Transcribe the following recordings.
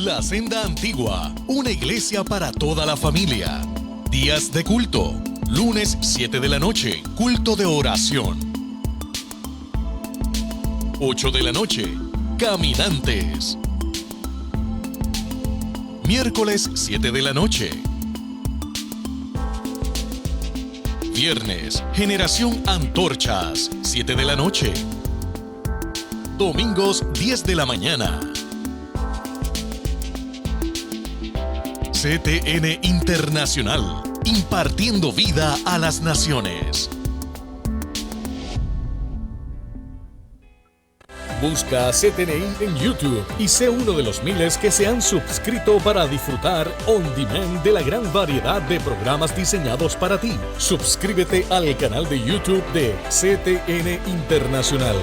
La Senda Antigua, una iglesia para toda la familia. Días de culto. Lunes 7 de la noche, culto de oración. 8 de la noche, caminantes. Miércoles 7 de la noche. Viernes, Generación Antorchas, 7 de la noche. Domingos, 10 de la mañana. CTN Internacional, impartiendo vida a las naciones. Busca CTNI en YouTube y sé uno de los miles que se han suscrito para disfrutar on demand de la gran variedad de programas diseñados para ti. Suscríbete al canal de YouTube de CTN Internacional.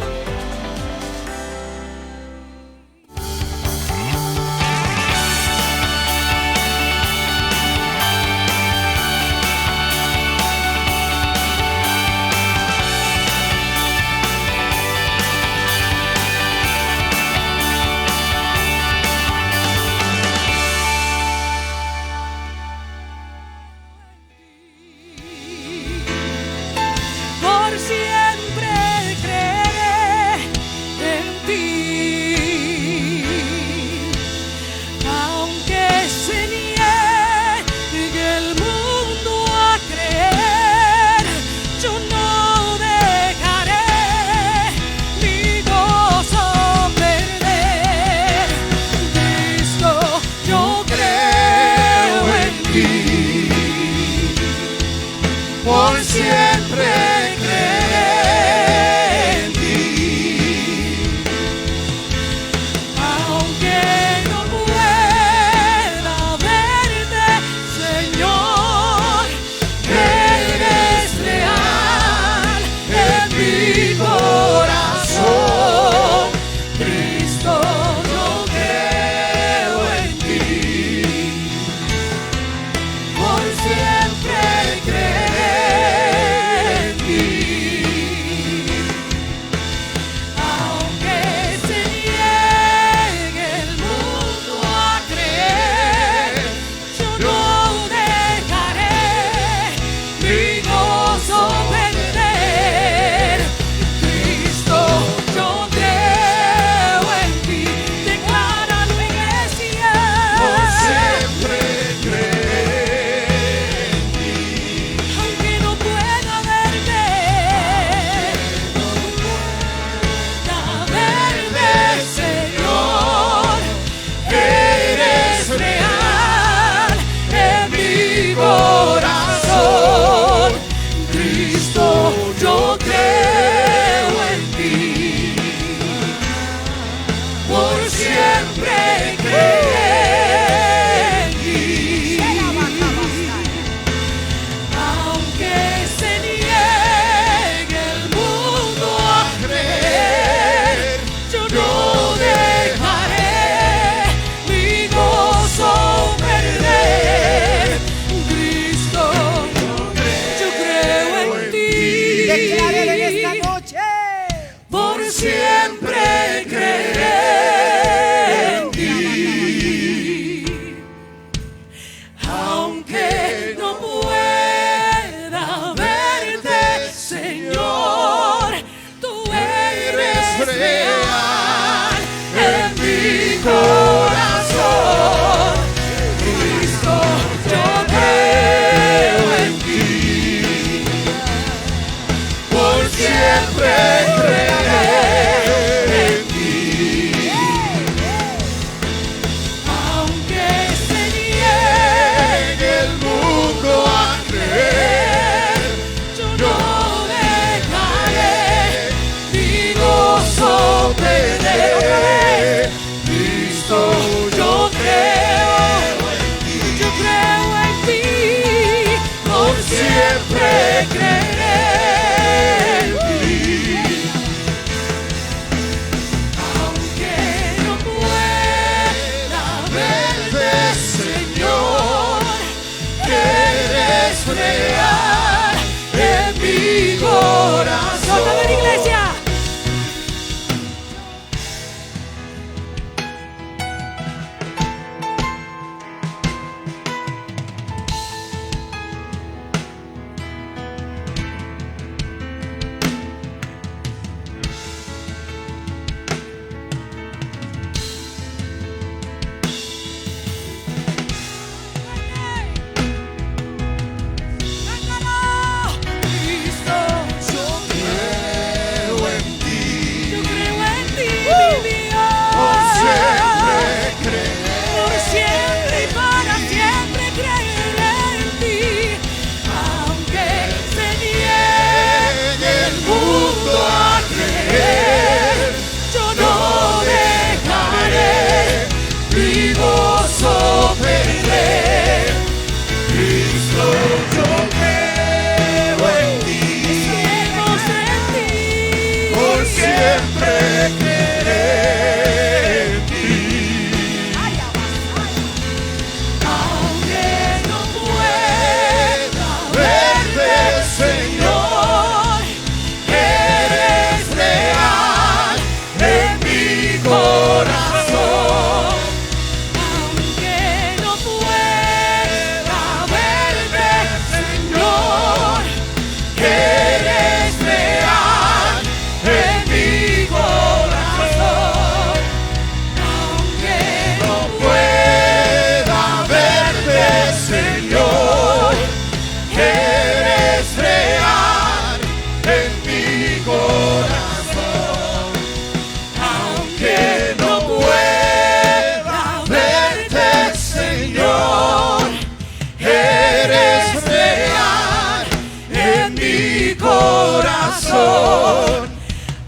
corazón,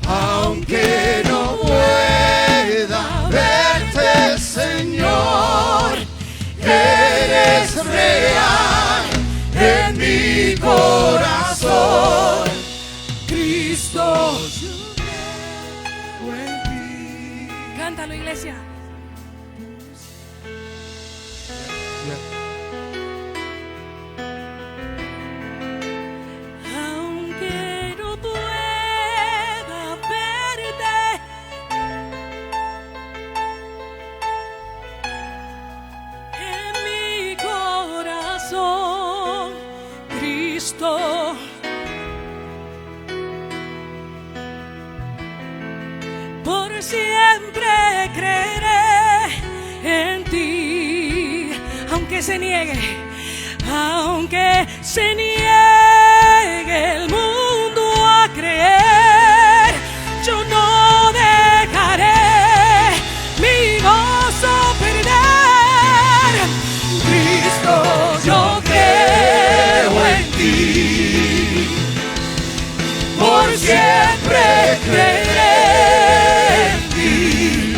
aunque no pueda verte, Señor, eres real en mi corazón. Cristo, yo creo en ti. Cántalo, iglesia. Aunque no pueda verte, en mi corazón, Cristo, por siempre creeré en ti. Aunque se niegue el mundo a creer, yo no dejaré mi gozo perder. Cristo, yo creo en ti, por siempre creeré en ti,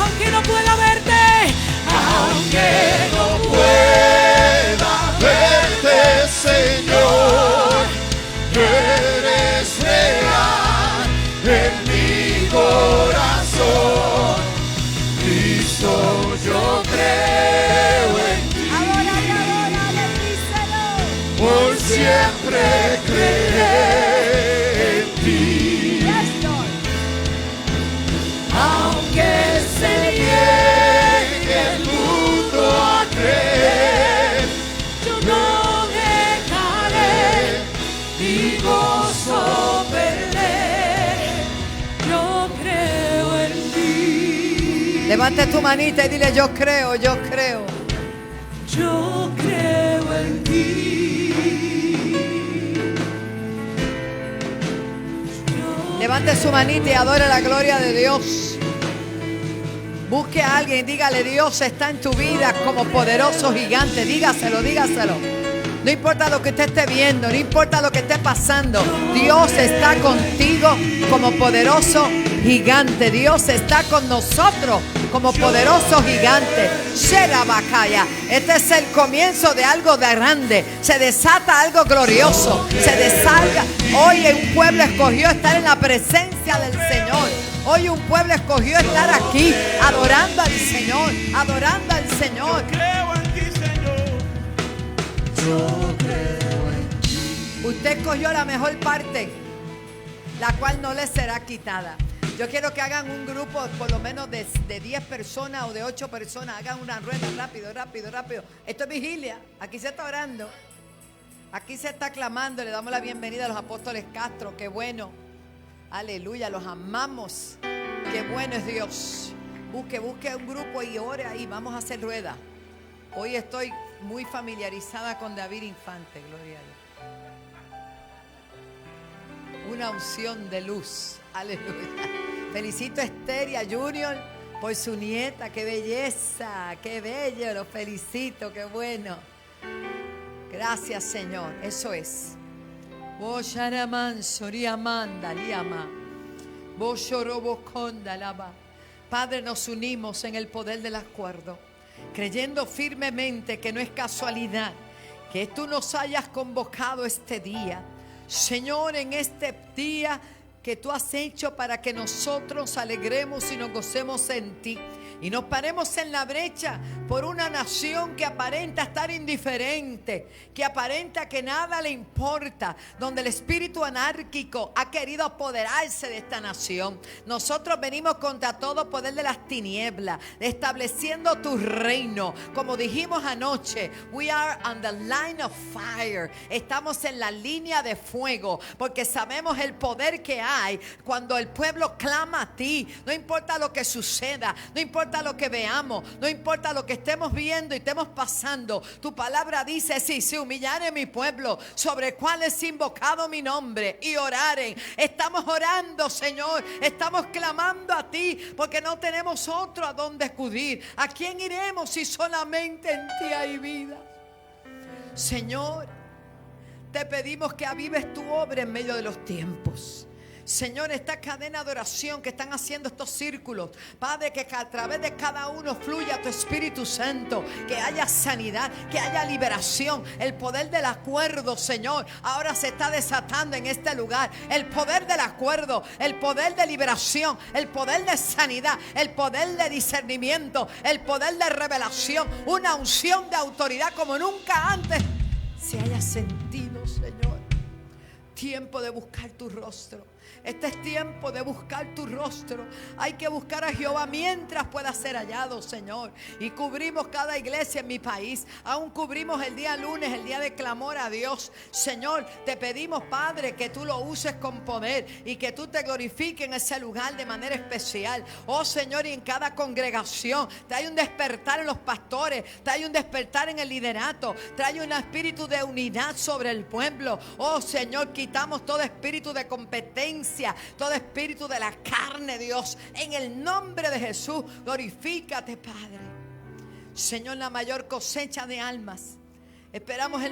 Aunque no pueda verte, aunque no pueda verte, Señor, eres real en mi corazón. Cristo, yo creo en ti, por siempre creeré en ti, aunque se niegue el mundo a creer, yo no dejaré mi gozo perder. yo creo en ti. Levante tu manita y dile: yo creo, yo creo. Yo creo en ti. Levante su manita y adore la gloria de Dios. Busque a alguien y dígale: Dios está en tu vida como poderoso gigante. Dígaselo, dígaselo. No importa lo que usted esté viendo, no importa lo que esté pasando, Dios está contigo como poderoso gigante. Dios está con nosotros como poderoso gigante. Sherabakaya. Este es el comienzo de algo de grande. Se desata algo glorioso. Se desarga. Hoy un pueblo escogió estar en la presencia del Señor. Hoy un pueblo escogió estar aquí adorando al Señor, adorando al Señor. Creo en ti, Señor. Yo creo en ti. Usted escogió la mejor parte, la cual no le será quitada. Yo quiero que hagan un grupo por lo menos de 10 personas o de 8 personas. Hagan una rueda rápido, rápido, rápido. Esto es vigilia. Aquí se está orando. Aquí se está clamando. Le damos la bienvenida a los apóstoles Castro. Qué bueno. Aleluya. Los amamos. Qué bueno es Dios. Busque un grupo y ore ahí. Vamos a hacer rueda. Hoy estoy muy familiarizada con David Infante. Gloria a Dios. Una unción de luz. Aleluya. Felicito a Esther y a Junior por su nieta. Qué belleza, qué bello. Los felicito, qué bueno. Gracias, Señor. Eso es. Padre, nos unimos en el poder del acuerdo, creyendo firmemente que no es casualidad que tú nos hayas convocado este día. Señor, en este día que tú has hecho para que nosotros alegremos y nos gocemos en ti y nos paremos en la brecha por una nación que aparenta estar indiferente, que aparenta que nada le importa, donde el espíritu anárquico ha querido apoderarse de esta nación. Nosotros venimos contra todo poder de las tinieblas, estableciendo tu reino. Como dijimos anoche, we are on the line of fire. Estamos en la línea de fuego, porque sabemos el poder que hay cuando el pueblo clama a ti. No importa lo que suceda, no importa lo que veamos, no importa lo que estemos viendo y estemos pasando. Tu palabra dice: si se humillare mi pueblo, sobre el cual es invocado mi nombre, y oraren. Estamos orando, Señor. Estamos clamando a ti, porque no tenemos otro a donde acudir. ¿A quién iremos si solamente en ti hay vida? Señor, te pedimos que avives tu obra en medio de los tiempos. Señor, esta cadena de oración que están haciendo estos círculos, Padre, que a través de cada uno fluya tu Espíritu Santo, que haya sanidad, que haya liberación. El poder del acuerdo, Señor, ahora se está desatando en este lugar. El poder del acuerdo, el poder de liberación, el poder de sanidad, el poder de discernimiento, el poder de revelación, una unción de autoridad como nunca antes se haya sentido, Señor. Tiempo de buscar tu rostro. Este es tiempo de buscar tu rostro. Hay que buscar a Jehová mientras pueda ser hallado, Señor. Y cubrimos cada iglesia en mi país. Aún cubrimos el día lunes, el día de clamor a Dios. Señor, te pedimos, Padre, que tú lo uses con poder y que tú te glorifiques en ese lugar de manera especial. Oh, Señor, y en cada congregación trae un despertar en los pastores, trae un despertar en el liderato, trae un espíritu de unidad sobre el pueblo. Oh, Señor, quitamos todo espíritu de competencia, todo espíritu de la carne, Dios, en el nombre de Jesús. Glorifícate, Padre. Señor, la mayor cosecha de almas. Esperamos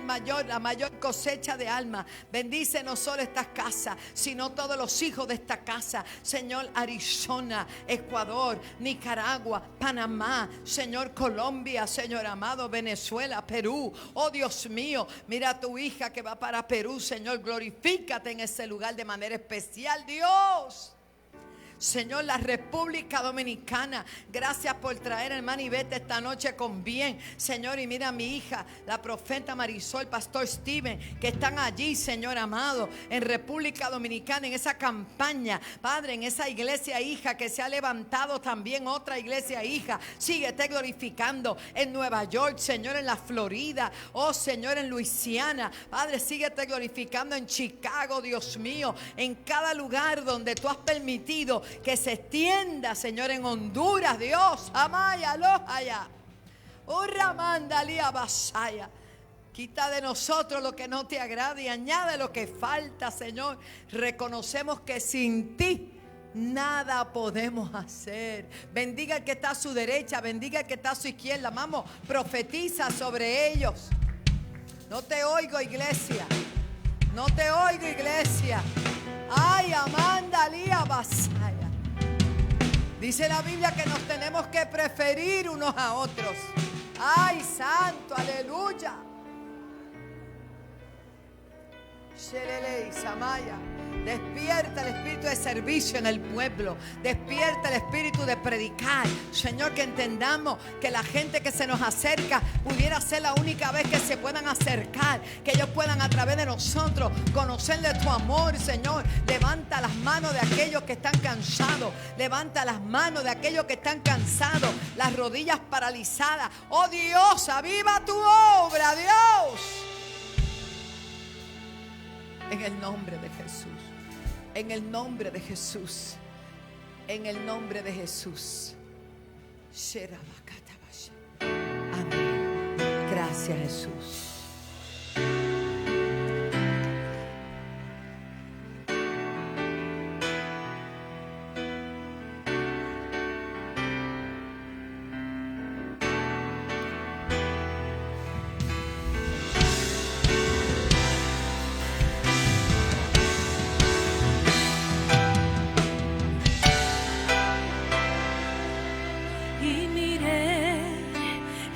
la mayor cosecha de almas. Bendice no solo estas casas, sino todos los hijos de esta casa. Señor, Arizona, Ecuador, Nicaragua, Panamá, Señor, Colombia, Señor amado, Venezuela, Perú. Oh, Dios mío, mira a tu hija que va para Perú, Señor. Glorifícate en ese lugar de manera especial, Dios. Señor, la República Dominicana, gracias por traer a hermana Ivette esta noche con bien, Señor. Y mira a mi hija, la profeta Marisol, pastor Steven, que están allí, Señor amado, en República Dominicana, en esa campaña, Padre, en esa iglesia hija que se ha levantado también otra iglesia hija. Síguete glorificando en Nueva York, Señor, en la Florida, oh Señor, en Luisiana, Padre, síguete glorificando en Chicago, Dios mío, en cada lugar donde tú has permitido que se extienda, Señor, en Honduras, Dios. Amaya, lojaya. Urramandalia basaya. Quita de nosotros lo que no te agrada y añade lo que falta, Señor. Reconocemos que sin ti nada podemos hacer. Bendiga el que está a su derecha, bendiga el que está a su izquierda. Vamos, profetiza sobre ellos. No te oigo, iglesia. No te oigo, iglesia. Ay, Amanda, Lía, Basaya. Dice la Biblia que nos tenemos que preferir unos a otros. Ay, santo, aleluya. Sherele y Samaya. Despierta el espíritu de servicio en el pueblo. Despierta el espíritu de predicar. Señor, que entendamos que la gente que se nos acerca pudiera ser la única vez que se puedan acercar. Que ellos puedan a través de nosotros conocer de tu amor, Señor. Levanta las manos de aquellos que están cansados. Levanta las manos de aquellos que están cansados. Las rodillas paralizadas. Oh Dios, aviva tu obra, Dios. En el nombre de Jesús. En el nombre de Jesús. En el nombre de Jesús. Amén. Gracias, Jesús.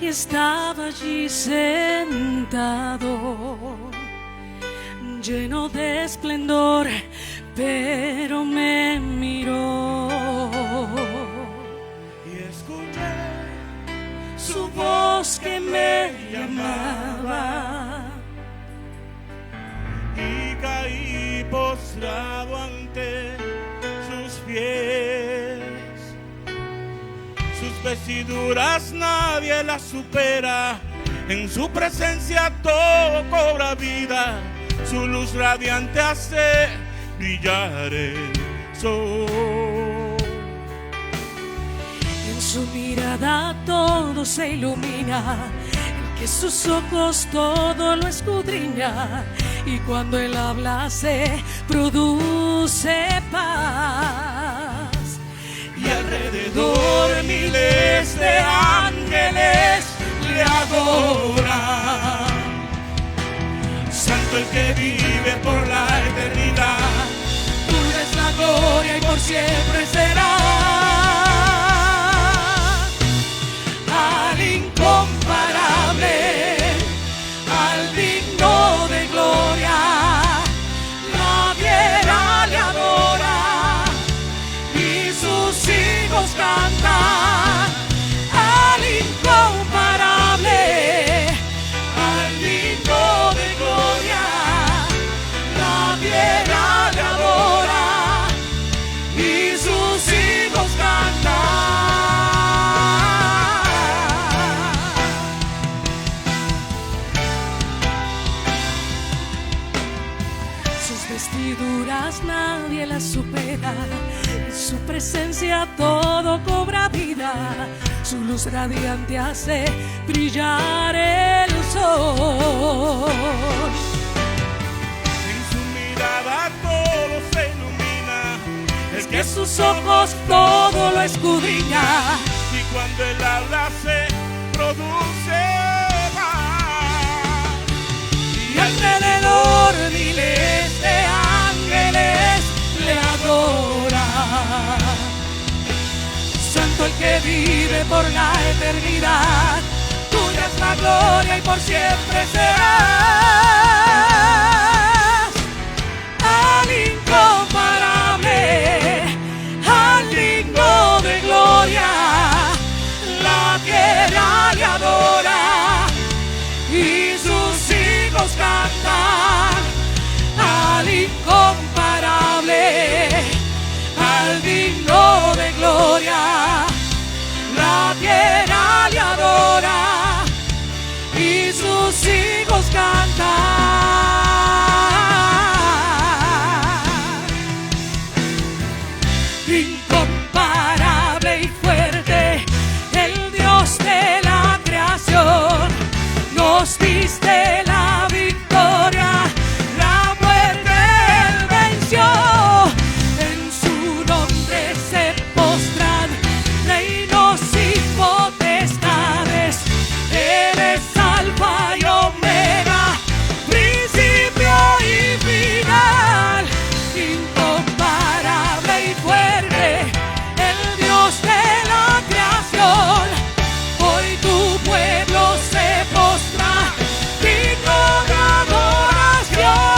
Estaba allí sentado, lleno de esplendor, pero me miró y escuché su voz que me llamaba y caí postrado ante sus pies. Sus vestiduras nadie las supera, en su presencia todo cobra vida, su luz radiante hace brillar el sol. En su mirada todo se ilumina, en que sus ojos todo lo escudriña, y cuando él habla se produce paz. Y alrededor miles de ángeles le adoran. Santo Santo el que vive por la eternidad. Tuya es la gloria y por siempre será. Al incomparable, al digno de gloria, la tierra le adora y sus hijos cantan. Al incomparable, al digno de gloria, la tierra le adora y sus hijos cantan. Sus vestiduras nadie las supera, en su presencia todo cobra vida, su luz radiante hace brillar el sol. En su mirada todo se ilumina. Es que sus ojos todo lo escudriña, Y cuando él habla se produce paz. y alrededor miles de ángeles le adoran. Santo el que vive por la eternidad, tuya es la gloria y por siempre serás. Al incomparable, al digno de gloria, la tierra le adora y sus hijos cantan. Al incomparable, al digno de gloria, la tierra le adora y sus hijos cantan. Incomparable y fuerte, el Dios de la creación, nos diste la victoria, la muerte él venció. En su nombre se postran reinos y potestades. Él es alfa y omega, principio y final. Incomparable y fuerte, el Dios de la creación, hoy tu pueblo se postra digno de adoración.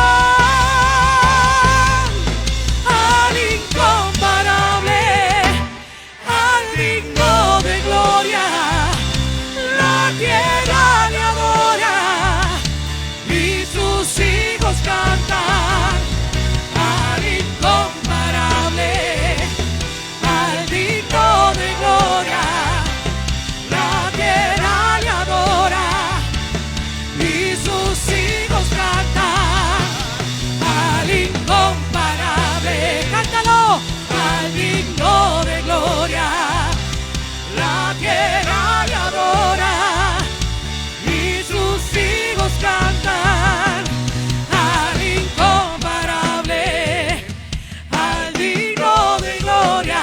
Al incomparable, al digno de gloria, la tierra le adora y sus hijos cantan. Al incomparable, al digno de gloria, la tierra le adora y sus hijos cantan. Al incomparable, cántalo, al digno de gloria, la tierra le adora y sus hijos cantan. Al incomparable, al digno de gloria,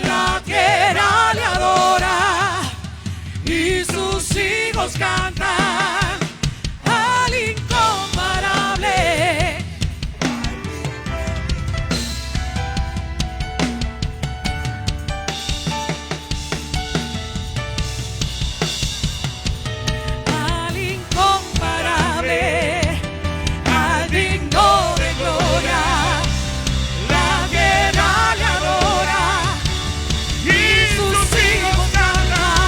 la tierra le adora y sus hijos cantan. Al incomparable. Al incomparable, al digno de gloria, la tierra le adora y sus hijos cantan.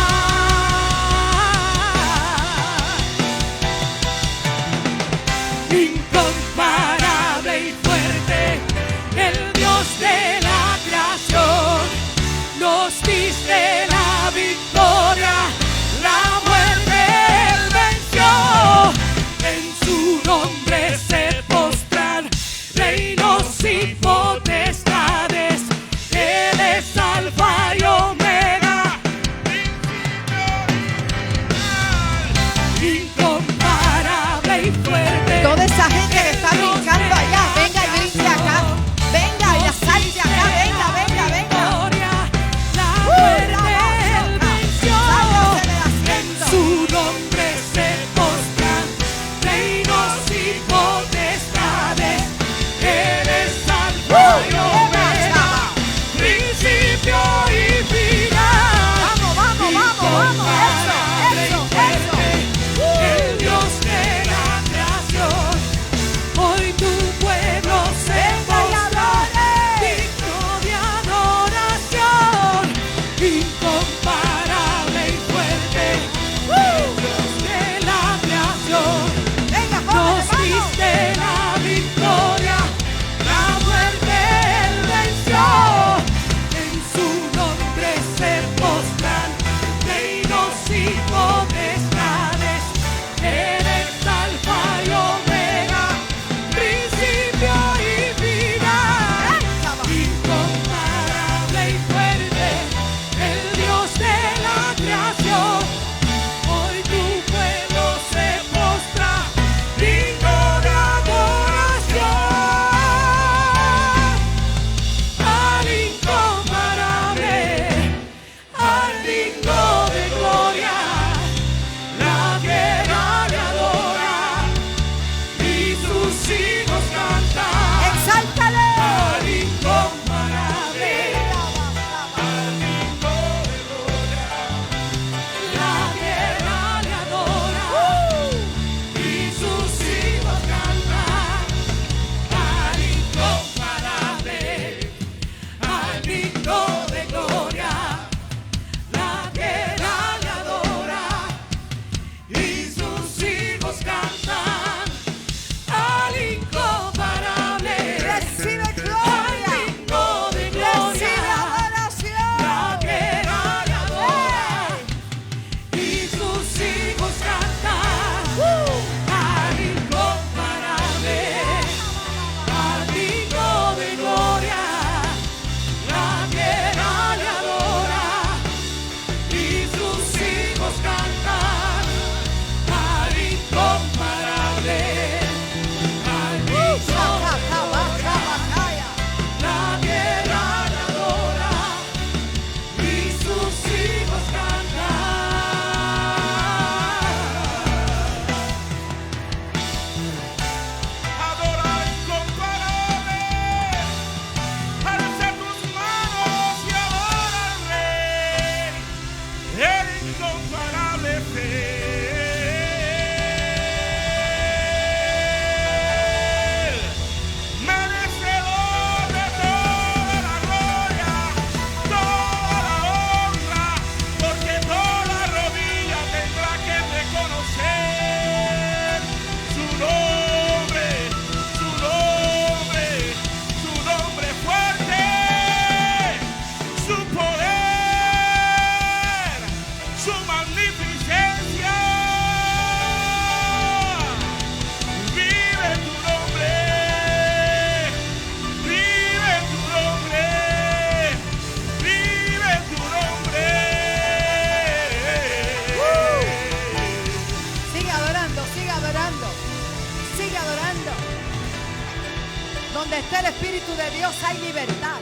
donde está el Espíritu de Dios hay libertad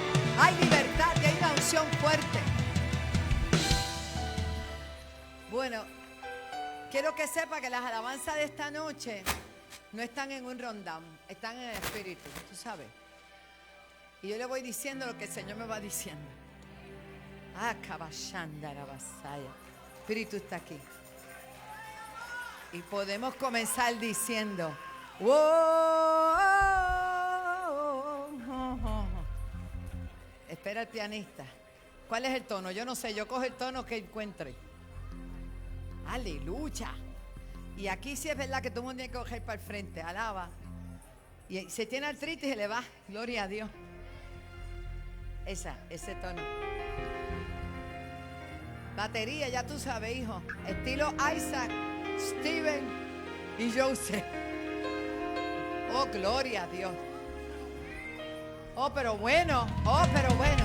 y hay una unción fuerte. Bueno, quiero que sepa que las alabanzas de esta noche no están en un rundown, están en el Espíritu, tú sabes. Y yo le voy diciendo lo que el Señor me va diciendo. Ah, caballanda la vasalla. Espíritu está aquí. Y podemos comenzar diciendo, wow. Espera el pianista. ¿Cuál es el tono? Yo no sé, yo cojo el tono que encuentre. Aleluya. Y aquí sí es verdad que todo el mundo tiene que coger para el frente. Alaba. Y se tiene artritis y se le va. Gloria a Dios. Ese tono. Batería, ya tú sabes, hijo. Estilo Isaac, Steven y Joseph. Oh, gloria a Dios. Oh, pero bueno. Oh, pero bueno.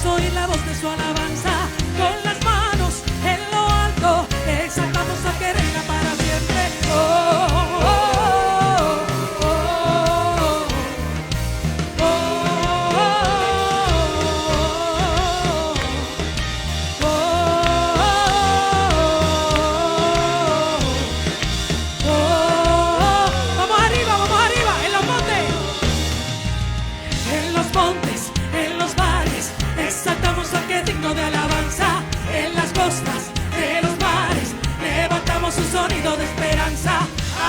Oír la voz de su alabanza, con las manos en lo alto, exaltamos al que reina para siempre. Oh, oh, oh, oh, oh, oh, vamos arriba, en los montes, en los valles. Exaltamos al que es digno de alabanza, en las costas de los mares, levantamos un sonido de esperanza.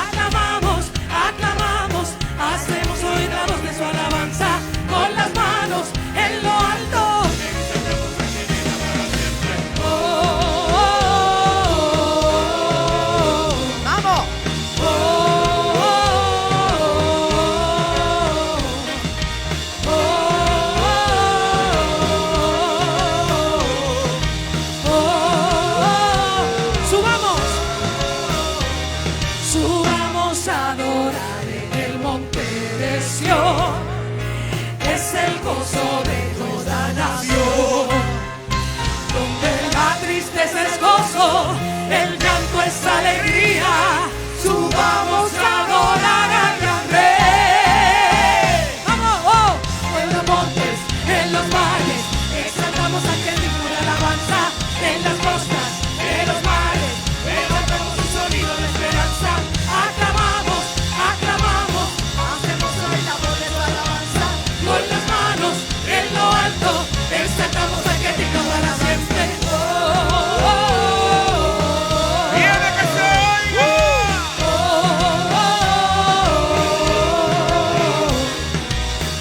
Aclamamos, aclamamos, hacemos oír la voz de su alabanza, con las manos en lo alto. Exaltamos al que reina para siempre. Oh, oh, oh, oh. ¡Vamos! Oh, oh, oh, oh. Subamos a adorar en el monte de Sión, es el gozo de toda nación, donde la tristeza es gozo, el llanto es alegría. Subamos a adorar al gran Rey. ¡Vamos! Oh. En los montes, en los valles, exaltamos al que es digno de alabanza, en las costas de los mares, levantamos un sonido de esperanza. Aclamamos, aclamamos, hacemos oír la voz de su alabanza, con las manos en lo alto, exaltamos al que es digno para siempre. Oh, oh, oh, oh. ¡Viene que se oiga! Oh, oh, oh,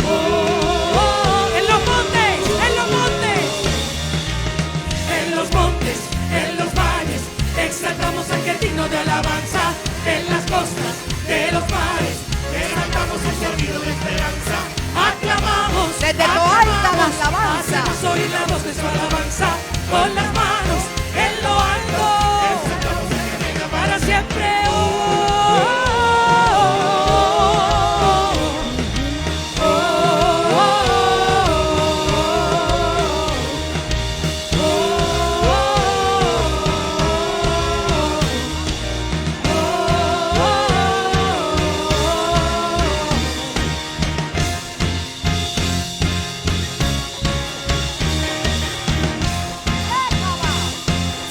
oh. En los montes, en los valles, exaltamos al que es digno de alabanza, en las costas de los mares, levantamos el sonido de esperanza. Aclamamos, Desde lo alta la alabanza. hacemos oír la voz de su alabanza, con las manos en lo alto, exaltamos al que reina para siempre. Oh, oh, oh, oh,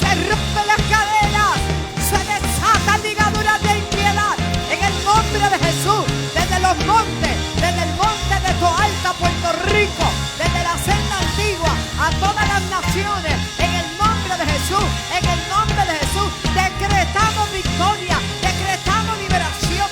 Se rompen las cadenas, se desatan ligaduras de impiedad en el nombre de Jesús. Desde los montes, desde el monte de Toalta, Puerto Rico, desde la senda antigua a todas las naciones, en el nombre de Jesús, en el nombre de Jesús, decretamos victoria, decretamos liberación,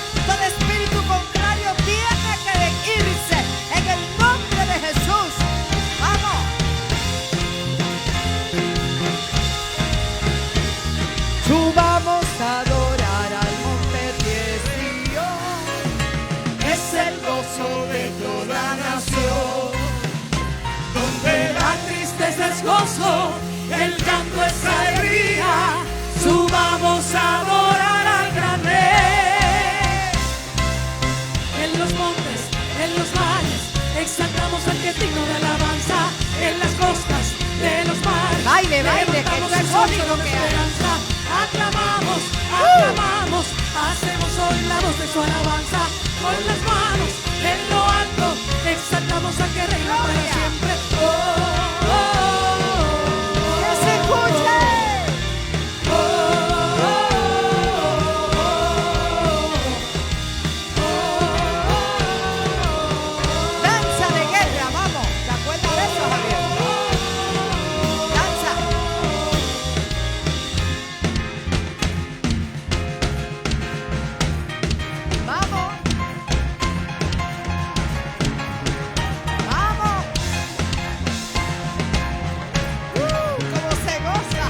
es gozo, el canto es alegría. Subamos a adorar al gran Rey. En los montes, en los valles, exaltamos al que es digno de alabanza. En las costas de los mares, Baile, baile, que levantamos esto es el gozo sonido lo de que hay. esperanza. Aclamamos, aclamamos, hacemos oír la voz de su alabanza. Con las manos en lo alto, exaltamos al que reina para Gloria. siempre. Oh, oh, oh, ¡Que se escuche! Danza de guerra, vamos. ¿Te acuerdas de eso, Javier? Danza. Vamos. Vamos. Cómo se goza.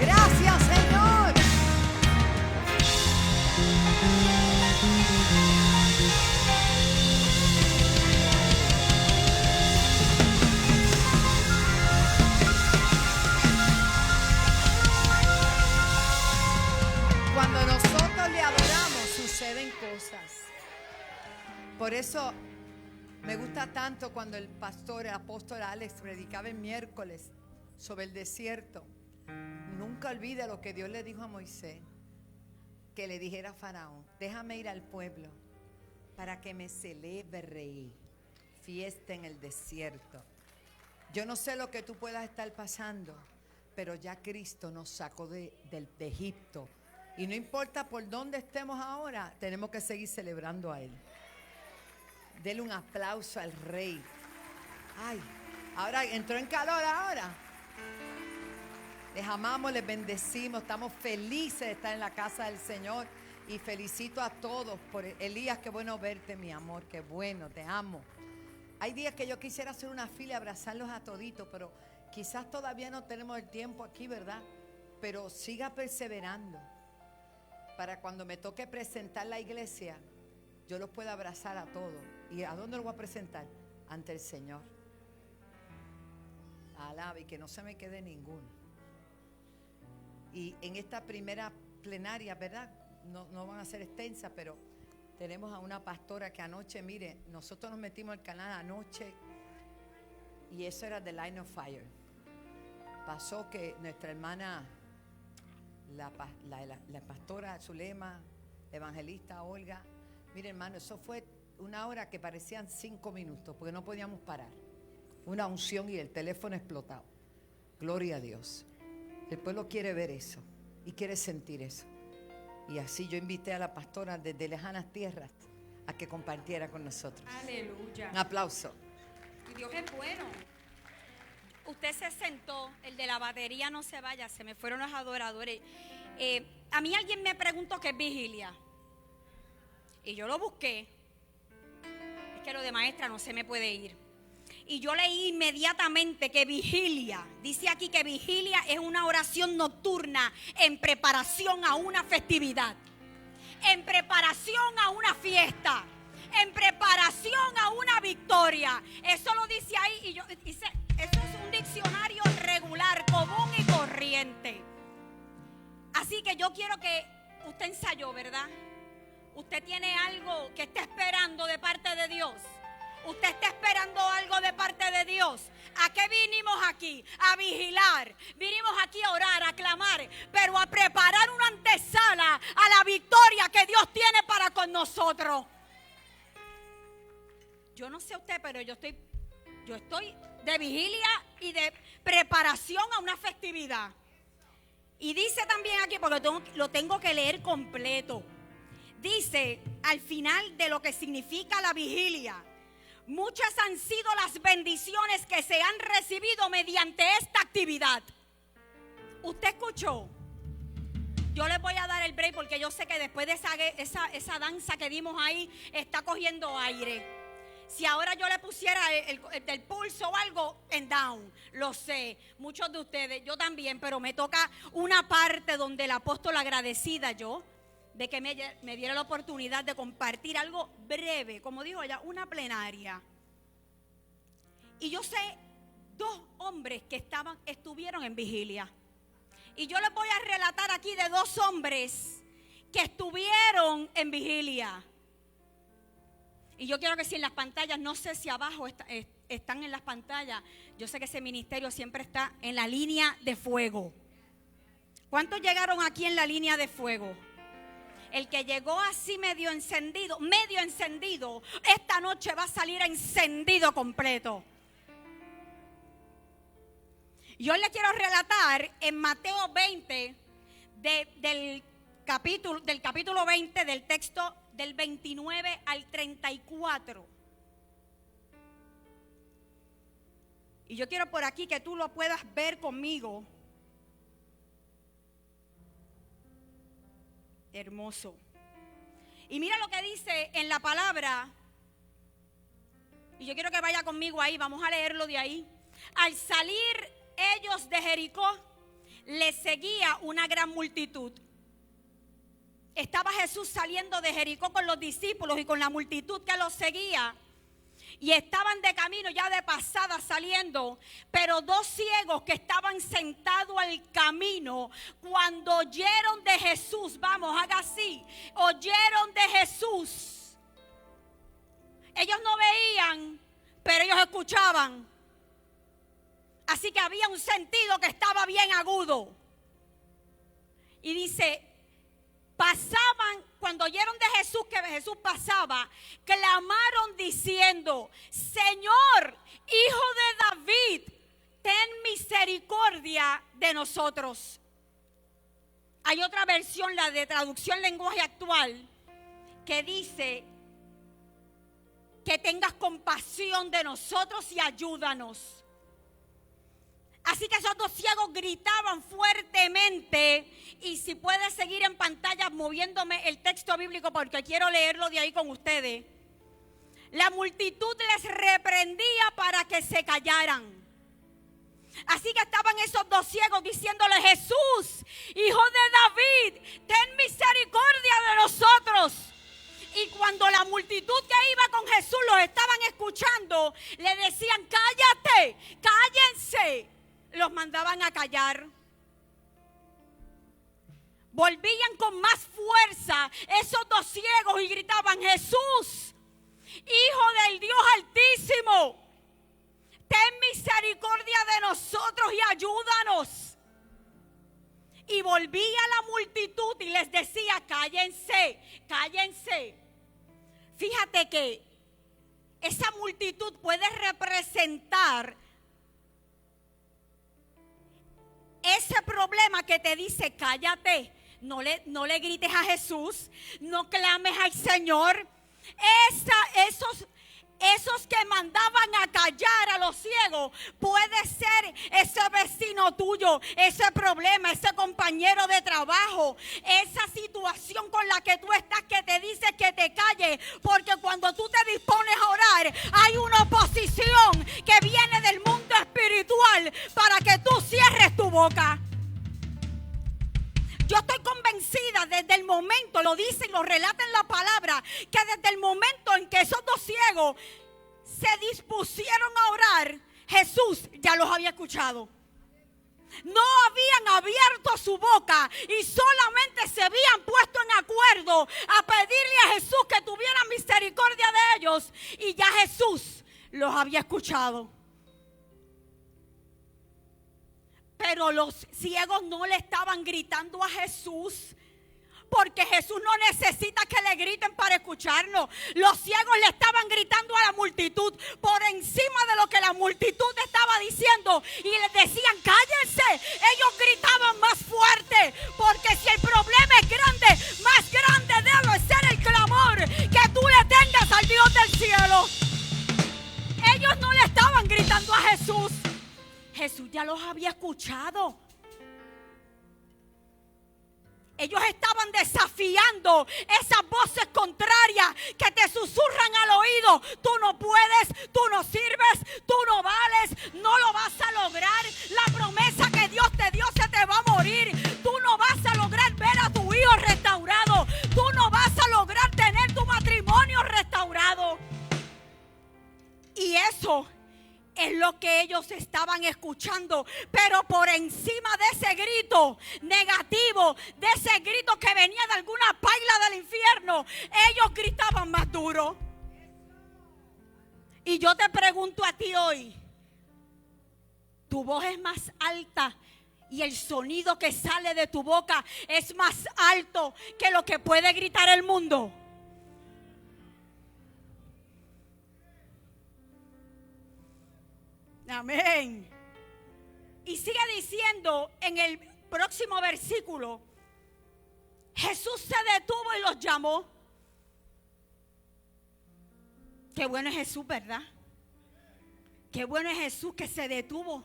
Gracias, Señor. Cuando nosotros le adoramos, suceden cosas. Por eso me gusta tanto cuando el pastor, el apóstol Alex predicaba el miércoles sobre el desierto. Nunca olvide lo que Dios le dijo a Moisés, que le dijera a Faraón: déjame ir al pueblo para que me celebre fiesta en el desierto. Yo no sé lo que tú puedas estar pasando, pero ya Cristo nos sacó de Egipto. Y no importa por dónde estemos ahora, tenemos que seguir celebrando a Él. Dele un aplauso al Rey. Ay, ahora entró en calor ahora. Les amamos, les bendecimos, estamos felices de estar en la casa del Señor. Y felicito a todos por Elías, qué bueno verte, mi amor, qué bueno, te amo. Hay días que yo quisiera hacer una fila y abrazarlos a toditos, pero quizás todavía no tenemos el tiempo aquí, ¿verdad? Pero siga perseverando para cuando me toque presentar la iglesia, yo los pueda abrazar a todos. ¿Y a dónde los voy a presentar? Ante el Señor. Alaba, y que no se me quede ninguno. Y en esta primera plenaria, ¿verdad? No van a ser extensas, pero tenemos a una pastora que anoche, mire, nosotros nos metimos al canal anoche y eso era The Line of Fire. Pasó que nuestra hermana, la pastora Zulema, evangelista Olga, mire hermano, eso fue una hora que parecían 5 minutos porque no podíamos parar. Una unción y el teléfono explotado. Gloria a Dios. El pueblo quiere ver eso y quiere sentir eso. Y así yo invité a la pastora desde lejanas tierras a que compartiera con nosotros. Aleluya. Un aplauso. Y Dios es bueno. Usted se sentó, el de la batería no se vaya, se me fueron los adoradores. A mí alguien me preguntó qué es vigilia. Y yo lo busqué. Es que lo de maestra no se me puede ir. Y yo leí inmediatamente que vigilia, dice aquí que vigilia es una oración nocturna en preparación a una festividad, en preparación a una fiesta, en preparación a una victoria. Eso lo dice ahí y yo dice, eso es un diccionario regular, común y corriente. Así que yo quiero que usted ensayó, ¿verdad? Usted tiene algo que está esperando de parte de Dios. Usted está esperando algo de parte de Dios. ¿A qué vinimos aquí? A vigilar. Vinimos aquí a orar, a clamar, pero a preparar una antesala a la victoria que Dios tiene para con nosotros. Yo no sé usted, pero yo estoy de vigilia y de preparación a una festividad. Y dice también aquí, porque lo tengo que leer completo. Dice al final de lo que significa la vigilia: muchas han sido las bendiciones que se han recibido mediante esta actividad. ¿Usted escuchó? Yo les voy a dar el break porque yo sé que después de esa danza que dimos ahí está cogiendo aire. Si ahora yo le pusiera el del pulso o algo en down, lo sé, muchos de ustedes, yo también, pero me toca una parte donde el apóstol, agradecida yo, de que me diera la oportunidad de compartir algo breve, como dijo ella, una plenaria. Y yo sé 2 hombres que estuvieron en vigilia. Y yo les voy a relatar aquí de 2 hombres que estuvieron en vigilia. Y yo quiero que si en las pantallas, no sé si abajo están en las pantallas, yo sé que ese ministerio siempre está en la línea de fuego. ¿Cuántos llegaron aquí en la línea de fuego? El que llegó así medio encendido, esta noche va a salir encendido completo. Yo le quiero relatar en Mateo 20, del capítulo 20, del texto del 29 al 34. Y yo quiero por aquí que tú lo puedas ver conmigo. Hermoso. Y mira lo que dice en la palabra. Y yo quiero que vaya conmigo ahí, vamos a leerlo de ahí. Al salir ellos de Jericó, les seguía una gran multitud. Estaba Jesús saliendo de Jericó con los discípulos y con la multitud que los seguía. Y estaban de camino, ya de pasada saliendo. Pero 2 ciegos que estaban sentados al camino, cuando oyeron de Jesús, vamos, haga así, oyeron de Jesús. Ellos no veían, pero ellos escuchaban. Así que había un sentido que estaba bien agudo. Y dice, pasaban, cuando oyeron de Jesús que Jesús pasaba, clamaron diciendo, Señor, Hijo de David, ten misericordia de nosotros. Hay otra versión, la de traducción lenguaje actual, que dice, que tengas compasión de nosotros y ayúdanos. Así que esos 2 ciegos gritaban fuertemente. Y si puedes seguir en pantalla moviéndome el texto bíblico, porque quiero leerlo de ahí con ustedes. La multitud les reprendía para que se callaran. Así que estaban esos 2 ciegos diciéndole, Jesús, Hijo de David, ten misericordia de nosotros. Y cuando la multitud que iba con Jesús los estaban escuchando, le decían, cállate, cállense. Los mandaban a callar. Volvían con más fuerza esos 2 ciegos y gritaban, Jesús, Hijo del Dios Altísimo, ten misericordia de nosotros y ayúdanos. Y volvía la multitud y les decía, cállense, cállense. Fíjate que esa multitud puede representar ese problema que te dice, cállate, no le grites a Jesús, no clames al Señor. Esos que mandaban a callar a los ciegos, puede ser ese vecino tuyo, ese problema, ese compañero de trabajo, esa situación con la que tú estás que te dice que te calles, porque cuando tú te dispones a orar, hay una oposición que viene del mundo espiritual para que tú cierres tu boca. Yo estoy convencida desde el momento, lo dice y lo relata en la palabra, que desde el momento en que esos 2 ciegos se dispusieron a orar, Jesús ya los había escuchado. No habían abierto su boca y solamente se habían puesto en acuerdo a pedirle a Jesús que tuviera misericordia de ellos, y ya Jesús los había escuchado. Pero los ciegos no le estaban gritando a Jesús, porque Jesús no necesita que le griten para escucharnos. Los ciegos le estaban gritando a la multitud por encima de lo que la multitud estaba diciendo, y les decían, cállense. Ellos gritaban más fuerte, porque si el problema es grande, más grande debe ser el clamor que tú le tengas al Dios del cielo. Ellos no le estaban gritando a Jesús. Jesús ya los había escuchado. Ellos estaban desafiando esas voces contrarias que te susurran al oído. Tú no puedes, tú no sirves, tú no vales, no lo vas a lograr. La promesa que Dios te dio se te va a morir. Tú no vas a lograr ver a tu hijo restaurado. Tú no vas a lograr tener tu matrimonio restaurado. Y eso es lo que ellos estaban escuchando. Pero por encima de ese grito negativo, de ese grito que venía de alguna paila del infierno, ellos gritaban más duro. Y yo te pregunto a ti hoy, ¿tu voz es más alta y el sonido que sale de tu boca es más alto que lo que puede gritar el mundo? Amén. Y sigue diciendo en el próximo versículo, Jesús se detuvo y los llamó. Qué bueno es Jesús, ¿verdad? Qué bueno es Jesús que se detuvo.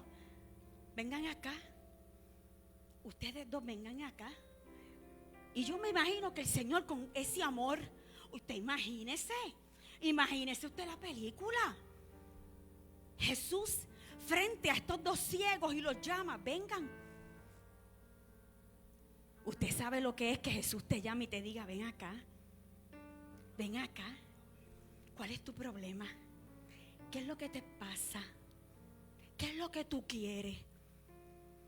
Vengan acá. Ustedes dos vengan acá. Y yo me imagino que el Señor con ese amor, usted imagínese usted la película. Jesús frente a estos dos ciegos y los llama, vengan. Usted sabe lo que es que Jesús te llame y te diga, ven acá. Ven acá. ¿Cuál es tu problema? ¿Qué es lo que te pasa? ¿Qué es lo que tú quieres?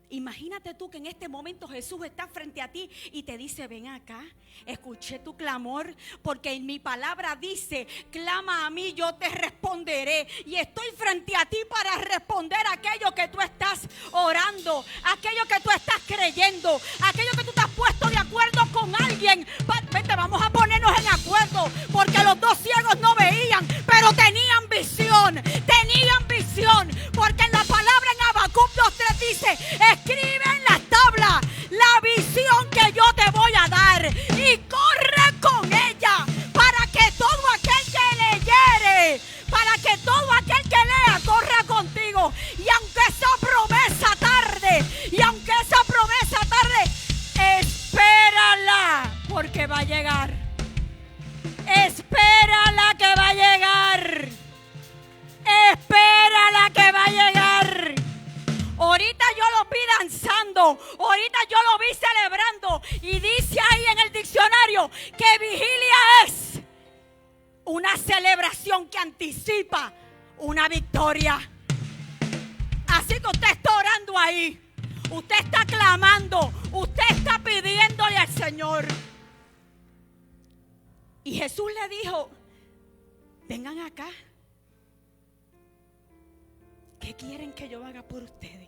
Imagínate tú que en este momento Jesús está frente a ti y te dice, ven acá, escuché tu clamor, porque en mi palabra dice, clama a mí, yo te responderé. Y estoy frente a ti para responder aquello que tú estás orando, aquello que tú estás creyendo, aquello que tú te has puesto de acuerdo con alguien. Vete, vamos a ponernos en acuerdo, porque los dos ciegos no veían, pero tenían visión, porque en la palabra en Habacuc 2:3 dice, escribe en las tablas la visión que yo te voy a dar y corre con ella para que todo aquel que leyere, para que todo aquel que lea corra contigo. Y aunque esa promesa tarde, espérala, porque va a llegar. Espérala que va a llegar. Espérala que va a llegar. Ahorita yo lo vi danzando, ahorita yo lo vi celebrando. Y dice ahí en el diccionario que vigilia es una celebración que anticipa una victoria. Así que usted está orando ahí, usted está clamando, usted está pidiéndole al Señor. Y Jesús le dijo, vengan acá. ¿Qué quieren que yo haga por ustedes?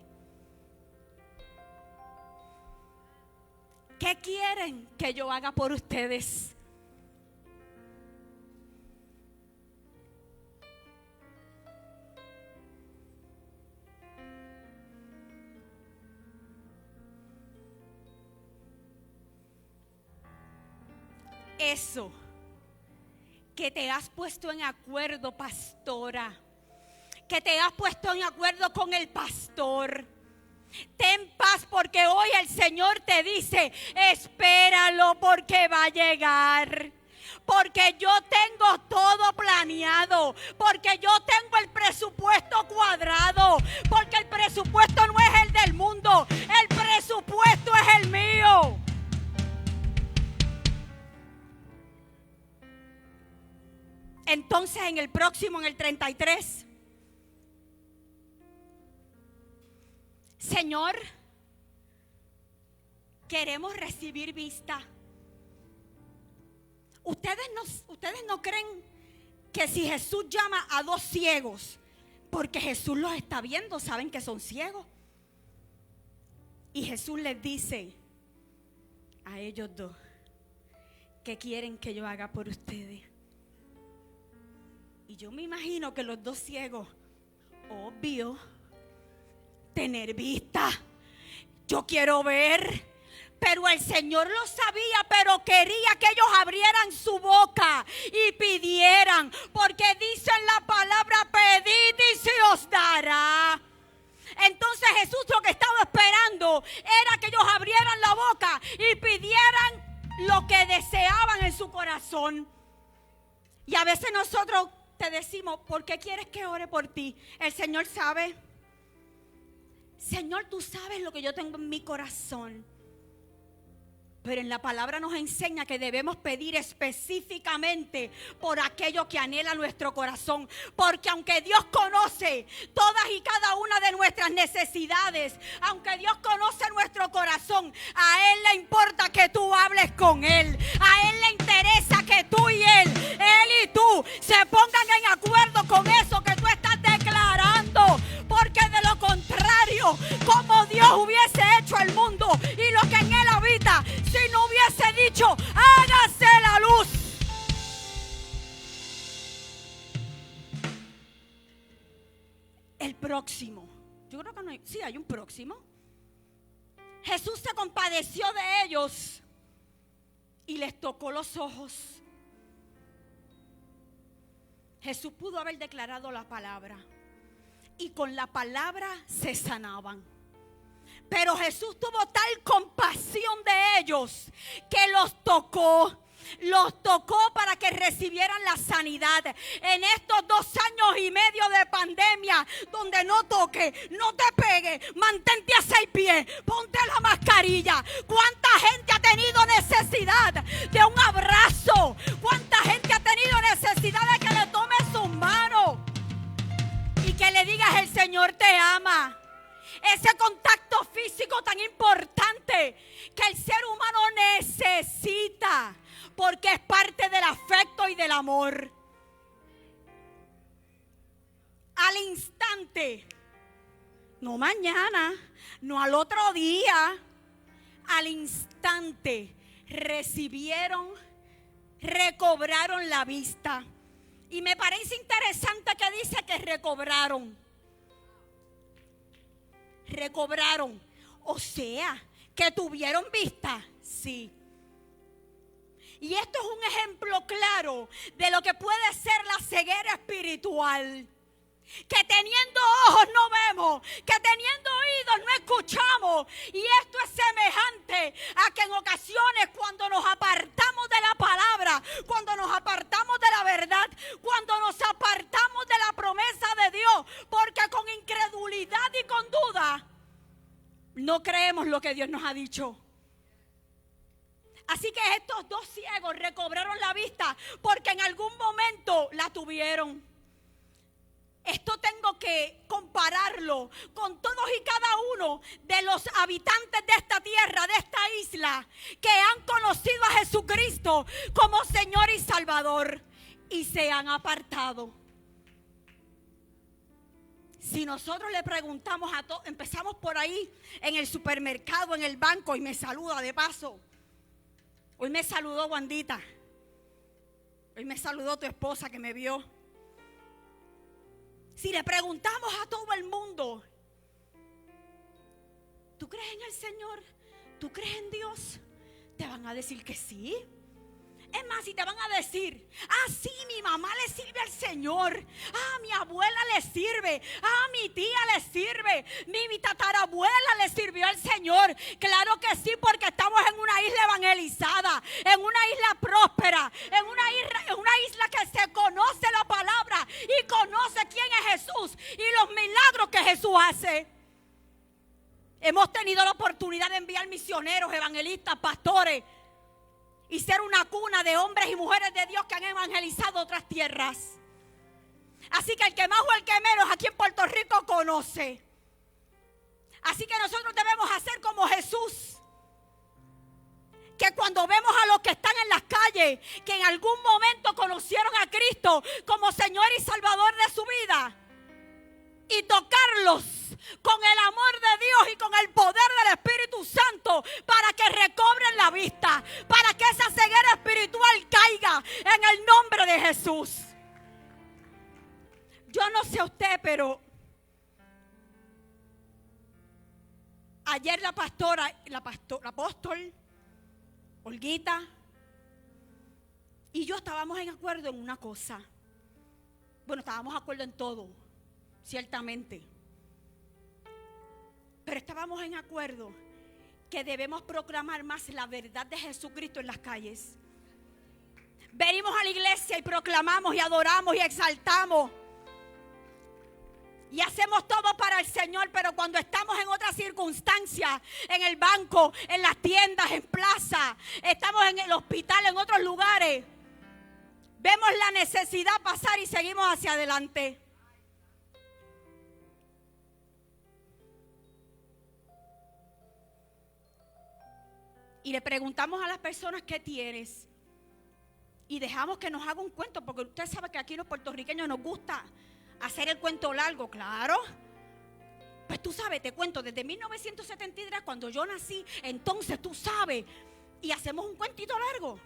¿Qué quieren que yo haga por ustedes? Eso que te has puesto en acuerdo, pastora, que te has puesto en acuerdo con el pastor, ten paz, porque hoy el Señor te dice, espéralo porque va a llegar. Porque yo tengo todo planeado, porque yo tengo el presupuesto cuadrado, porque el presupuesto no es el del mundo, el presupuesto es el mío. Entonces en el próximo, en el 33, Señor, queremos recibir vista. Ustedes no creen que si Jesús llama a dos ciegos, porque Jesús los está viendo, saben que son ciegos. Y Jesús les dice a ellos dos, ¿qué quieren que yo haga por ustedes? Y yo me imagino que los dos ciegos, obvio, tener vista. Yo quiero ver. Pero el Señor lo sabía, pero quería que ellos abrieran su boca y pidieran. Porque dice en la palabra, pedid y se os dará. Entonces Jesús lo que estaba esperando era que ellos abrieran la boca y pidieran lo que deseaban en su corazón. Y a veces nosotros te decimos, ¿por qué quieres que ore por ti? El Señor sabe. Señor, tú sabes lo que yo tengo en mi corazón. Pero en la palabra nos enseña que debemos pedir específicamente por aquello que anhela nuestro corazón. Porque aunque Dios conoce todas y cada una de nuestras necesidades, aunque Dios conoce nuestro corazón, a Él le importa que tú hables con Él. A Él le interesa que tú y Él y tú, se pongan en acuerdo con eso que tú estás declarando. Porque de lo contrario, como Dios hubiese hecho el mundo y lo que en Él habita, si no hubiese dicho, hágase la luz. El próximo. Yo creo que no hay, sí hay un próximo. Jesús se compadeció de ellos y les tocó los ojos. Jesús pudo haber declarado la palabra y con la palabra se sanaban. Pero Jesús tuvo tal compasión de ellos que los tocó para que recibieran la sanidad. En estos 2 años y medio de pandemia, donde no toque, no te pegue, mantente a 6 pies, ponte la mascarilla. ¿Cuánta gente ha tenido necesidad de un abrazo? ¿Cuánta gente ha tenido necesidad de que le tomes sus manos y que le digas, el Señor te ama? Ese contacto físico tan importante que el ser humano necesita, porque es parte del afecto y del amor. Al instante, no mañana, no al otro día, al instante recobraron la vista. Y me parece interesante que dice que recobraron. O sea, que tuvieron vista, sí. Y esto es un ejemplo claro de lo que puede ser la ceguera espiritual. Que teniendo ojos no vemos, que teniendo oídos no escuchamos. Y esto es semejante a que en ocasiones cuando nos apartamos de la palabra, cuando nos apartamos de la verdad, cuando nos apartamos de la promesa de Dios, porque con incredulidad y con duda no creemos lo que Dios nos ha dicho. Así que estos 2 ciegos recobraron la vista porque en algún momento la tuvieron. Esto tengo que compararlo con todos y cada uno de los habitantes de esta tierra, de esta isla, que han conocido a Jesucristo como Señor y Salvador y se han apartado. Si nosotros le preguntamos a todos, empezamos por ahí en el supermercado, en el banco, y me saluda de paso. Hoy me saludó Wandita. Hoy me saludó tu esposa que me vio. Si le preguntamos a todo el mundo, ¿tú crees en el Señor? ¿Tú crees en Dios? Te van a decir que sí. Es más, si te van a decir, sí, mi mamá le sirve al Señor, mi abuela le sirve, mi tía le sirve, mi tatarabuela le sirvió al Señor. Claro que sí, porque estamos en una isla evangelizada, en una isla próspera, en una isla que se conoce la palabra y conoce quién es Jesús y los milagros que Jesús hace. Hemos tenido la oportunidad de enviar misioneros, evangelistas, pastores y ser una cuna de hombres y mujeres de Dios que han evangelizado otras tierras. Así que el que más o el que menos aquí en Puerto Rico conoce. Así que nosotros debemos hacer como Jesús, que cuando vemos a los que están en las calles, que en algún momento conocieron a Cristo como Señor y Salvador de su vida, y tocarlos con el amor de Dios y con el poder del Espíritu Santo para que recobren la vista, para que esa ceguera espiritual caiga en el nombre de Jesús. Yo no sé usted, pero ayer la apóstol Olguita y yo estábamos en acuerdo en una cosa. Bueno, estábamos de acuerdo en todo, ciertamente. Pero estábamos en acuerdo que debemos proclamar más la verdad de Jesucristo en las calles. Venimos a la iglesia y proclamamos y adoramos y exaltamos. Y hacemos todo para el Señor, pero cuando estamos en otras circunstancias, en el banco, en las tiendas, en plaza, estamos en el hospital, en otros lugares, vemos la necesidad pasar y seguimos hacia adelante. Y le preguntamos a las personas qué tienes. Y dejamos que nos haga un cuento, porque usted sabe que aquí los puertorriqueños nos gusta hacer el cuento largo, claro. Pues tú sabes, te cuento, desde 1973, cuando yo nací, entonces tú sabes, y hacemos un cuentito largo.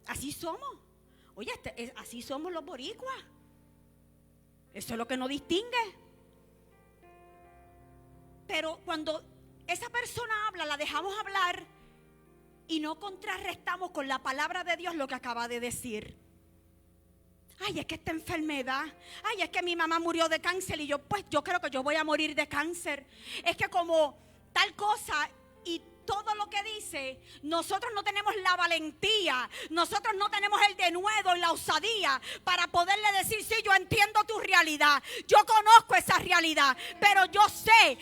Así somos. Oye, así somos los boricuas. Eso es lo que nos distingue. Pero cuando esa persona habla, la dejamos hablar y no contrarrestamos con la palabra de Dios lo que acaba de decir. Ay, es que esta enfermedad, ay, es que mi mamá murió de cáncer y yo creo que yo voy a morir de cáncer. Es que como tal cosa, y todo lo que dice, nosotros no tenemos la valentía, nosotros no tenemos el denuedo y la osadía para poderle decir, sí, yo entiendo tu realidad, yo conozco esa realidad, pero yo sé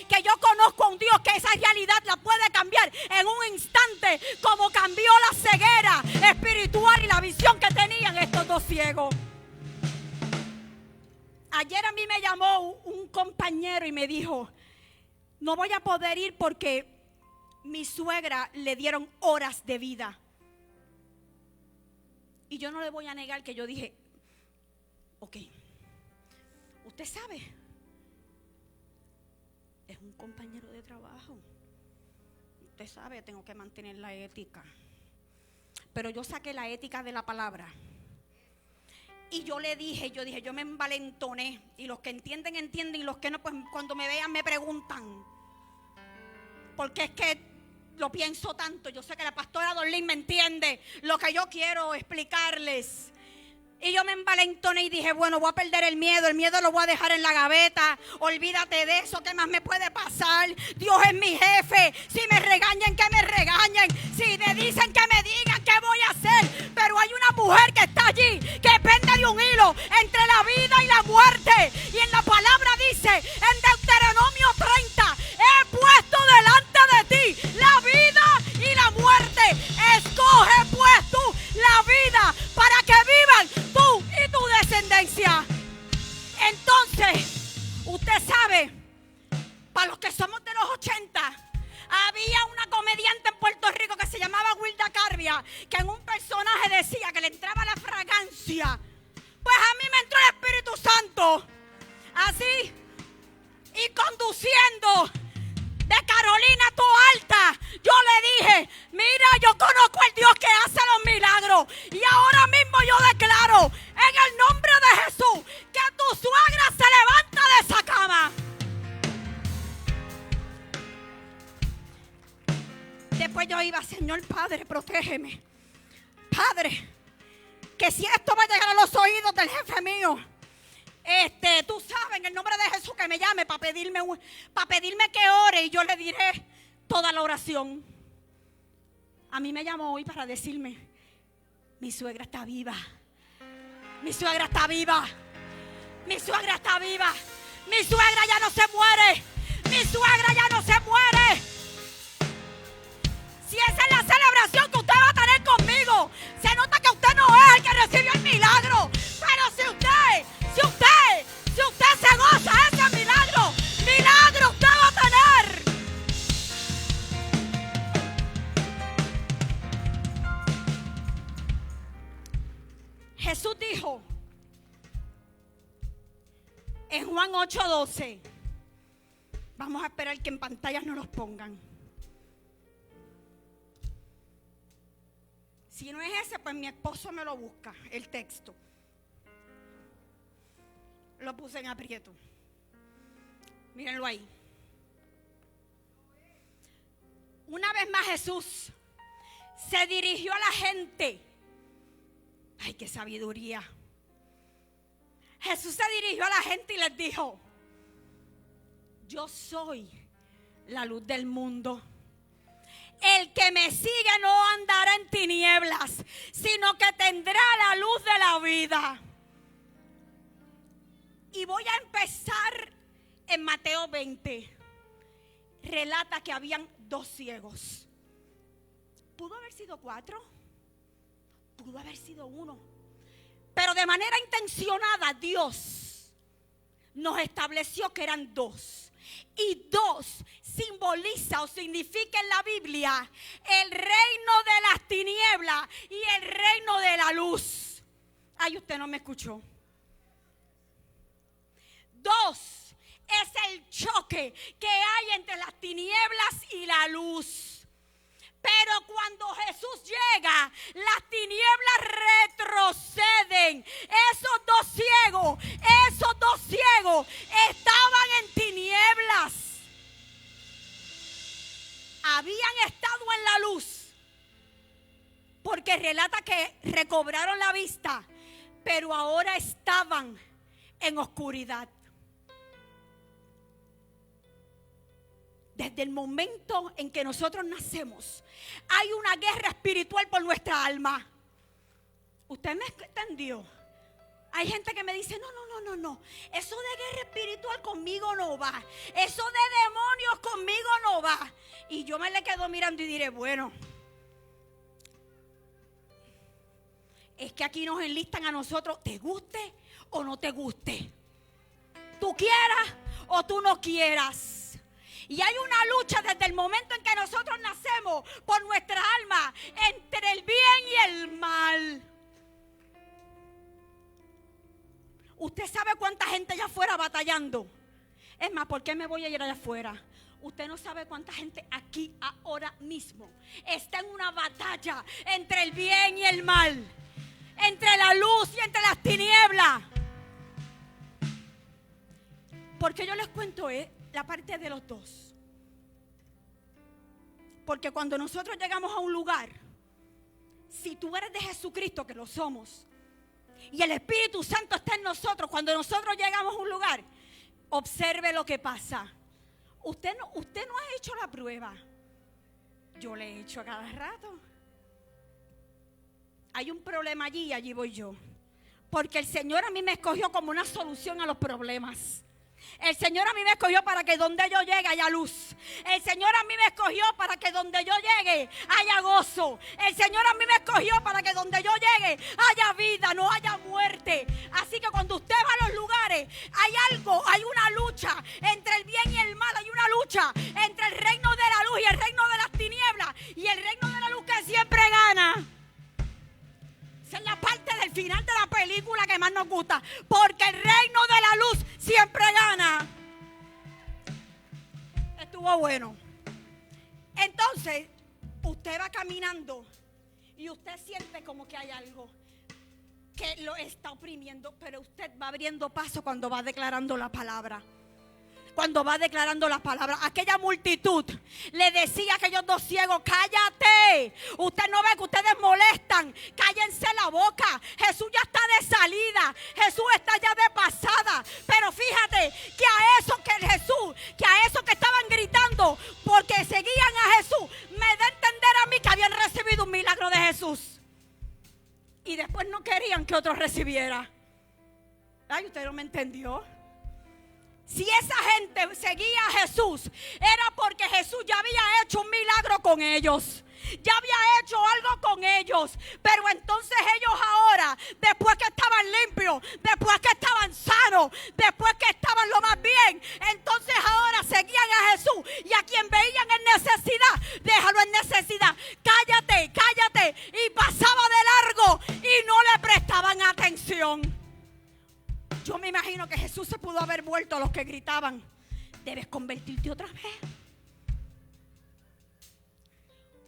que yo conozco a un Dios que esa realidad la puede cambiar en un instante, como cambió la ceguera espiritual y la visión que tenían estos dos ciegos. Ayer a mí me llamó un compañero y me dijo, no voy a poder ir porque mi suegra le dieron horas de vida. Y yo no le voy a negar que yo dije, ok, usted sabe, es un compañero de trabajo. Usted sabe, tengo que mantener la ética. Pero yo saqué la ética de la palabra. Y yo le dije, yo me envalentoné. Y los que entienden, entienden. Y los que no, pues cuando me vean me preguntan. Porque es que lo pienso tanto. Yo sé que la pastora Dorlin me entiende lo que yo quiero explicarles. Y yo me envalentoné y dije, bueno, voy a perder el miedo lo voy a dejar en la gaveta, olvídate de eso, ¿qué más me puede pasar? Dios es mi jefe, si me regañan, que me regañen, si me dicen, que me digan, ¿qué voy a hacer? Pero hay una mujer que está allí, que pende de un hilo entre la vida y la muerte, y en la palabra dice, en Deuteronomio 30, he puesto delante de ti la vida y la muerte, escoge pues tú la vida para que vivan tú y tu descendencia. Entonces, usted sabe, para los que somos de los 80, había una comediante en Puerto Rico que se llamaba Wilda Carbia, que en un personaje decía que le entraba la fragancia. Pues a mí me entró el Espíritu Santo, así, y conduciendo de Carolina Toalta, yo le dije, mira, yo conozco al Dios que hace los milagros, y ahora mismo yo declaro en el nombre de Jesús que tu suegra se levanta de esa cama. Después yo iba, Señor Padre, protégeme, Padre, que si esto va a llegar a los oídos del jefe mío, tú sabes, en el nombre de Jesús, que me llame para pedirme que ore, y yo le diré toda la oración. A mí me llamó hoy para decirme, mi suegra está viva, mi suegra está viva, mi suegra está viva, mi suegra ya no se muere, mi suegra ya no se muere. Si esa es la celebración que usted va a tener conmigo, se nota que usted no es el que recibió el milagro, pero si usted se goza ese milagro usted va a tener. Jesús dijo en Juan 8:12, vamos a esperar que en pantallas no los pongan. Si no es ese, pues mi esposo me lo busca, el texto. Lo puse en aprieto. Mírenlo ahí. Una vez más Jesús se dirigió a la gente. Ay, qué sabiduría. Jesús se dirigió a la gente y les dijo, yo soy la luz del mundo. El que me sigue no andará en tinieblas, sino que tendrá la luz de la vida. Y voy a empezar en Mateo 20. Relata que habían 2 ciegos. ¿Pudo haber sido 4? Pudo haber sido 1. Pero de manera intencionada Dios nos estableció que eran 2. Y 2 simboliza o significa en la Biblia el reino de las tinieblas y el reino de la luz. Ay, usted no me escuchó. 2 es el choque que hay entre las tinieblas y la luz. Pero cuando Jesús llega, las tinieblas retroceden. Esos dos ciegos estaban en tinieblas. Habían estado en la luz, porque relata que recobraron la vista, pero ahora estaban en oscuridad. Desde el momento en que nosotros nacemos, hay una guerra espiritual por nuestra alma. ¿Usted me entendió? Hay gente que me dice, no. Eso de guerra espiritual conmigo no va. Eso de demonios conmigo no va. Y yo me le quedo mirando y diré, bueno, es que aquí nos enlistan a nosotros, te guste o no te guste. Tú quieras o tú no quieras. Y hay una lucha desde el momento en que nosotros nacemos por nuestra alma entre el bien y el mal. Usted sabe cuánta gente allá afuera batallando. Es más, ¿por qué me voy a ir allá afuera? Usted no sabe cuánta gente aquí ahora mismo está en una batalla entre el bien y el mal, entre la luz y entre las tinieblas. Porque yo les cuento la parte de los 2. Porque cuando nosotros llegamos a un lugar, si tú eres de Jesucristo, que lo somos, y el Espíritu Santo está en nosotros, cuando nosotros llegamos a un lugar, observe lo que pasa. Usted no ha hecho la prueba. Yo le he hecho a cada rato. Hay un problema allí y allí voy yo. Porque el Señor a mí me escogió como una solución a los problemas. El Señor a mí me escogió para que donde yo llegue haya luz. El Señor a mí me escogió para que donde yo llegue haya gozo. El Señor a mí me escogió para que donde yo llegue haya vida, no haya muerte. Así que cuando usted va a los lugares, hay una lucha entre el bien y el mal. Hay una lucha entre el reino de la luz y el reino de las tinieblas. Y el reino de la luz que siempre gana. Esa es la parte del final de la película que más nos gusta. Porque el reino de la luz siempre gana. Estuvo bueno. Entonces, usted va caminando y usted siente como que hay algo que lo está oprimiendo. Pero usted va abriendo paso cuando va declarando la palabra. Cuando va declarando las palabras, aquella multitud le decía a aquellos 2 ciegos, cállate, usted no ve que ustedes molestan, cállense la boca, Jesús ya está de salida, Jesús está ya de pasada. Pero fíjate que a esos que estaban gritando porque seguían a Jesús, me da a entender a mí que habían recibido un milagro de Jesús y después no querían que otros recibiera. Ay, usted no me entendió. Si esa gente seguía a Jesús, era porque Jesús ya había hecho un milagro con ellos. Ya había hecho algo con ellos. Pero entonces ellos ahora, después que estaban limpios, después que estaban sanos, después que estaban lo más bien, entonces ahora seguían a Jesús. Y a quien veían en necesidad, déjalo en necesidad. Cállate, cállate. Y pasaba de largo y no le prestaban atención. Yo me imagino que Jesús se pudo haber vuelto a los que gritaban, debes convertirte otra vez.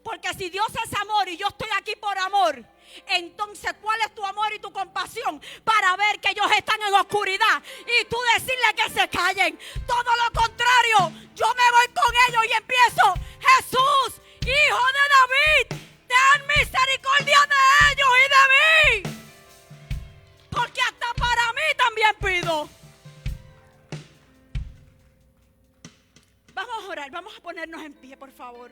Porque si Dios es amor y yo estoy aquí por amor, entonces ¿cuál es tu amor y tu compasión para ver que ellos están en oscuridad y tú decirle que se callen? Todo lo contrario, yo me voy con ellos y empiezo, Jesús, Hijo de David, ten misericordia de ellos y de mí. Porque hasta para mí también pido. ponernos en pie, por favor.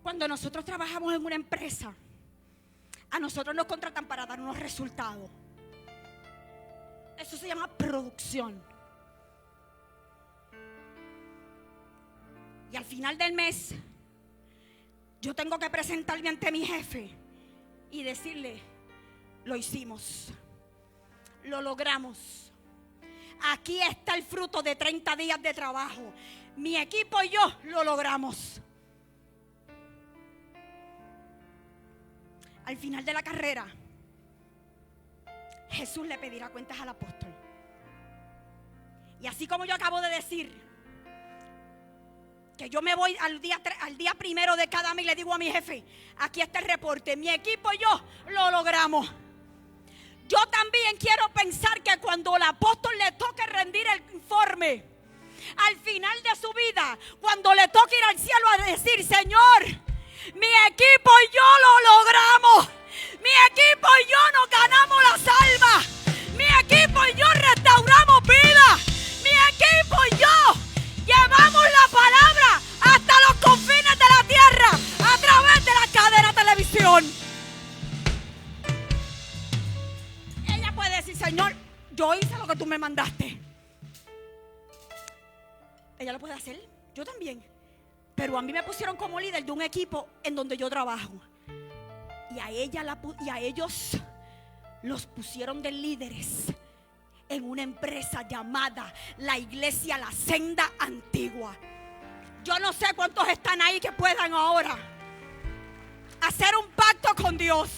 Cuando nosotros trabajamos en una empresa, a nosotros nos contratan para dar unos resultados. Eso se llama producción. Y al final del mes, yo tengo que presentarme ante mi jefe y decirle: lo hicimos, lo logramos. Aquí está el fruto de 30 días de trabajo. Mi equipo y yo lo logramos. Al final de la carrera, Jesús le pedirá cuentas al apóstol. Y así como yo acabo de decir que yo me voy al día primero de cada mes y le digo a mi jefe: aquí está el reporte, mi equipo y yo lo logramos. Yo también quiero pensar que cuando el apóstol le toque rendir el informe, al final de su vida, cuando le toque ir al cielo a decir: Señor, mi equipo y yo lo logramos. Mi equipo y yo nos ganamos las almas. Mi equipo y yo restauramos vidas. Mi equipo y yo llevamos la palabra hasta los confines de la tierra a través de la cadena televisión. Ella puede decir: Señor, yo hice lo que tú me mandaste. Ella lo puede hacer, yo también. Pero a mí me pusieron como líder de un equipo en donde yo trabajo. Y a ellos los pusieron de líderes en una empresa llamada la Iglesia La Senda Antigua. Yo no sé cuántos están ahí que puedan ahora hacer un pacto con Dios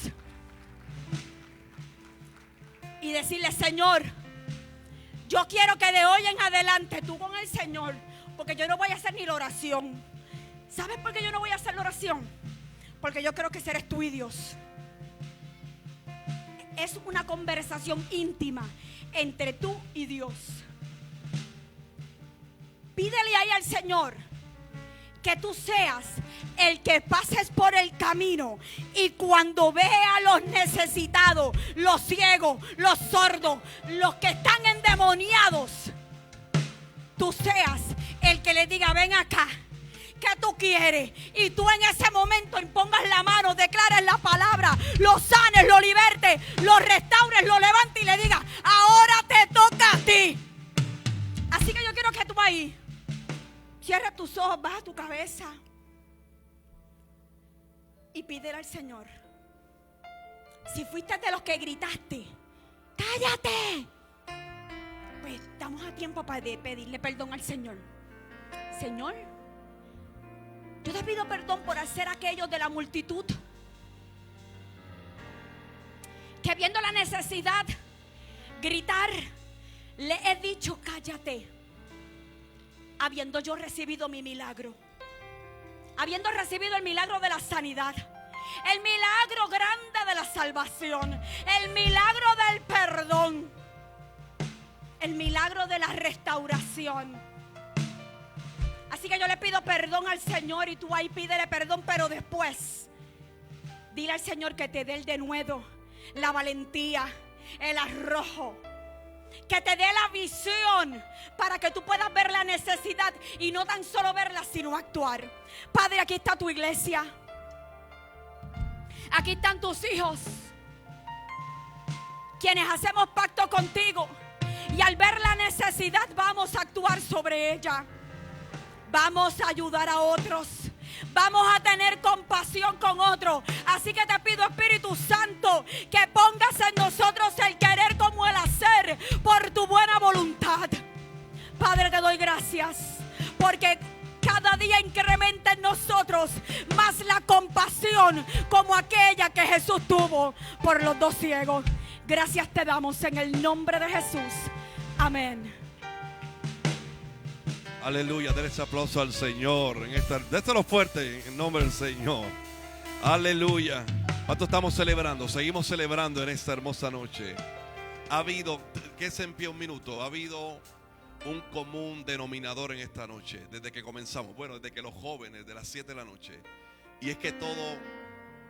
y decirle: Señor, yo quiero que de hoy en adelante tú con el Señor, porque yo no voy a hacer ni la oración. ¿Sabes por qué yo no voy a hacer la oración? Porque yo creo que ese eres tú y Dios. Es una conversación íntima entre tú y Dios. Pídele ahí al Señor que tú seas el que pases por el camino y cuando vea a los necesitados, los ciegos, los sordos, los que están endemoniados, tú seas el que le diga: ven acá, ¿qué tú quieres? Y tú en ese momento impongas la mano, declares la palabra, lo sanes, lo libertes, lo restaures, lo levantes y le digas: ahora te toca a ti. Así que yo quiero que tú ahí cierres tus ojos, baja tu cabeza y pídele al Señor. Si fuiste de los que gritaste: cállate, pues estamos a tiempo para pedirle perdón al Señor. Señor, yo te pido perdón por hacer aquellos de la multitud que viendo la necesidad, gritar, le he dicho: cállate, habiendo yo recibido mi milagro, habiendo recibido el milagro de la sanidad, el milagro grande de la salvación, el milagro del perdón, el milagro de la restauración. Así que yo le pido perdón al Señor y tú ahí pídele perdón, pero después dile al Señor que te dé el denuedo, la valentía, el arrojo, que te dé la visión para que tú puedas ver la necesidad y no tan solo verla, sino actuar. Padre, aquí está tu iglesia, aquí están tus hijos, quienes hacemos pacto contigo y al ver la necesidad vamos a actuar sobre ella. Vamos a ayudar a otros. Vamos a tener compasión con otros. Así que te pido, Espíritu Santo, que pongas en nosotros el querer como el hacer por tu buena voluntad. Padre, te doy gracias porque cada día incrementa en nosotros más la compasión como aquella que Jesús tuvo por los dos ciegos. Gracias te damos en el nombre de Jesús. Amén. Aleluya, denle ese aplauso al Señor. Déselo fuerte en nombre del Señor. Aleluya. ¿Cuánto estamos celebrando? Seguimos celebrando en esta hermosa noche. Ha habido, que se en pie un minuto, ha habido un común denominador en esta noche, desde que comenzamos, bueno, desde que los jóvenes, de las 7 de la noche, y es que todos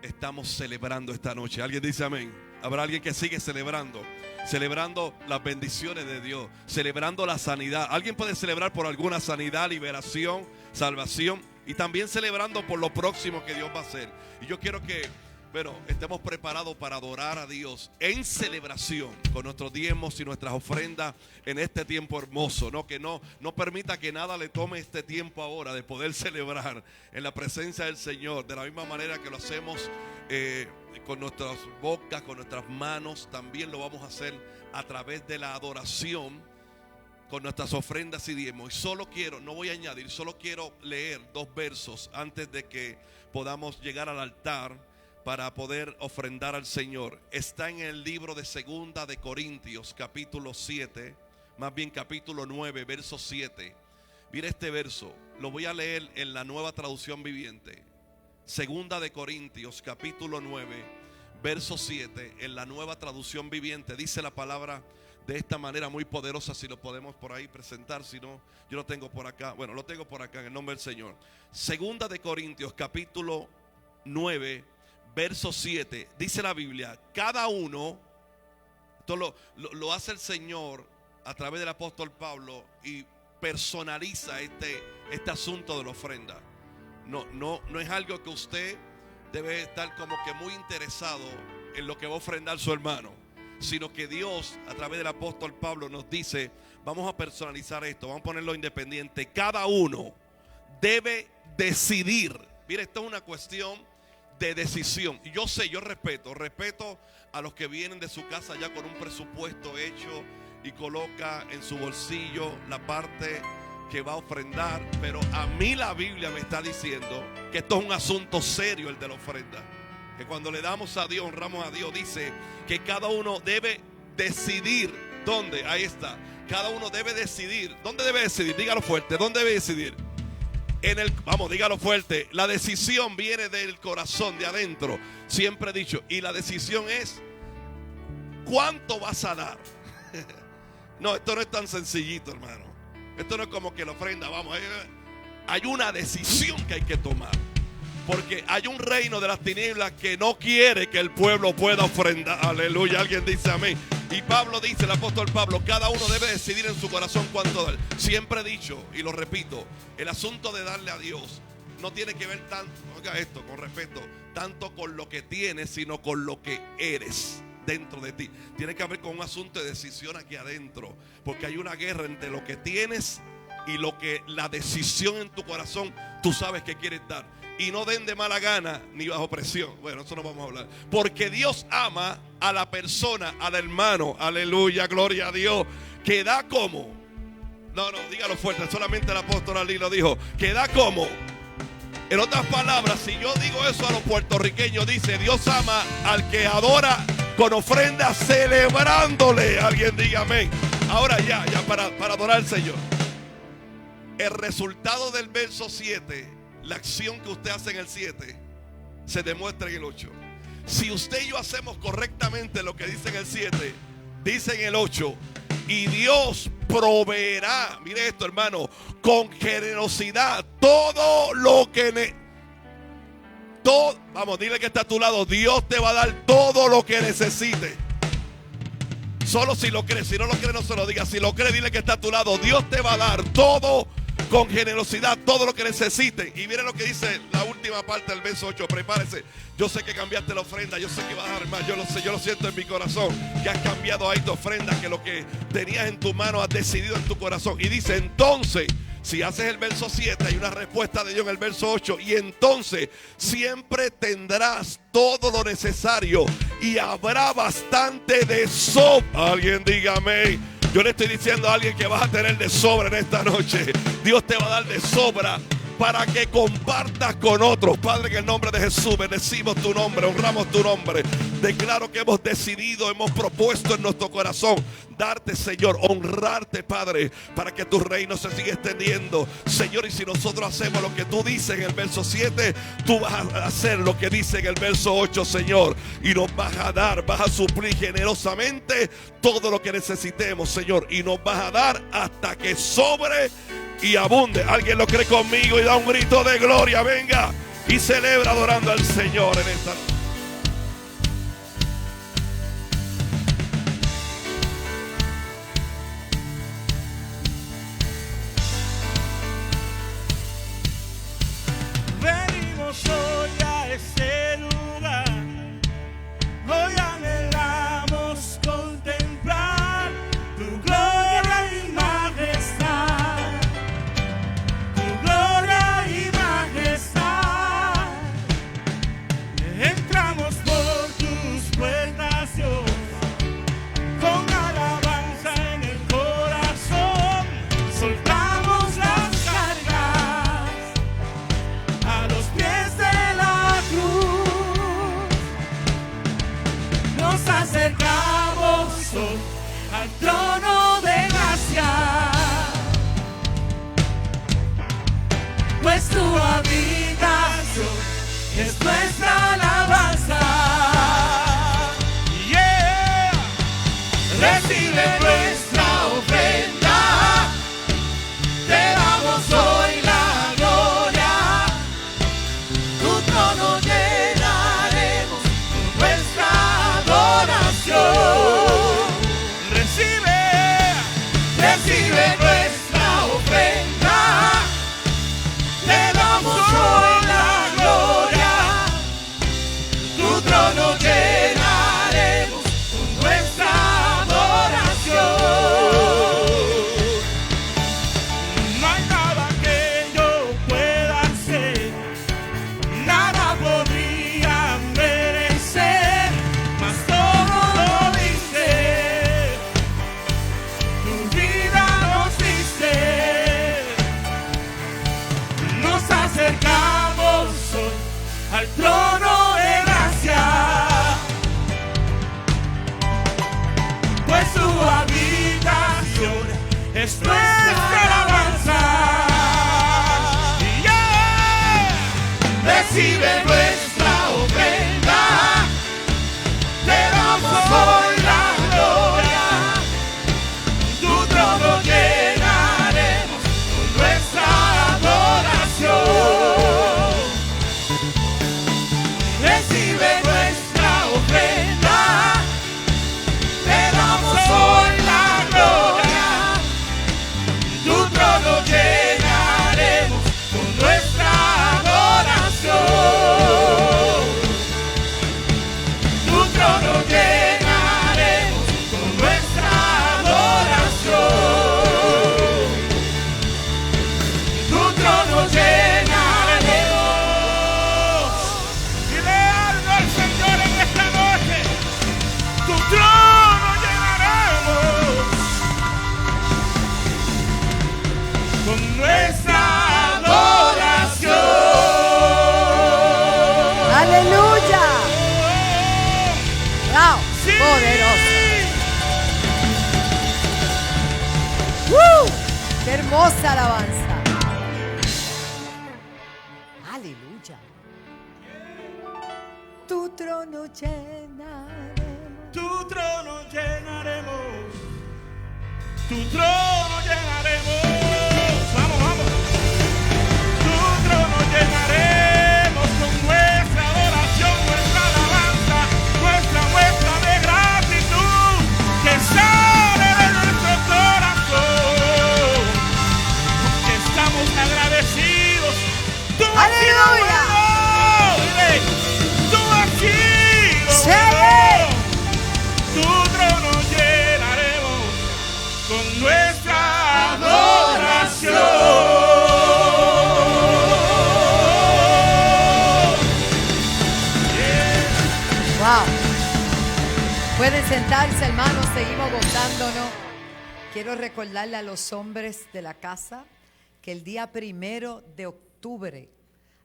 estamos celebrando esta noche. ¿Alguien dice amén? Habrá alguien que sigue celebrando las bendiciones de Dios, celebrando la sanidad. Alguien puede celebrar por alguna sanidad, liberación, salvación, y también celebrando por lo próximo que Dios va a hacer. Y yo quiero que, bueno, estemos preparados para adorar a Dios en celebración con nuestros diezmos y nuestras ofrendas en este tiempo hermoso, ¿no? Que no permita que nada le tome este tiempo ahora de poder celebrar en la presencia del Señor, de la misma manera que lo hacemos con nuestras bocas, con nuestras manos. También lo vamos a hacer a través de la adoración con nuestras ofrendas y diezmos. Y solo quiero, no voy a añadir, solo quiero leer 2 versos antes de que podamos llegar al altar para poder ofrendar al Señor. Está en el libro de Segunda de Corintios, capítulo 7, más bien capítulo 9, verso 7. Mira este verso, lo voy a leer en la Nueva Traducción Viviente. Segunda de Corintios, capítulo 9, verso 7, en la Nueva Traducción Viviente. Dice la palabra de esta manera muy poderosa. Si lo podemos por ahí presentar, si no, yo lo tengo por acá. Bueno, lo tengo por acá en el nombre del Señor. Segunda de Corintios, capítulo 9, verso 7, dice la Biblia: cada uno, esto lo hace el Señor a través del apóstol Pablo, y personaliza este asunto de la ofrenda. No es algo que usted debe estar como que muy interesado en lo que va a ofrendar su hermano, sino que Dios a través del apóstol Pablo nos dice: vamos a personalizar esto, vamos a ponerlo independiente. Cada uno debe decidir. Mire, esto es una cuestión de decisión. Y yo sé, yo respeto a los que vienen de su casa ya con un presupuesto hecho y coloca en su bolsillo la parte que va a ofrendar, pero a mí la Biblia me está diciendo que esto es un asunto serio, el de la ofrenda, que cuando le damos a Dios, honramos a Dios. Dice que cada uno debe decidir. ¿Dónde? Ahí está. Cada uno debe decidir. ¿Dónde debe decidir? Dígalo fuerte. ¿Dónde debe decidir? Vamos, dígalo fuerte. La decisión viene del corazón, de adentro. Siempre he dicho. Y la decisión es: ¿cuánto vas a dar? No, esto no es tan sencillito, hermano. Esto no es como que la ofrenda, vamos. Hay una decisión que hay que tomar. Porque hay un reino de las tinieblas que no quiere que el pueblo pueda ofrendar. Aleluya, alguien dice amén. Y Pablo dice, el apóstol Pablo, cada uno debe decidir en su corazón cuánto dar. Siempre he dicho, y lo repito, el asunto de darle a Dios no tiene que ver tanto, oiga esto, con respeto, tanto con lo que tienes, sino con lo que eres dentro de ti. Tiene que ver con un asunto de decisión aquí adentro, porque hay una guerra entre lo que tienes y lo que la decisión en tu corazón tú sabes que quieres dar. Y no den de mala gana ni bajo presión. Bueno, eso no vamos a hablar. Porque Dios ama a la persona, al hermano, aleluya, gloria a Dios, que da como. No, dígalo fuerte, solamente el apóstol Ali lo dijo, que da como. En otras palabras, si yo digo eso a los puertorriqueños, dice: Dios ama al que adora con ofrenda, celebrándole. Alguien diga amén. Ahora ya para adorar al Señor. El resultado del verso 7, la acción que usted hace en el 7, se demuestra en el 8. Si usted y yo hacemos correctamente lo que dice en el 7, dice en el 8: y Dios proveerá, mire esto, hermano, con generosidad todo lo que vamos, dile que está a tu lado: Dios te va a dar todo lo que necesite. Solo si lo cree. Si no lo cree, no se lo diga. Si lo cree, dile que está a tu lado: Dios te va a dar todo con generosidad, todo lo que necesiten. Y miren lo que dice la última parte del verso 8. Prepárese. Yo sé que cambiaste la ofrenda. Yo sé que vas a dar más. Yo lo sé, yo lo siento en mi corazón, que has cambiado ahí tu ofrenda, que lo que tenías en tu mano has decidido en tu corazón. Y dice: entonces, si haces el verso 7, hay una respuesta de Dios en el verso 8. Y entonces siempre tendrás todo lo necesario y habrá bastante de sobra. Alguien diga amén. Yo le estoy diciendo a alguien que vas a tener de sobra en esta noche. Dios te va a dar de sobra para que compartas con otros. Padre, en el nombre de Jesús, bendecimos tu nombre, honramos tu nombre. Declaro que hemos decidido, hemos propuesto en nuestro corazón darte, Señor, honrarte, Padre, para que tu reino se siga extendiendo, Señor. Y si nosotros hacemos lo que tú dices en el verso 7, tú vas a hacer lo que dice en el verso 8, Señor, y nos vas a dar, vas a suplir generosamente todo lo que necesitemos, Señor, y nos vas a dar hasta que sobre y abunde. Alguien lo cree conmigo y da un grito de gloria. Venga y celebra adorando al Señor en esta noche. Venimos hoy a este lugar, hoy anhelamos contemplar tu gloria y majestad, tu gloria y majestad. Entramos por tus puertas, Dios, con alabanza en el corazón, soltamos las cargas a los pies de la cruz. Nos acercamos hoy al trono de gracia, pues tu habitación es nuestra alabanza. Yeah. Recibe nuestra ofrenda, te damos hoy la gloria, tu trono llenaremos con nuestra adoración. Recibe nuestra ofrenda, te damos hoy la gloria, tu trono llenaremos con nuestra adoración. No hay nada que yo pueda hacer, nada podría merecer, mas todo lo diste, tu vida nos diste. Nos acercamos hoy al trono de gracia, pues su habitación es nuestra alabanza. Yeah. Recibe nuestra ofrenda, te damos hoy la gloria, tu trono llenaremos con nuestra adoración. Recibe nuestra ofrenda, te damos hoy la gloria, tu trono llenaremos con nuestra adoración. Tu trono llenaremos con nuestra adoración. Tu trono llenaremos. Dile algo al Señor en esta noche. Tu trono llenaremos con nuestra adoración. Aleluya. Wow, Sí. poderoso. ¡Woo! Qué hermosa alabanza. Aleluya. Tu trono llenaremos. Tu trono llenaremos. Tu trono llenaremos. Vamos, vamos. Tu trono llenaremos con nuestra adoración, nuestra alabanza, nuestra muestra de gratitud que sale de nuestro corazón. Porque estamos agradecidos. Tú has sido ¡Aleluya! bueno. Dile, tú has sido Sí. bueno. Tu trono llenaremos con nuestra adoración. Wow. Pueden sentarse, hermanos, seguimos gozándonos. Quiero recordarle a los hombres de la casa que el día 1 de octubre octubre,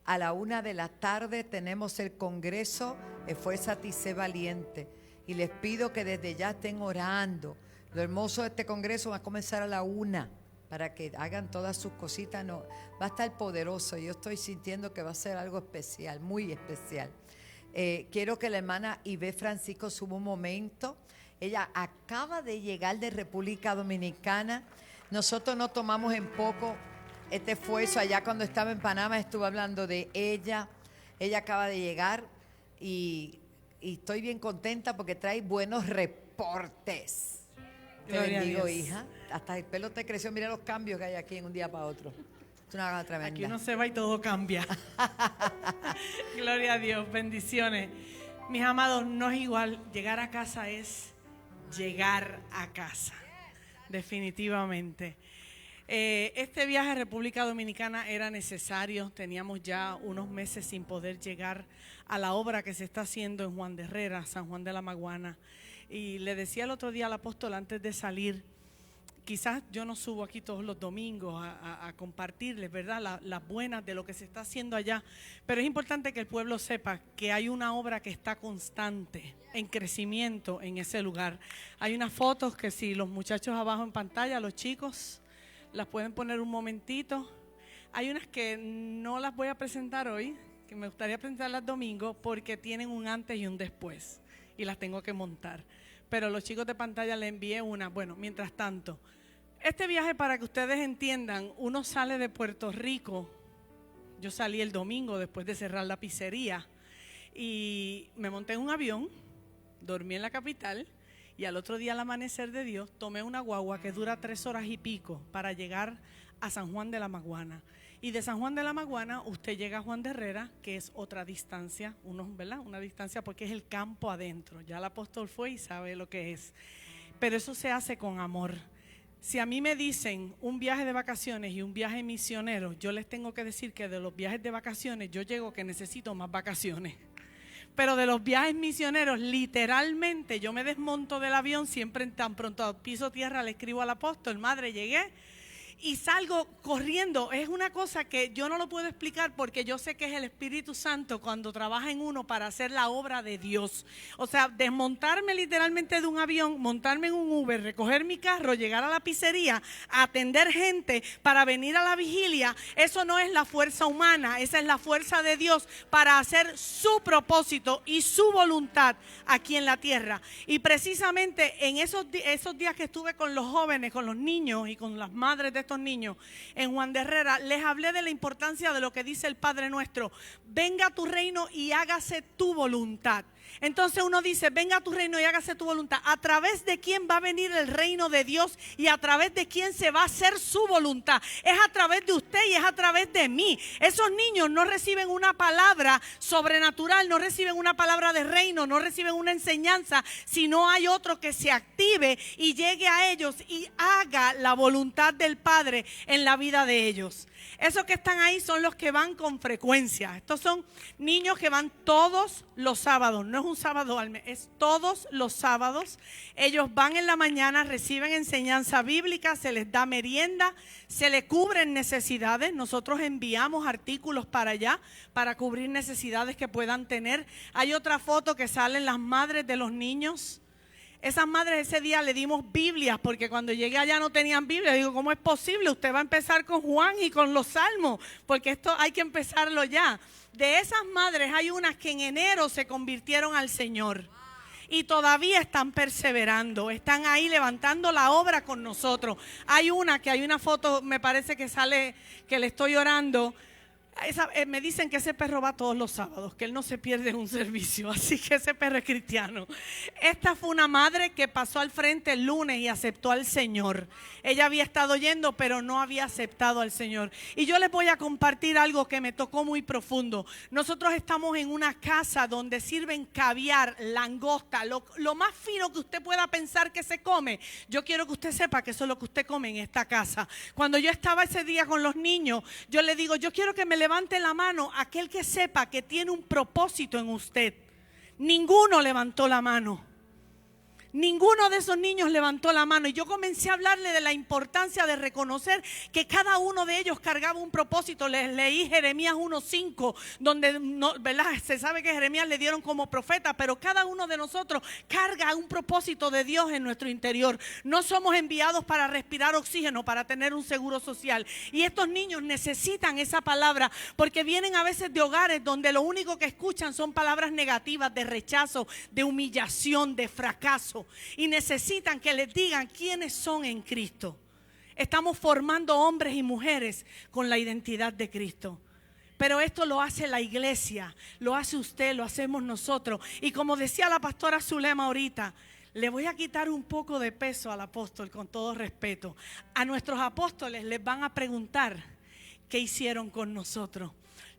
a la 1:00 p.m, tenemos el Congreso Esfuérzate y Sé Valiente. Y les pido que desde ya estén orando. Lo hermoso de este Congreso va a comenzar a la 1:00 para que hagan todas sus cositas. No, va a estar poderoso. Yo estoy sintiendo que va a ser algo especial, muy especial. Quiero que la hermana Ibe Francisco suba un momento. Ella acaba de llegar de República Dominicana. Nosotros no tomamos en poco este esfuerzo. Allá cuando estaba en Panamá estuve hablando de ella. Ella acaba de llegar y estoy bien contenta porque trae buenos reportes. Te Gloria a bendigo, Dios. hija. Hasta el pelo te creció. Mira los cambios que hay aquí en un día para otro. Es una cosa tremenda. Aquí uno se va y todo cambia. Gloria a Dios, bendiciones. Mis amados, no es igual. Llegar a casa es llegar a casa. Definitivamente. Este viaje a República Dominicana era necesario. Teníamos ya unos meses sin poder llegar a la obra que se está haciendo en Juan de Herrera, San Juan de la Maguana. Y le decía el otro día al apóstol antes de salir, quizás yo no subo aquí todos los domingos a compartirles, ¿verdad?, las buenas de lo que se está haciendo allá. Pero es importante que el pueblo sepa que hay una obra que está constante, en crecimiento en ese lugar. Hay unas fotos que si los muchachos abajo en pantalla, los chicos, las pueden poner un momentito. Hay unas que no las voy a presentar hoy, que me gustaría presentarlas domingo porque tienen un antes y un después y las tengo que montar. Pero los chicos de pantalla les envié una. Bueno, mientras tanto, este viaje, para que ustedes entiendan, uno sale de Puerto Rico. Yo salí el domingo después de cerrar la pizzería y me monté en un avión, dormí en la capital y al otro día, al amanecer de Dios, tomé una guagua que dura 3 horas y pico para llegar a San Juan de la Maguana. Y de San Juan de la Maguana usted llega a Juan de Herrera, que es otra distancia, ¿verdad? Una distancia porque es el campo adentro. Ya el apóstol fue y sabe lo que es. Pero eso se hace con amor. Si a mí me dicen un viaje de vacaciones y un viaje misionero, yo les tengo que decir que de los viajes de vacaciones yo llego que necesito más vacaciones. Pero de los viajes misioneros, literalmente yo me desmonto del avión, siempre tan pronto piso tierra le escribo al apóstol, madre, llegué. Y salgo corriendo. Es una cosa que yo no lo puedo explicar porque yo sé que es el Espíritu Santo cuando trabaja en uno para hacer la obra de Dios. O sea, desmontarme literalmente de un avión, montarme en un Uber, recoger mi carro, llegar a la pizzería, atender gente para venir a la vigilia, eso no es la fuerza humana, esa es la fuerza de Dios para hacer su propósito y su voluntad aquí en la tierra. Y precisamente en esos días que estuve con los jóvenes, con los niños y con las madres de estos niños en Juan de Herrera, les hablé de la importancia de lo que dice el Padre Nuestro: venga a tu reino y hágase tu voluntad. Entonces uno dice, venga a tu reino y hágase tu voluntad. ¿A través de quién va a venir el reino de Dios y a través de quién se va a hacer su voluntad? Es a través de usted y es a través de mí. Esos niños no reciben una palabra sobrenatural, no reciben una palabra de reino, no reciben una enseñanza, si no hay otro que se active y llegue a ellos y haga la voluntad del Padre en la vida de ellos. Esos que están ahí son los que van con frecuencia. Estos son niños que van todos los sábados. No es un sábado al mes, es todos los sábados. Ellos van en la mañana, reciben enseñanza bíblica, se les da merienda, se les cubren necesidades. Nosotros enviamos artículos para allá para cubrir necesidades que puedan tener. Hay otra foto que salen las madres de los niños. Esas madres ese día le dimos Biblias, porque cuando llegué allá no tenían Biblia. Digo, ¿cómo es posible? Usted va a empezar con Juan y con los Salmos, porque esto hay que empezarlo ya. De esas madres hay unas que en enero se convirtieron al Señor y todavía están perseverando, están ahí levantando la obra con nosotros. Hay una foto, me parece que sale, que le estoy orando. Me dicen que ese perro va todos los sábados, que él no se pierde un servicio, así que ese perro es cristiano. Esta fue una madre que pasó al frente el lunes y aceptó al Señor. Ella había estado yendo, pero no había aceptado al Señor. Y yo les voy a compartir algo que me tocó muy profundo. Nosotros estamos en una casa donde sirven caviar, langosta, lo más fino que usted pueda pensar que se come. Yo quiero que usted sepa que eso es lo que usted come en esta casa. Cuando yo estaba ese día con los niños, yo le digo, yo quiero que me levante la mano aquel que sepa que tiene un propósito en usted. Ninguno levantó la mano. Ninguno de esos niños levantó la mano y yo comencé a hablarle de la importancia de reconocer que cada uno de ellos cargaba un propósito. Les leí Jeremías 1:5, donde ¿verdad? Se sabe que Jeremías le dieron como profeta, pero cada uno de nosotros carga un propósito de Dios en nuestro interior. No somos enviados para respirar oxígeno, para tener un seguro social. Y estos niños necesitan esa palabra porque vienen a veces de hogares donde lo único que escuchan son palabras negativas, de rechazo, de humillación, de fracaso. Y necesitan que les digan quiénes son en Cristo. Estamos formando hombres y mujeres con la identidad de Cristo. Pero esto lo hace la iglesia, lo hace usted, lo hacemos nosotros. Y como decía la pastora Zulema ahorita, le voy a quitar un poco de peso al apóstol, con todo respeto. A nuestros apóstoles les van a preguntar qué hicieron con nosotros.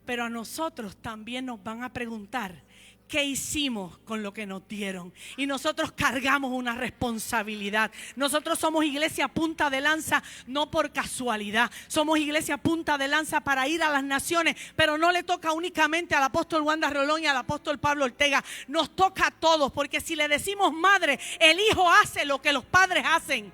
Pero a nosotros también nos van a preguntar ¿qué hicimos con lo que nos dieron? Y nosotros cargamos una responsabilidad. Nosotros somos iglesia punta de lanza, no por casualidad. Somos iglesia punta de lanza para ir a las naciones, pero no le toca únicamente al apóstol Wanda Rolón y al apóstol Pablo Ortega. Nos toca a todos, porque si le decimos madre, el hijo hace lo que los padres hacen.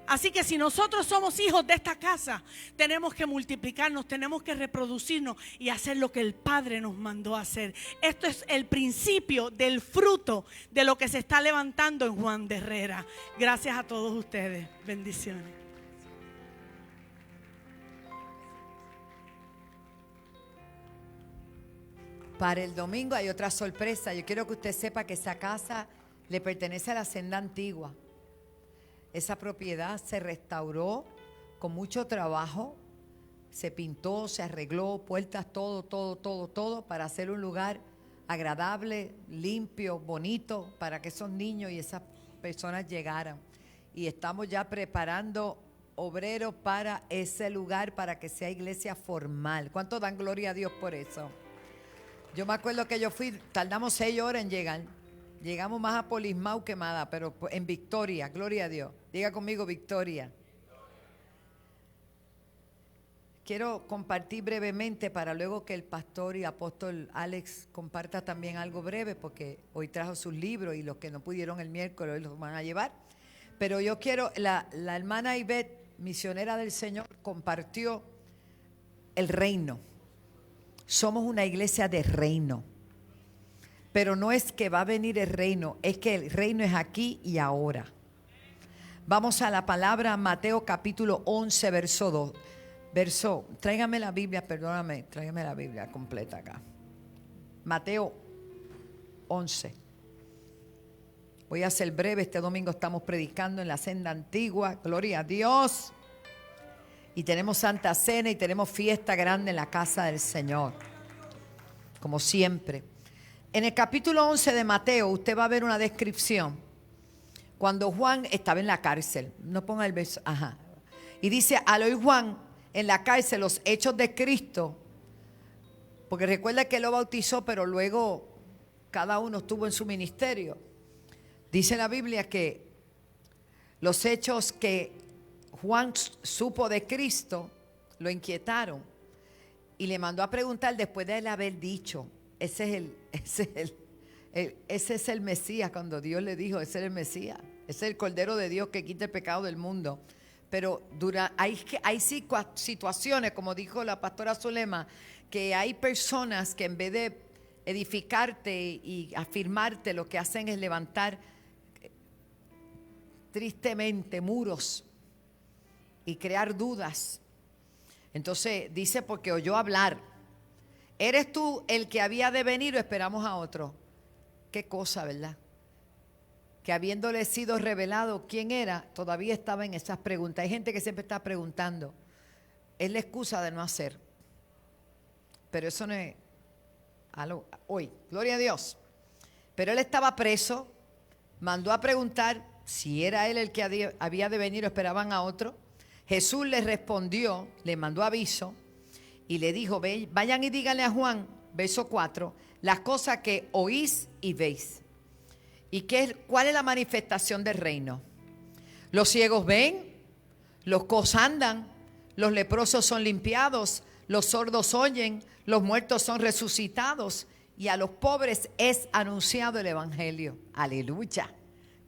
Así que si nosotros somos hijos de esta casa, tenemos que multiplicarnos, tenemos que reproducirnos y hacer lo que el Padre nos mandó a hacer. Esto es el principio del fruto de lo que se está levantando en Juan de Herrera. Gracias a todos ustedes. Bendiciones. Para el domingo hay otra sorpresa. Yo quiero que usted sepa que esa casa le pertenece a la Senda Antigua. Esa propiedad se restauró con mucho trabajo, se pintó, se arregló, puertas, todo para hacer un lugar agradable, limpio, bonito, para que esos niños y esas personas llegaran. Y estamos ya preparando obreros para ese lugar, para que sea iglesia formal. ¿Cuánto dan gloria a Dios por eso? Yo me acuerdo que yo fui, tardamos 6 horas en llegar. Llegamos más a Polismau que Mada, pero en victoria, gloria a Dios. Diga conmigo, victoria. Quiero compartir brevemente para luego que el pastor y apóstol Alex comparta también algo breve, porque hoy trajo sus libros y los que no pudieron el miércoles hoy los van a llevar. Pero yo quiero, la hermana Ivette, misionera del Señor, compartió el reino. Somos una iglesia de reino. Pero no es que va a venir el reino, es que el reino es aquí y ahora. Vamos a la palabra Mateo capítulo 11, verso 2. Tráigame la Biblia, perdóname, tráigame la Biblia completa acá. Mateo 11. Voy a ser breve, este domingo estamos predicando en la Senda Antigua, gloria a Dios. Y tenemos Santa Cena y tenemos fiesta grande en la casa del Señor, como siempre. En el capítulo 11 de Mateo, usted va a ver una descripción. Cuando Juan estaba en la cárcel, no ponga el verso, y dice, al oír Juan en la cárcel los hechos de Cristo, porque recuerda que él lo bautizó, pero luego cada uno estuvo en su ministerio. Dice la Biblia que los hechos que Juan supo de Cristo lo inquietaron y le mandó a preguntar después de él haber dicho, ese es el Mesías. Cuando Dios le dijo, ese es el Mesías, ese es el Cordero de Dios que quita el pecado del mundo. Pero hay situaciones, como dijo la pastora Zulema, que hay personas que en vez de edificarte y afirmarte, lo que hacen es levantar tristemente muros y crear dudas. Entonces dice, porque oyó hablar. ¿Eres tú el que había de venir o esperamos a otro? Qué cosa, ¿verdad? Que habiéndole sido revelado quién era, todavía estaba en esas preguntas. Hay gente que siempre está preguntando. Es la excusa de no hacer. Pero eso no es hoy. Gloria a Dios. Pero él estaba preso, mandó a preguntar si era él el que había de venir o esperaban a otro. Jesús le respondió, le mandó aviso y le dijo, vayan y díganle a Juan, verso 4, las cosas que oís y veis. ¿Y cuál es la manifestación del reino? Los ciegos ven, los cojos andan, los leprosos son limpiados, los sordos oyen, los muertos son resucitados y a los pobres es anunciado el evangelio. Aleluya.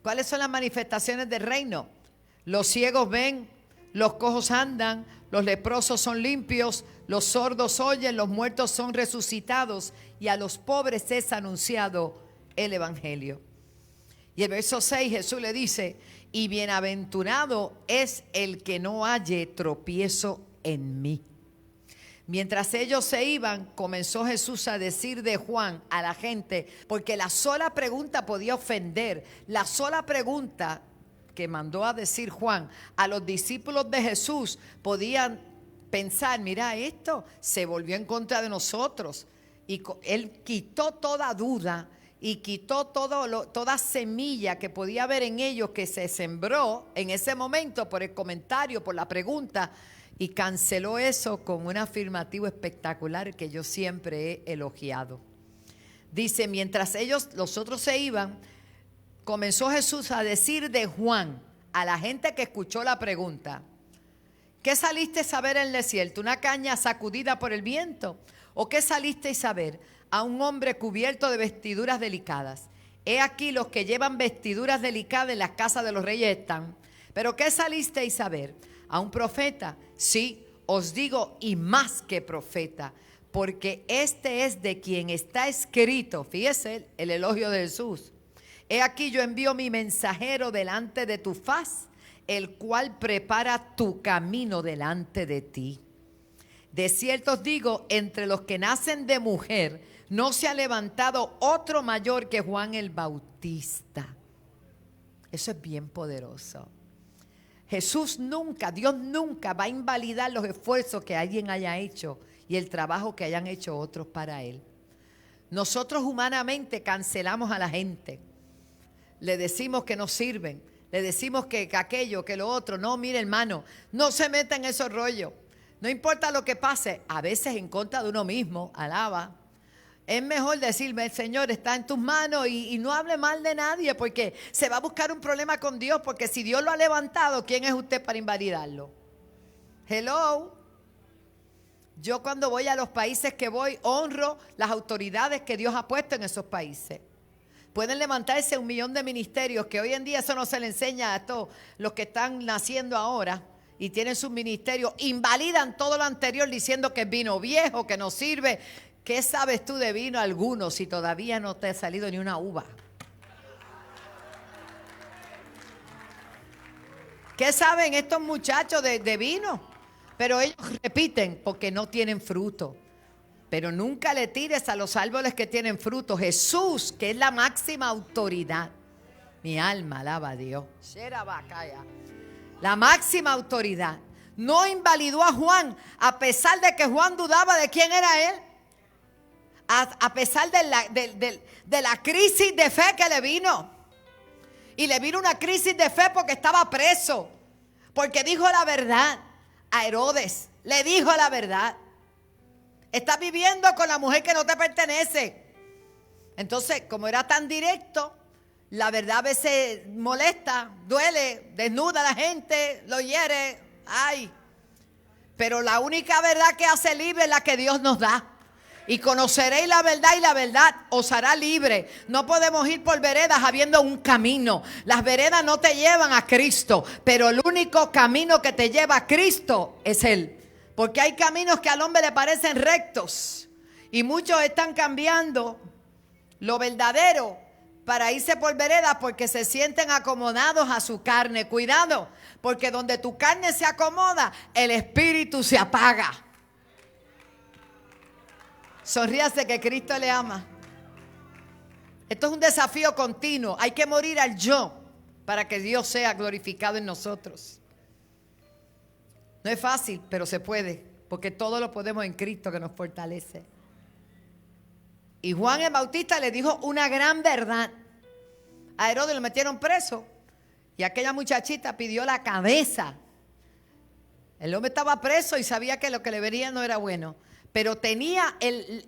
¿Cuáles son las manifestaciones del reino? Los ciegos ven, los cojos andan, los leprosos son limpios, los sordos oyen, los muertos son resucitados y a los pobres es anunciado el evangelio. Y el verso 6 Jesús le dice, y bienaventurado es el que no halle tropiezo en mí. Mientras ellos se iban, comenzó Jesús a decir de Juan a la gente, porque la sola pregunta podía ofender, la sola pregunta que mandó a decir Juan a los discípulos de Jesús podían pensar, mira, esto se volvió en contra de nosotros. Y él quitó toda duda y quitó toda semilla que podía haber en ellos que se sembró en ese momento por el comentario, por la pregunta, y canceló eso con un afirmativo espectacular que yo siempre he elogiado. Dice, mientras los otros se iban, comenzó Jesús a decir de Juan a la gente que escuchó la pregunta, ¿qué saliste a ver en el desierto? ¿Una caña sacudida por el viento? ¿O qué salisteis a ver? A un hombre cubierto de vestiduras delicadas. He aquí los que llevan vestiduras delicadas en las casas de los reyes están. ¿Pero qué salisteis a ver? ¿A un profeta? Sí, os digo, y más que profeta, porque este es de quien está escrito. Fíjese el elogio de Jesús. He aquí yo envío mi mensajero delante de tu faz, el cual prepara tu camino delante de ti. De cierto os digo, entre los que nacen de mujer, no se ha levantado otro mayor que Juan el Bautista. Eso es bien poderoso. Jesús nunca, Dios nunca va a invalidar los esfuerzos que alguien haya hecho y el trabajo que hayan hecho otros para Él. Nosotros humanamente cancelamos a la gente. Le decimos que no sirven. Le decimos que aquello, que lo otro. No, mire hermano, no se meta en esos rollos. No importa lo que pase, a veces en contra de uno mismo, alaba. Es mejor decirme, el Señor está en tus manos y no hable mal de nadie, porque se va a buscar un problema con Dios, porque si Dios lo ha levantado, ¿quién es usted para invalidarlo? Hello. Yo cuando voy a los países que voy, honro las autoridades que Dios ha puesto en esos países. Pueden levantarse 1 millón de ministerios, que hoy en día eso no se le enseña a todos los que están naciendo ahora y tienen sus ministerios, invalidan todo lo anterior diciendo que es vino viejo, que no sirve. ¿Qué sabes tú de vino alguno si todavía no te ha salido ni una uva? ¿Qué saben estos muchachos de vino? Pero ellos repiten porque no tienen fruto. Pero nunca le tires a los árboles que tienen fruto. Jesús, que es la máxima autoridad. Mi alma alaba a Dios. La máxima autoridad. No invalidó a Juan, a pesar de que Juan dudaba de quién era él. A pesar de la crisis de fe que le vino. Y le vino una crisis de fe porque estaba preso. Porque dijo la verdad a Herodes. Le dijo la verdad. Estás viviendo con la mujer que no te pertenece. Entonces, como era tan directo, la verdad a veces molesta, duele, desnuda a la gente, lo hiere. Ay. Pero la única verdad que hace libre es la que Dios nos da. Y conoceréis la verdad y la verdad os hará libre. No podemos ir por veredas habiendo un camino. Las veredas no te llevan a Cristo, pero el único camino que te lleva a Cristo es Él. Porque hay caminos que al hombre le parecen rectos y muchos están cambiando lo verdadero para irse por veredas porque se sienten acomodados a su carne. Cuidado, porque donde tu carne se acomoda, el espíritu se apaga. Sonríase que Cristo le ama. Esto es un desafío continuo. Hay que morir al yo para que Dios sea glorificado en nosotros. No es fácil, pero se puede, porque todo lo podemos en Cristo que nos fortalece. Y Juan el Bautista le dijo una gran verdad. A Herodes lo metieron preso y aquella muchachita pidió la cabeza. El hombre estaba preso y sabía que lo que le venía no era bueno. Pero tenía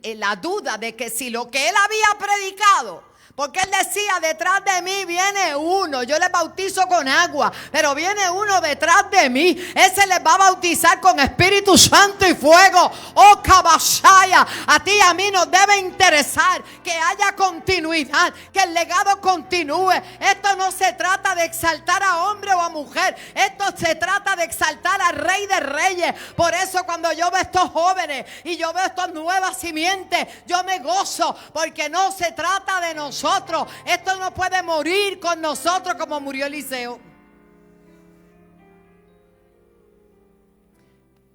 la duda de que si lo que él había predicado, porque él decía, detrás de mí viene uno, yo les bautizo con agua, pero viene uno detrás de mí, ese les va a bautizar con Espíritu Santo y fuego. Oh, cabashaya, a ti y a mí nos debe interesar que haya continuidad, que el legado continúe. Esto Esto no se trata de exaltar a hombre o a mujer. Esto se trata de exaltar al Rey de Reyes. Por eso cuando yo veo estos jóvenes y yo veo estas nuevas simientes, yo me gozo, porque no se trata de nosotros. Esto no puede morir con nosotros como murió Eliseo.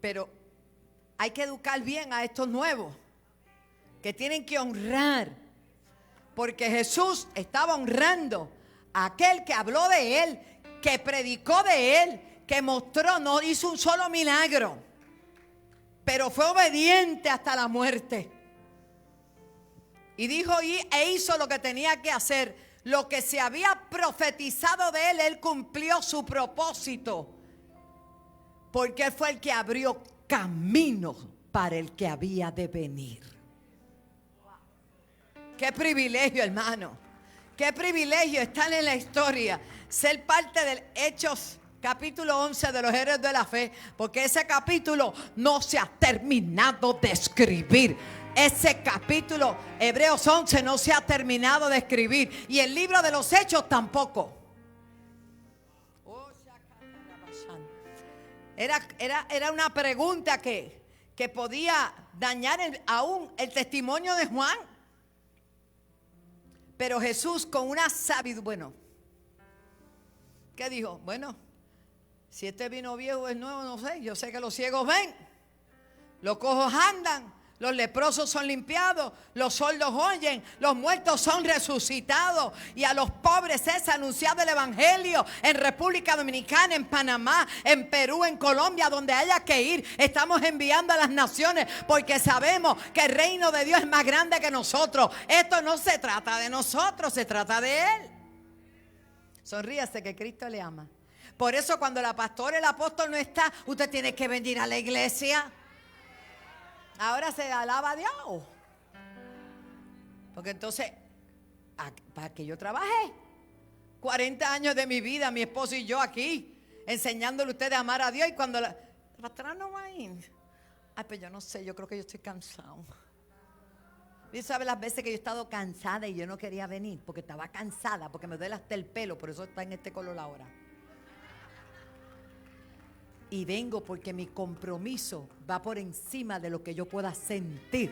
Pero hay que educar bien a estos nuevos, que tienen que honrar, porque Jesús estaba honrando a aquel que habló de él, que predicó de él, que mostró, no hizo un solo milagro, pero fue obediente hasta la muerte. Y dijo e hizo lo que tenía que hacer. Lo que se había profetizado de él, él cumplió su propósito, porque él fue el que abrió camino para el que había de venir. Qué privilegio, hermano. Qué privilegio estar en la historia, ser parte del Hechos capítulo 11 de los héroes de la fe, porque ese capítulo no se ha terminado de escribir. Ese capítulo, Hebreos 11, no se ha terminado de escribir, y el libro de los Hechos tampoco. Era una pregunta que podía dañar aún el testimonio de Juan. Pero Jesús, con una sabiduría, bueno, ¿qué dijo? Bueno, si este vino viejo es nuevo, no sé. Yo sé que los ciegos ven, los cojos andan, los leprosos son limpiados, los sordos oyen, los muertos son resucitados, y a los pobres es anunciado el evangelio en República Dominicana, en Panamá, en Perú, en Colombia, donde haya que ir. Estamos enviando a las naciones porque sabemos que el reino de Dios es más grande que nosotros. Esto no se trata de nosotros, se trata de Él. Sonríase, que Cristo le ama. Por eso cuando la pastora, el apóstol no está, usted tiene que venir a la iglesia. Ahora se alaba a Dios, porque entonces, para que yo trabajé 40 años de mi vida, mi esposo y yo aquí, enseñándole a ustedes a amar a Dios, y cuando la pastora no va a ir, ay, pues yo no sé, yo creo que yo estoy cansado. ¿Y sabe las veces que yo he estado cansada y yo no quería venir? Porque estaba cansada, porque me duele hasta el pelo, por eso está en este color ahora. Y vengo porque mi compromiso va por encima de lo que yo pueda sentir.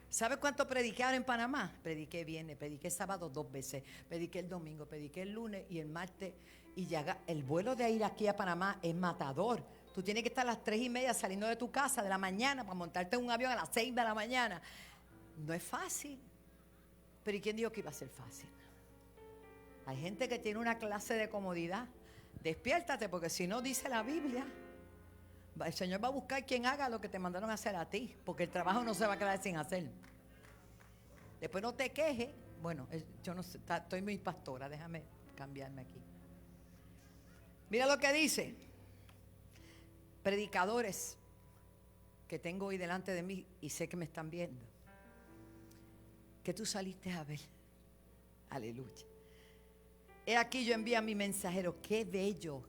¿Sabe cuánto prediqué ahora en Panamá? Prediqué viernes, prediqué sábado 2 veces, prediqué el domingo, prediqué el lunes y el martes. Y ya el vuelo de ir aquí a Panamá es matador. Tú tienes que estar a las 3:30 saliendo de tu casa de la mañana para montarte en un avión a las 6 de la mañana. No es fácil. Pero ¿y quién dijo que iba a ser fácil? Hay gente que tiene una clase de comodidad. Despiértate, porque si no, dice la Biblia, el Señor va a buscar quien haga lo que te mandaron a hacer a ti, porque el trabajo no se va a quedar sin hacer. Después no te quejes. Bueno, yo no sé, estoy muy pastora, déjame cambiarme aquí. Mira lo que dice. Predicadores que tengo hoy delante de mí y sé que me están viendo, que tú saliste a ver. Aleluya. He aquí yo envío a mi mensajero. Qué bello.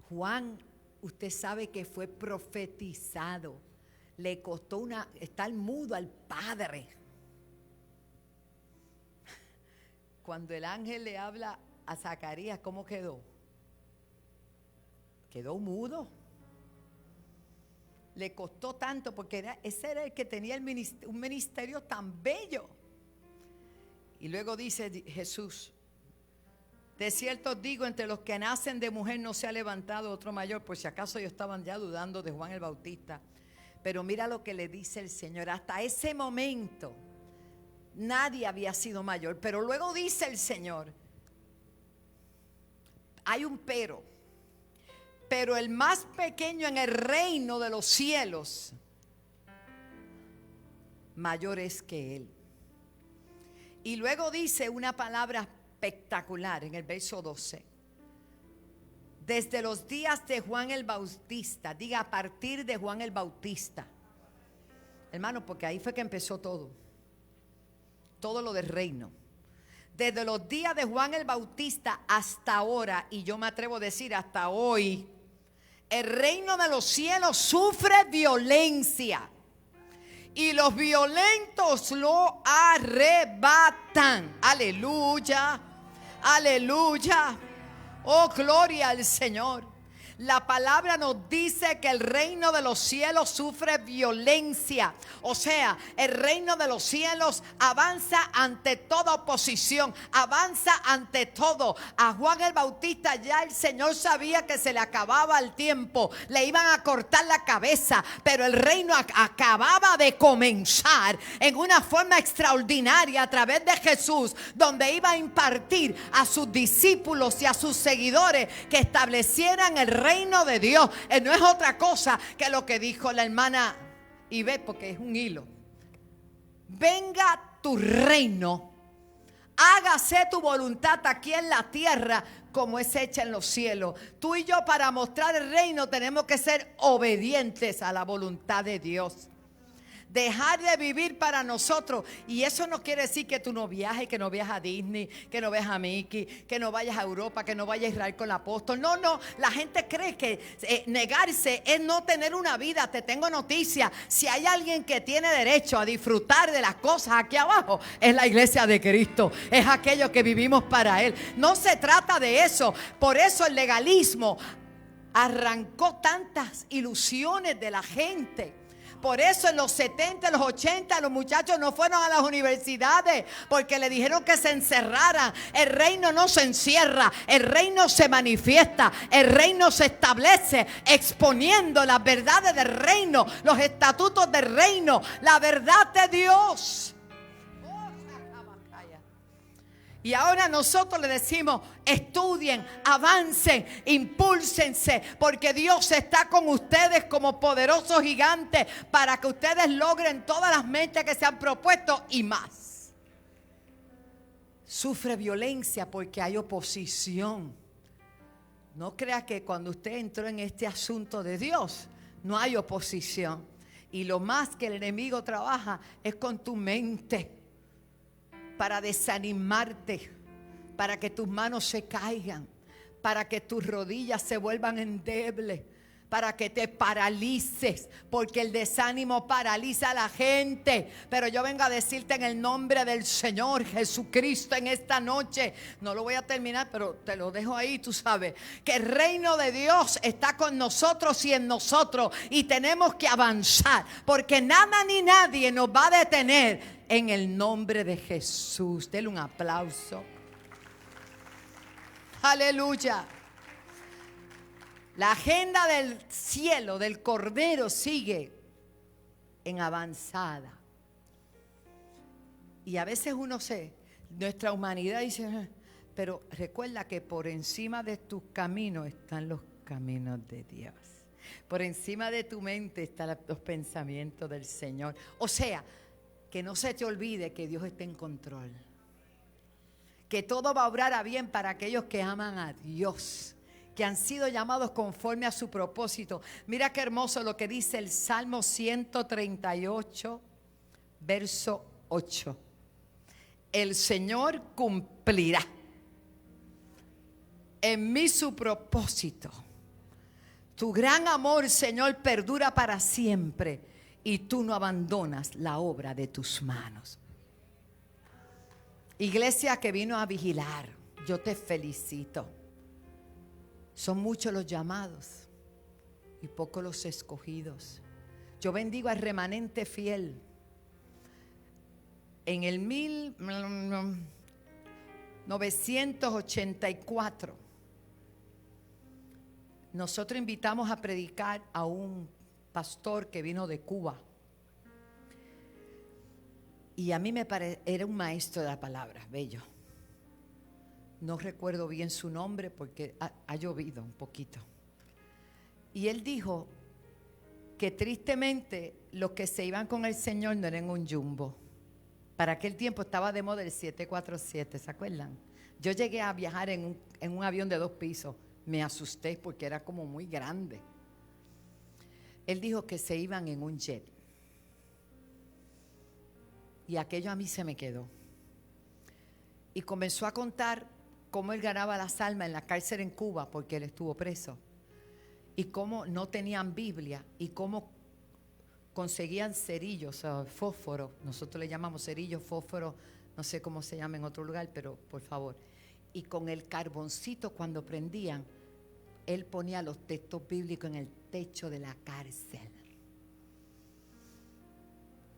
Juan, usted sabe que fue profetizado. Le costó estar mudo al Padre. Cuando el ángel le habla a Zacarías, ¿cómo quedó? Quedó mudo. Le costó tanto porque ese era el que tenía un ministerio tan bello. Y luego dice Jesús: de cierto os digo, entre los que nacen de mujer no se ha levantado otro mayor. Por si acaso ellos estaban ya dudando de Juan el Bautista. Pero mira lo que le dice el Señor. Hasta ese momento nadie había sido mayor. Pero luego dice el Señor, hay un pero el más pequeño en el reino de los cielos mayor es que él. Y luego dice una palabra espectacular en el verso 12. Desde los días de Juan el Bautista, diga a partir de Juan el Bautista, hermano, porque ahí fue que empezó todo lo del reino. Desde los días de Juan el Bautista hasta ahora, y yo me atrevo a decir hasta hoy, el reino de los cielos sufre violencia y los violentos lo arrebatan. Aleluya, aleluya. Oh, gloria al Señor. La palabra nos dice que el reino de los cielos sufre violencia. O sea, el reino de los cielos avanza ante toda oposición, avanza ante todo. A Juan el Bautista ya el Señor sabía que se le acababa el tiempo, le iban a cortar la cabeza, pero el reino acababa de comenzar en una forma extraordinaria a través de Jesús, donde iba a impartir a sus discípulos y a sus seguidores que establecieran el reino de Dios. No es otra cosa que lo que dijo la hermana Ibe, porque es un hilo. Venga tu reino, hágase tu voluntad aquí en la tierra como es hecha en los cielos. Tú y yo, para mostrar el reino, tenemos que ser obedientes a la voluntad de Dios. Dejar de vivir para nosotros. Y eso no quiere decir que tú no viajes, que no viajes a Disney, que no veas a Mickey, que no vayas a Europa, que no vayas a Israel con el apóstol. No, no. La gente cree que negarse es no tener una vida. Te tengo noticia. Si hay alguien que tiene derecho a disfrutar de las cosas aquí abajo, es la iglesia de Cristo. Es aquello que vivimos para Él. No se trata de eso. Por eso el legalismo arrancó tantas ilusiones de la gente. Por eso en los 70, en los 80, los muchachos no fueron a las universidades porque le dijeron que se encerraran. El reino no se encierra, el reino se manifiesta, el reino se establece exponiendo las verdades del reino, los estatutos del reino, la verdad de Dios. Y ahora nosotros le decimos: estudien, avancen, impúlsense, porque Dios está con ustedes como poderoso gigante para que ustedes logren todas las metas que se han propuesto y más. Sufre violencia porque hay oposición. No crea que cuando usted entró en este asunto de Dios no hay oposición. Y lo más que el enemigo trabaja es con tu mente, para desanimarte, para que tus manos se caigan, para que tus rodillas se vuelvan endebles, para que te paralices, porque el desánimo paraliza a la gente. Pero yo vengo a decirte en el nombre del Señor Jesucristo en esta noche, no lo voy a terminar, pero te lo dejo ahí, tú sabes, que el reino de Dios está con nosotros y en nosotros, y tenemos que avanzar, porque nada ni nadie nos va a detener en el nombre de Jesús. Denle un aplauso. Aleluya. La agenda del cielo, del Cordero, sigue en avanzada. Y a veces nuestra humanidad dice: pero recuerda que por encima de tus caminos están los caminos de Dios. Por encima de tu mente están los pensamientos del Señor. O sea, que no se te olvide que Dios está en control. Que todo va a obrar a bien para aquellos que aman a Dios, que han sido llamados conforme a su propósito. Mira qué hermoso lo que dice el Salmo 138, verso 8. El Señor cumplirá en mí su propósito. Tu gran amor, Señor, perdura para siempre, y tú no abandonas la obra de tus manos. Iglesia que vino a vigilar, yo te felicito. Son muchos los llamados y pocos los escogidos. Yo bendigo al remanente fiel. En el 1984, nosotros invitamos a predicar a un pastor que vino de Cuba. Y a mí era un maestro de la palabra, bello. No recuerdo bien su nombre porque ha llovido un poquito. Y él dijo que tristemente los que se iban con el Señor no eran un jumbo. Para aquel tiempo estaba de moda el 747, ¿se acuerdan? Yo llegué a viajar en un avión de 2 pisos. Me asusté porque era como muy grande. Él dijo que se iban en un jet. Y aquello a mí se me quedó. Y comenzó a contar cómo él ganaba las almas en la cárcel en Cuba, porque él estuvo preso. Y cómo no tenían Biblia. Y cómo conseguían cerillos, fósforo, nosotros le llamamos cerillos, fósforo, no sé cómo se llama en otro lugar, pero por favor. Y con el carboncito cuando prendían, él ponía los textos bíblicos en el techo de la cárcel.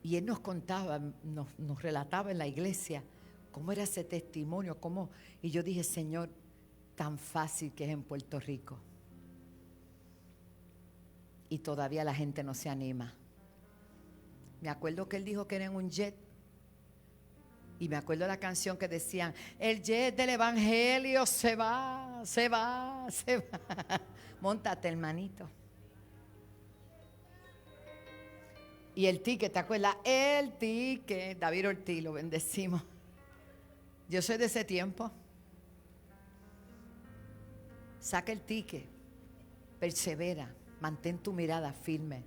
Y él nos contaba, nos relataba en la iglesia cómo era ese testimonio, cómo, y yo dije, Señor, tan fácil que es en Puerto Rico. Y todavía la gente no se anima. Me acuerdo que él dijo que era en un jet. Y me acuerdo de la canción que decían, el jet del evangelio se va, se va, se va. Móntate, hermanito. Y el ticket, ¿te acuerdas? El ticket, David Ortiz, lo bendecimos. Yo soy de ese tiempo. Saca el ticket, persevera, mantén tu mirada firme.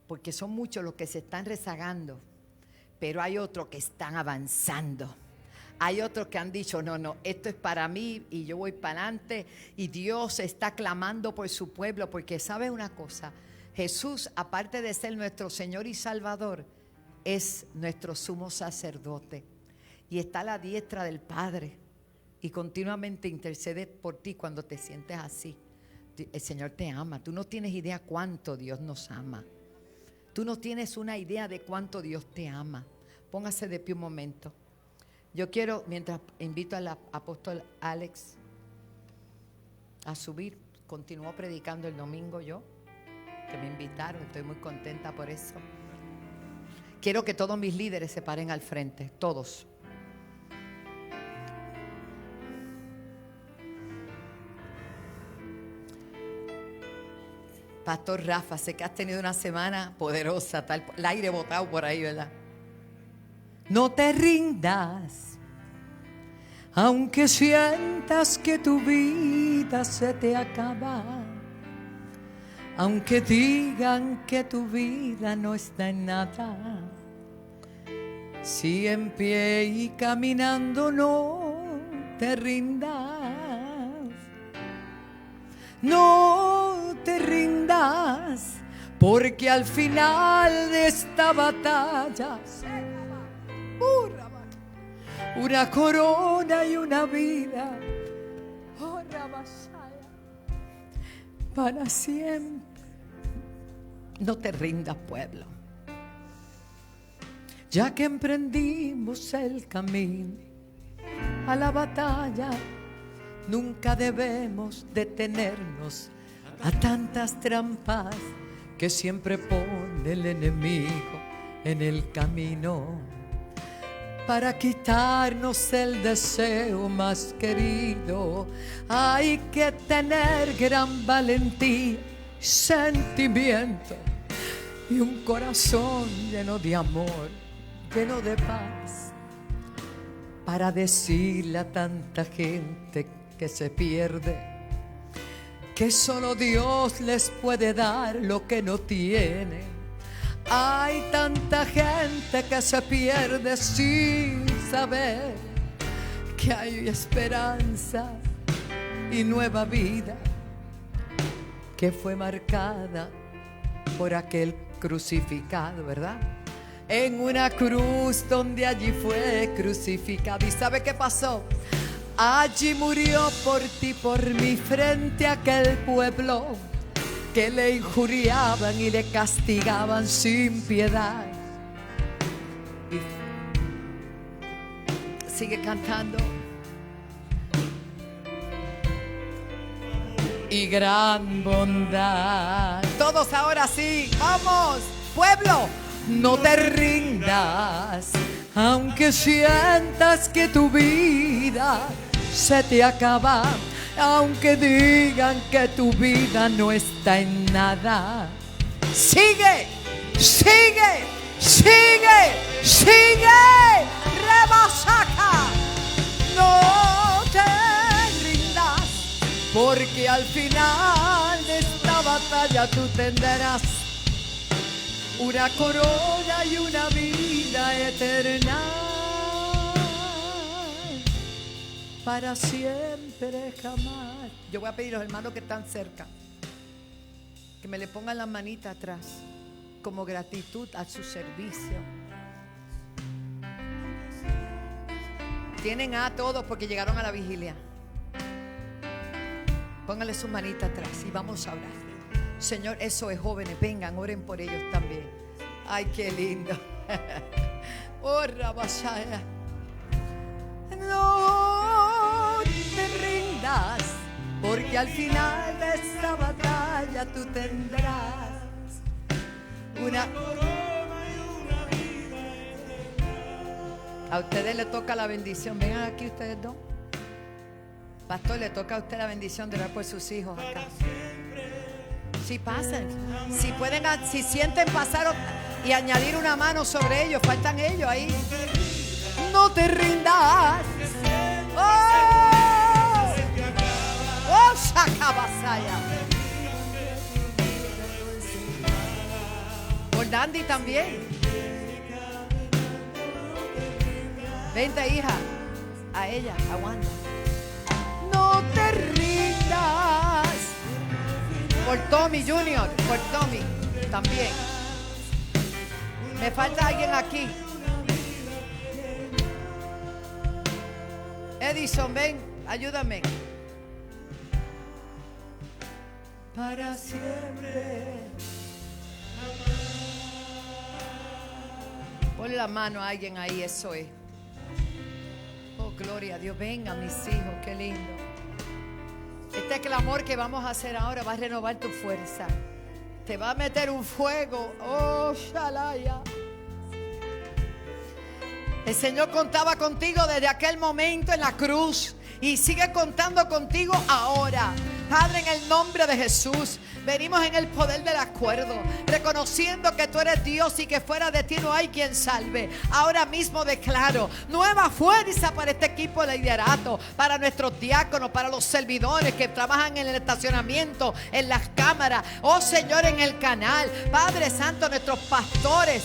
Porque son muchos los que se están rezagando, pero hay otros que están avanzando. Hay otros que han dicho, no, esto es para mí y yo voy para adelante. Y Dios está clamando por su pueblo, porque ¿sabe una cosa? Jesús, aparte de ser nuestro Señor y Salvador, es nuestro sumo sacerdote. Y está a la diestra del Padre. Y continuamente intercede por ti cuando te sientes así. El Señor te ama. Tú no tienes idea cuánto Dios nos ama. Tú no tienes una idea de cuánto Dios te ama. Póngase de pie un momento. Yo quiero, mientras invito al apóstol Alex a subir, continuó predicando el domingo yo, que me invitaron, estoy muy contenta por eso. Quiero que todos mis líderes se paren al frente, todos. Pastor Rafa, sé que has tenido una semana poderosa, tal, el aire botado por ahí, ¿verdad? No te rindas, aunque sientas que tu vida se te acaba, aunque digan que tu vida no está en nada. Si en pie y caminando no te rindas. No te rindas, porque al final de esta batalla una corona y una vida para siempre. No te rindas, pueblo, ya que emprendimos el camino a la batalla. Nunca debemos detenernos a tantas trampas que siempre pone el enemigo en el camino para quitarnos el deseo más querido. Hay que tener gran valentía, sentimiento y un corazón lleno de amor, lleno de paz, para decirle a tanta gente que se pierde que solo Dios les puede dar lo que no tienen. Hay tanta gente que se pierde sin saber que hay esperanza y nueva vida que fue marcada por aquel crucificado, ¿verdad? En una cruz donde allí fue crucificado. ¿Y sabe qué pasó? Allí murió por ti, por mí, frente a aquel pueblo que le injuriaban y le castigaban sin piedad. Y sigue cantando. Y gran bondad. Todos ahora sí, vamos, pueblo, no te rindas, aunque sientas que tu vida se te acaba, aunque digan que tu vida no está en nada. Sigue, sigue, sigue, sigue, rebasaca. No te rindas, porque al final de esta batalla tú tendrás una corona y una vida eterna. Para siempre, jamás. Yo voy a pedir a los hermanos que están cerca que me le pongan las manitas atrás. como gratitud a su servicio. Tienen a todos porque llegaron a la vigilia. Pónganle su manita atrás y vamos a orar. Señor, eso es jóvenes, vengan, oren por ellos también. Ay, qué lindo. Oh, Rabashaya. No te rindas, porque al final de esta batalla tú tendrás una. A ustedes les toca la bendición. Vengan aquí ustedes dos. Pastor, le toca a usted la bendición de orar por sus hijos acá. Si pasan, si pueden, si sienten pasar y añadir una mano sobre ellos, faltan ellos ahí. No te rindas. Oh, oh, Shakabasaya. Por Dandy también. Vente, hija. A ella, aguanta. No te rindas. Por Tommy Junior, por Tommy también. Me falta alguien aquí. Edison, ven, ayúdame. Para siempre. Pon la mano a alguien ahí, eso es. Oh, gloria a Dios. Venga, mis hijos, qué lindo. Este clamor que vamos a hacer ahora va a renovar tu fuerza. Te va a meter un fuego. Oh, Shalaya. El Señor contaba contigo desde aquel momento en la cruz y sigue contando contigo ahora. Padre, en el nombre de Jesús, venimos en el poder del acuerdo, reconociendo que tú eres Dios y que fuera de ti no hay quien salve. Ahora mismo declaro nueva fuerza para este equipo de liderato, para nuestros diáconos, para los servidores que trabajan en el estacionamiento, en las cámaras, oh Señor, en el canal. Padre Santo, nuestros pastores,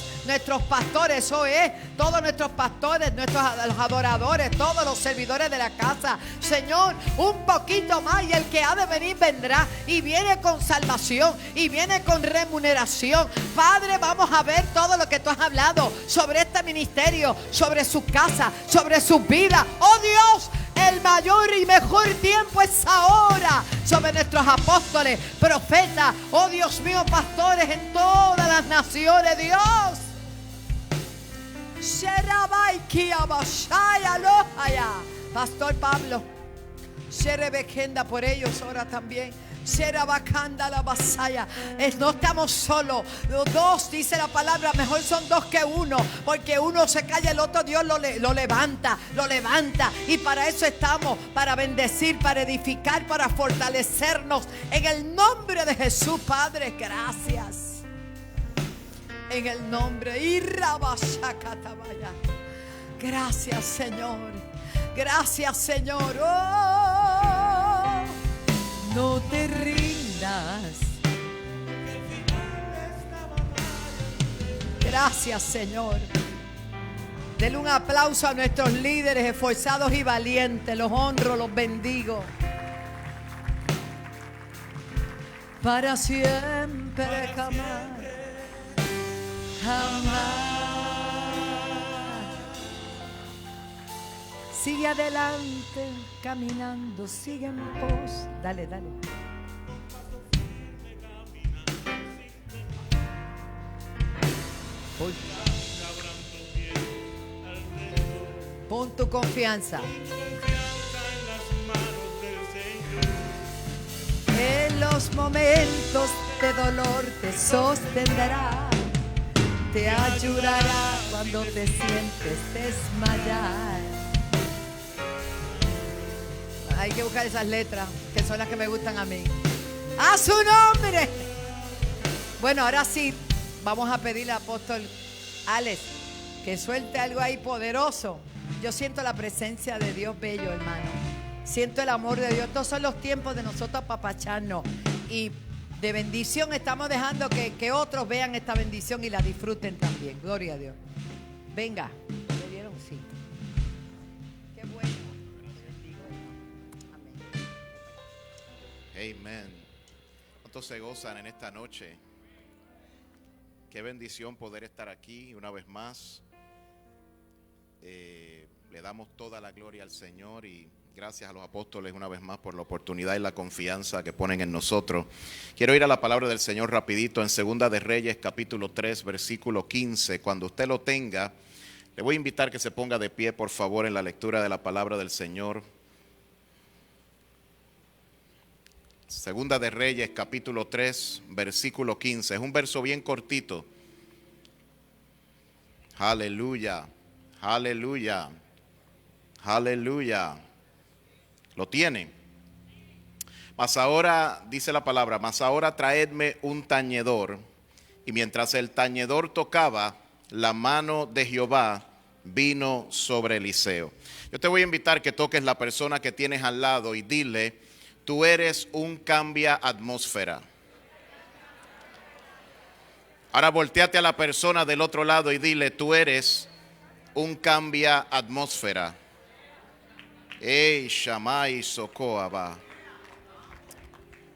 eso es, todos nuestros pastores, los adoradores, todos los servidores de la casa. Señor, un poquito más y el que ha de venir vendrá y viene con salvación y viene con remuneración. Padre, vamos a ver todo lo que tú has hablado sobre este ministerio, sobre su casa, sobre su vida. Oh Dios, el mayor y mejor tiempo es ahora sobre nuestros apóstoles, profetas, oh Dios mío, pastores en todas las naciones, Dios. Pastor Pablo, Sherebekenda, por ellos ahora también. Sherabakanda la basaya. No estamos solos. Los dos, dice la palabra, mejor son dos que uno, porque uno se calla, el otro Dios lo levanta. Y para eso estamos, para bendecir, para edificar, para fortalecernos. En el nombre de Jesús, Padre, gracias. En el nombre. Gracias, Señor. Gracias, Señor. Oh, no te rindas. Gracias, Señor. Denle un aplauso a nuestros líderes esforzados y valientes. Los honro, los bendigo. Para siempre, jamás. Sigue adelante, caminando, sigue en pos. Dale. Pon tu confianza. En los momentos de dolor te sostendrá. Te ayudará cuando te sientes desmayar. Hay que buscar esas letras, que son las que me gustan a mí. ¡A su nombre! Bueno, ahora sí, vamos a pedirle al apóstol Alex que suelte algo ahí poderoso. Yo siento la presencia de Dios bello, hermano. Siento el amor de Dios. Estos son los tiempos de nosotros apapacharnos. Y de bendición estamos dejando que otros vean esta bendición y la disfruten también. Gloria a Dios. Venga. ¿Le dieron? Sí. Qué bueno. Amén. ¿Cuántos se gozan en esta noche? Qué bendición poder estar aquí una vez más. Le damos toda la gloria al Señor y gracias a los apóstoles una vez más por la oportunidad y la confianza que ponen en nosotros. Quiero ir a la palabra del Señor rapidito en Segunda de Reyes, capítulo 3, versículo 15. Cuando usted lo tenga, le voy a invitar que se ponga de pie, por favor, en la lectura de la palabra del Señor. Segunda de Reyes, capítulo 3, versículo 15. Es un verso bien cortito. Aleluya, aleluya, aleluya. ¿Lo tiene? Mas ahora, dice la palabra, mas ahora traedme un tañedor. Y mientras el tañedor tocaba, la mano de Jehová vino sobre Eliseo. Yo te voy a invitar que toques la persona que tienes al lado y dile: tú eres un cambia atmósfera. Ahora volteate a la persona del otro lado y dile: tú eres un cambia atmósfera. Ey, Shamay Sokoaba.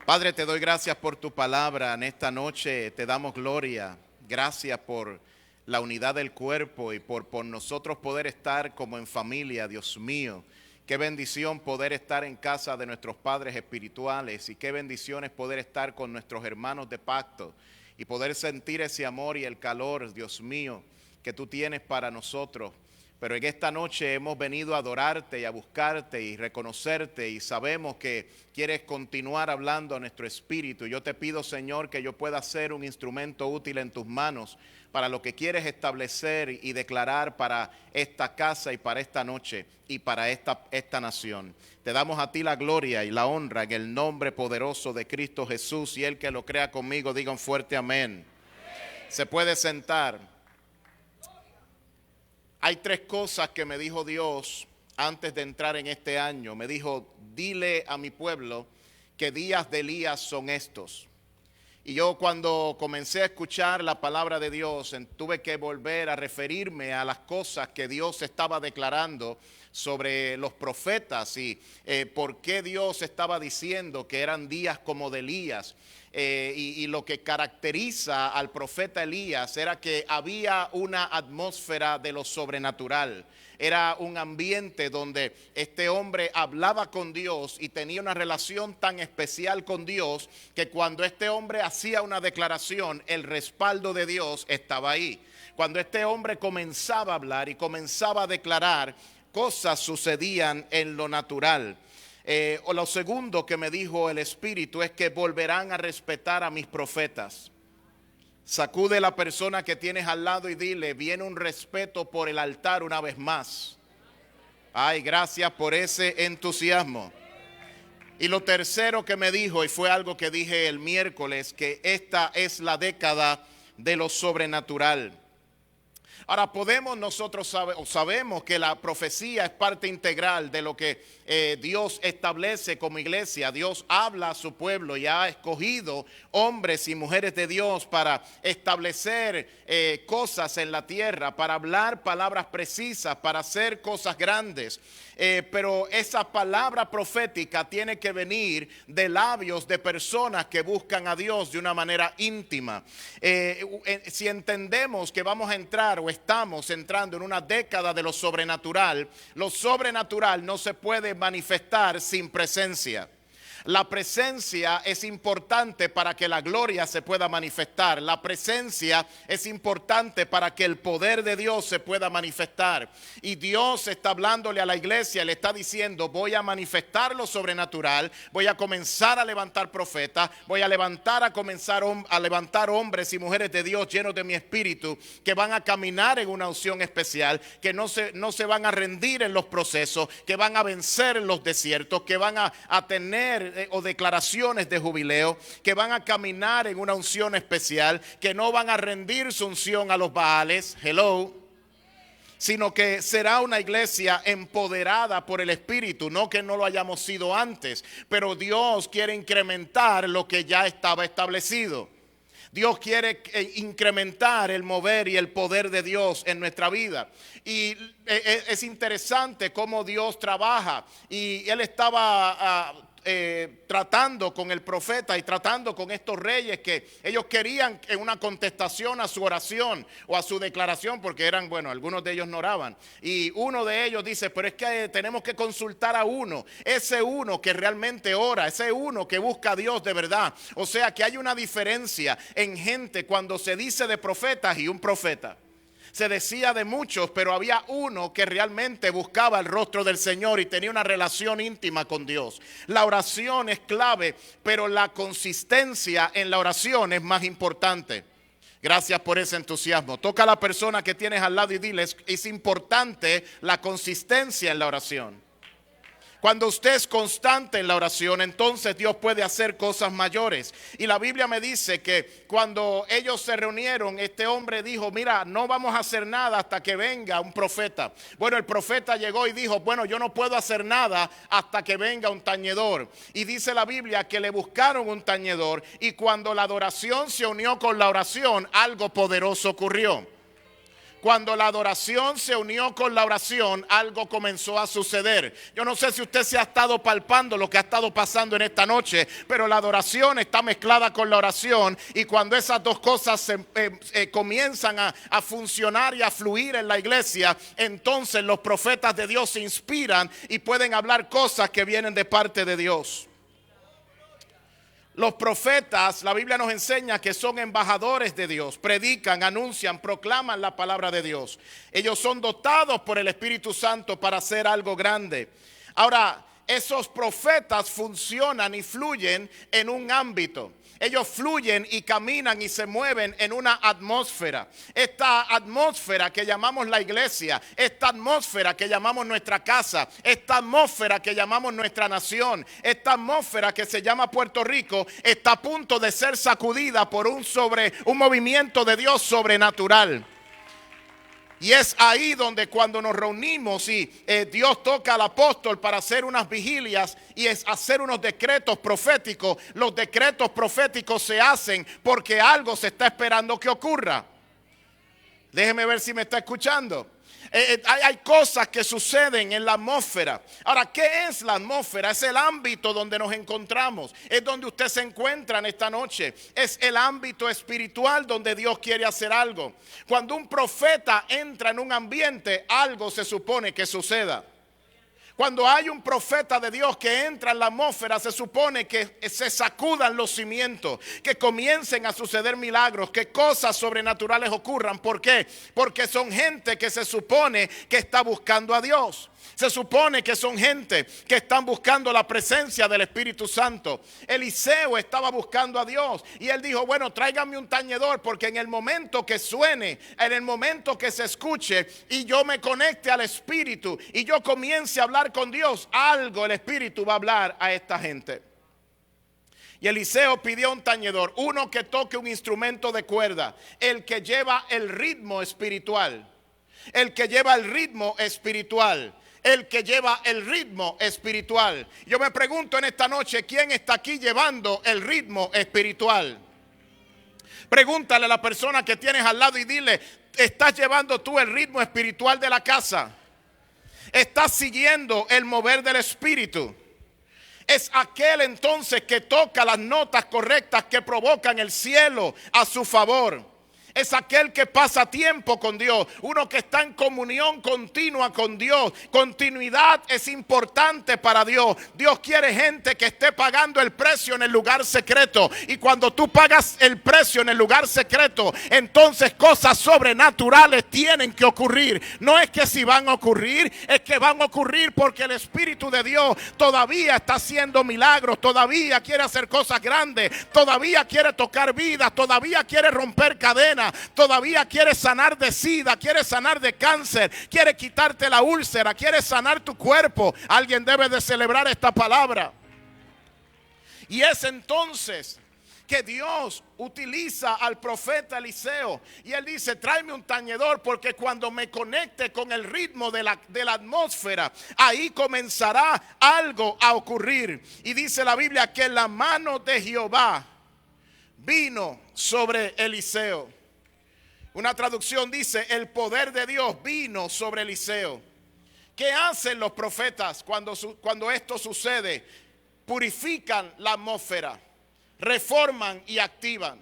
Padre, te doy gracias por tu palabra en esta noche. Te damos gloria. Gracias por la unidad del cuerpo y por nosotros poder estar como en familia, Dios mío. Qué bendición poder estar en casa de nuestros padres espirituales y qué bendición es poder estar con nuestros hermanos de pacto y poder sentir ese amor y el calor, Dios mío, que tú tienes para nosotros. Pero en esta noche hemos venido a adorarte y a buscarte y reconocerte y sabemos que quieres continuar hablando a nuestro espíritu. Yo te pido, Señor, que yo pueda ser un instrumento útil en tus manos para lo que quieres establecer y declarar para esta casa y para esta noche y para esta nación. Te damos a ti la gloria y la honra en el nombre poderoso de Cristo Jesús, y el que lo crea conmigo diga un fuerte amén. Se puede sentar. Hay tres cosas que me dijo Dios antes de entrar en este año. Me dijo: dile a mi pueblo que días de Elías son estos. Y yo, cuando comencé a escuchar la palabra de Dios, tuve que volver a referirme a las cosas que Dios estaba declarando sobre los profetas y por qué Dios estaba diciendo que eran días como de Elías. Y lo que caracteriza al profeta Elías era que había una atmósfera de lo sobrenatural. Era un ambiente donde este hombre hablaba con Dios y tenía una relación tan especial con Dios que cuando este hombre hacía una declaración, el respaldo de Dios estaba ahí. Cuando este hombre comenzaba a hablar y comenzaba a declarar, cosas sucedían en lo natural. Lo segundo que me dijo el Espíritu es que volverán a respetar a mis profetas. Sacude la persona que tienes al lado y dile: viene un respeto por el altar una vez más. Ay, gracias por ese entusiasmo. Y lo tercero que me dijo, y fue algo que dije el miércoles, que esta es la década de lo sobrenatural. Ahora, nosotros sabemos que la profecía es parte integral de lo que Dios establece como iglesia. Dios habla a su pueblo y ha escogido hombres y mujeres de Dios para establecer cosas en la tierra, para hablar palabras precisas, para hacer cosas grandes. Pero esa palabra profética tiene que venir de labios de personas que buscan a Dios de una manera íntima. Si entendemos que vamos a entrar o estamos entrando en una década de lo sobrenatural no se puede manifestar sin presencia. La presencia es importante para que la gloria se pueda manifestar. La presencia es importante para que el poder de Dios se pueda manifestar. Y Dios está hablándole a la iglesia, le está diciendo: voy a manifestar lo sobrenatural, voy a comenzar a levantar profetas, voy a comenzar a levantar hombres y mujeres de Dios llenos de mi espíritu, que van a caminar en una unción especial, que no se van a rendir en los procesos, que van a vencer en los desiertos, que van a tener o declaraciones de jubileo, que van a caminar en una unción especial, que no van a rendir su unción a los Baales, sino que será una iglesia empoderada por el Espíritu. No que no lo hayamos sido antes, pero Dios quiere incrementar lo que ya estaba establecido. Dios quiere incrementar el mover y el poder de Dios en nuestra vida. Y es interesante cómo Dios trabaja. Y Él estaba tratando con el profeta y tratando con estos reyes que ellos querían una contestación a su oración o a su declaración, porque eran, bueno, algunos de ellos no oraban. Y uno de ellos dice, pero es que tenemos que consultar a uno, ese uno que realmente ora, ese uno que busca a Dios de verdad. O sea que hay una diferencia en gente cuando se dice de profetas y un profeta. Se decía de muchos, pero había uno que realmente buscaba el rostro del Señor y tenía una relación íntima con Dios. La oración es clave, pero la consistencia en la oración es más importante. Gracias por ese entusiasmo. Toca a la persona que tienes al lado y dile, es importante la consistencia en la oración. Cuando usted es constante en la oración, entonces Dios puede hacer cosas mayores. Y la Biblia me dice que cuando ellos se reunieron, este hombre dijo, mira, no vamos a hacer nada hasta que venga un profeta. Bueno, el profeta llegó y dijo, bueno, yo no puedo hacer nada hasta que venga un tañedor. Y dice la Biblia que le buscaron un tañedor y cuando la adoración se unió con la oración, algo poderoso ocurrió. Cuando la adoración se unió con la oración, algo comenzó a suceder. Yo no sé si usted se ha estado palpando lo que ha estado pasando en esta noche, pero la adoración está mezclada con la oración y cuando esas dos cosas comienzan a funcionar y a fluir en la iglesia, entonces los profetas de Dios se inspiran y pueden hablar cosas que vienen de parte de Dios. Los profetas, la Biblia nos enseña que son embajadores de Dios, predican, anuncian, proclaman la palabra de Dios. Ellos son dotados por el Espíritu Santo para hacer algo grande. Ahora, esos profetas funcionan y fluyen en un ámbito. Ellos fluyen y caminan y se mueven en una atmósfera. Esta atmósfera que llamamos la iglesia, esta atmósfera que llamamos nuestra casa, esta atmósfera que llamamos nuestra nación, esta atmósfera que se llama Puerto Rico, está a punto de ser sacudida por un movimiento de Dios sobrenatural. Y es ahí donde cuando nos reunimos y Dios toca al apóstol para hacer unas vigilias y es hacer unos decretos proféticos, los decretos proféticos se hacen porque algo se está esperando que ocurra. Déjeme ver si me está escuchando. Hay cosas que suceden en la atmósfera. Ahora, ¿qué es la atmósfera? Es el ámbito donde nos encontramos. Es donde usted se encuentra en esta noche. Es el ámbito espiritual donde Dios quiere hacer algo. Cuando un profeta entra en un ambiente, algo se supone que suceda. Cuando hay un profeta de Dios que entra en la atmósfera, se supone que se sacudan los cimientos, que comiencen a suceder milagros, que cosas sobrenaturales ocurran. ¿Por qué? Porque son gente que se supone que está buscando a Dios. Se supone que son gente que están buscando la presencia del Espíritu Santo. Eliseo estaba buscando a Dios y él dijo, bueno, tráiganme un tañedor porque en el momento que suene, en el momento que se escuche y yo me conecte al Espíritu y yo comience a hablar con Dios, algo el Espíritu va a hablar a esta gente. Y Eliseo pidió un tañedor, uno que toque un instrumento de cuerda, el que lleva el ritmo espiritual, el que lleva el ritmo espiritual. El que lleva el ritmo espiritual. Yo me pregunto en esta noche, ¿quién está aquí llevando el ritmo espiritual? Pregúntale a la persona que tienes al lado y dile, ¿estás llevando tú el ritmo espiritual de la casa? ¿Estás siguiendo el mover del Espíritu? Es aquel entonces que toca las notas correctas que provocan el cielo a su favor. Es aquel que pasa tiempo con Dios, uno que está en comunión continua con Dios. Continuidad es importante para Dios. Dios quiere gente que esté pagando el precio en el lugar secreto. Y cuando tú pagas el precio en el lugar secreto, entonces cosas sobrenaturales tienen que ocurrir. No es que si van a ocurrir, es que van a ocurrir porque el Espíritu de Dios todavía está haciendo milagros, todavía quiere hacer cosas grandes, todavía quiere tocar vidas, todavía quiere romper cadenas. Todavía quiere sanar de sida, quiere sanar de cáncer, quiere quitarte la úlcera, quiere sanar tu cuerpo. Alguien debe de celebrar esta palabra. Y es entonces que Dios utiliza al profeta Eliseo y él dice, tráeme un tañedor porque cuando me conecte con el ritmo de la atmósfera, ahí comenzará algo a ocurrir. Y dice la Biblia que la mano de Jehová vino sobre Eliseo. Una traducción dice, el poder de Dios vino sobre Eliseo. ¿Qué hacen los profetas cuando esto sucede? purifican la atmósfera, reforman y activan.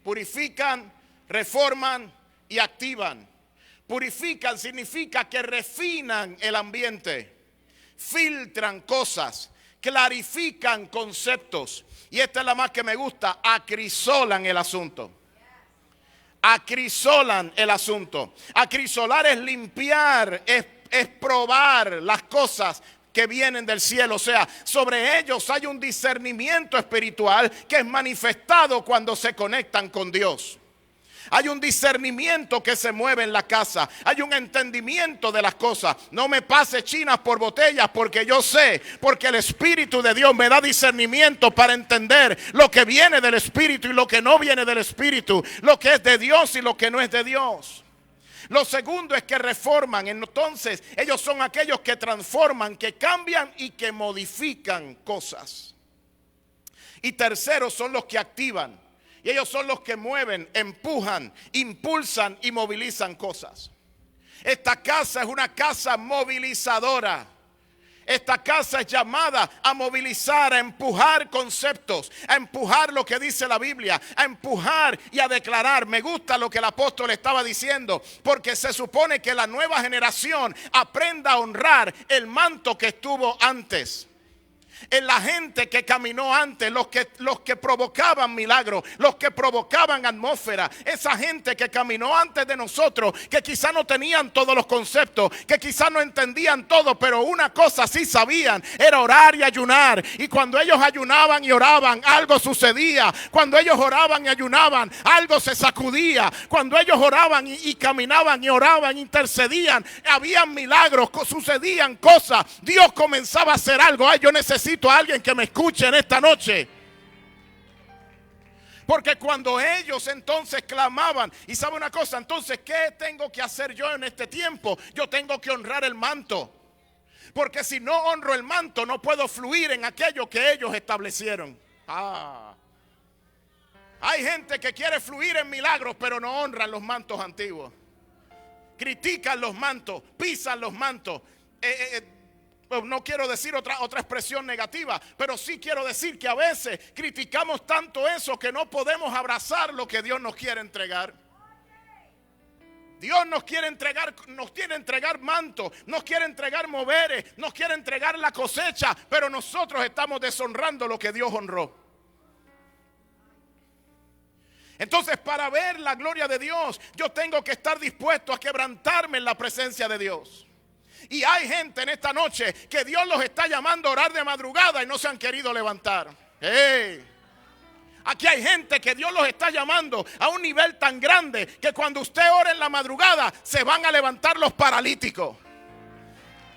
Purifican, reforman y activan. Purifican significa que refinan el ambiente, filtran cosas, clarifican conceptos. Y esta es la más que me gusta, acrisolan el asunto. Acrisolan el asunto. Acrisolar es limpiar, es probar las cosas que vienen del cielo. O sea, sobre ellos hay un discernimiento espiritual que es manifestado cuando se conectan con Dios. Hay un discernimiento que se mueve en la casa. Hay un entendimiento de las cosas. No me pase chinas por botellas, porque yo sé, porque el Espíritu de Dios me da discernimiento para entender lo que viene del Espíritu y lo que no viene del Espíritu, lo que es de Dios y lo que no es de Dios. Lo segundo es que reforman. Entonces ellos son aquellos que transforman, que cambian y que modifican cosas. Y tercero son los que activan. Y ellos son los que mueven, empujan, impulsan y movilizan cosas. Esta casa es una casa movilizadora. Esta casa es llamada a movilizar, a empujar conceptos, a empujar lo que dice la Biblia, a empujar y a declarar. Me gusta lo que el apóstol estaba diciendo, porque se supone que la nueva generación aprenda a honrar el manto que estuvo antes. En la gente que caminó antes, los que provocaban milagros, los que provocaban atmósfera, esa gente que caminó antes de nosotros, que quizá no tenían todos los conceptos, que quizá no entendían todo, pero una cosa sí sabían, era orar y ayunar. Y cuando ellos ayunaban y oraban, algo sucedía. Cuando ellos oraban y ayunaban, algo se sacudía. Cuando ellos oraban y caminaban y oraban, intercedían, habían milagros, sucedían cosas. Dios comenzaba a hacer algo. Ay, yo necesito a alguien que me escuche en esta noche. Porque cuando ellos entonces clamaban, y sabe una cosa, entonces ¿qué tengo que hacer yo en este tiempo? Yo tengo que honrar el manto. Porque si no honro el manto, no puedo fluir en aquello que ellos establecieron. Hay gente que quiere fluir en milagros, pero no honran los mantos antiguos. Critican los mantos, pisan los mantos. No quiero decir otra expresión negativa, pero sí quiero decir que a veces criticamos tanto eso que no podemos abrazar lo que Dios nos quiere entregar. Dios nos quiere entregar manto, nos quiere entregar moveres, nos quiere entregar la cosecha, pero nosotros estamos deshonrando lo que Dios honró. Entonces, para ver la gloria de Dios, yo tengo que estar dispuesto a quebrantarme en la presencia de Dios. Y hay gente en esta noche que Dios los está llamando a orar de madrugada y no se han querido levantar. Aquí hay gente que Dios los está llamando a un nivel tan grande que cuando usted ora en la madrugada se van a levantar los paralíticos.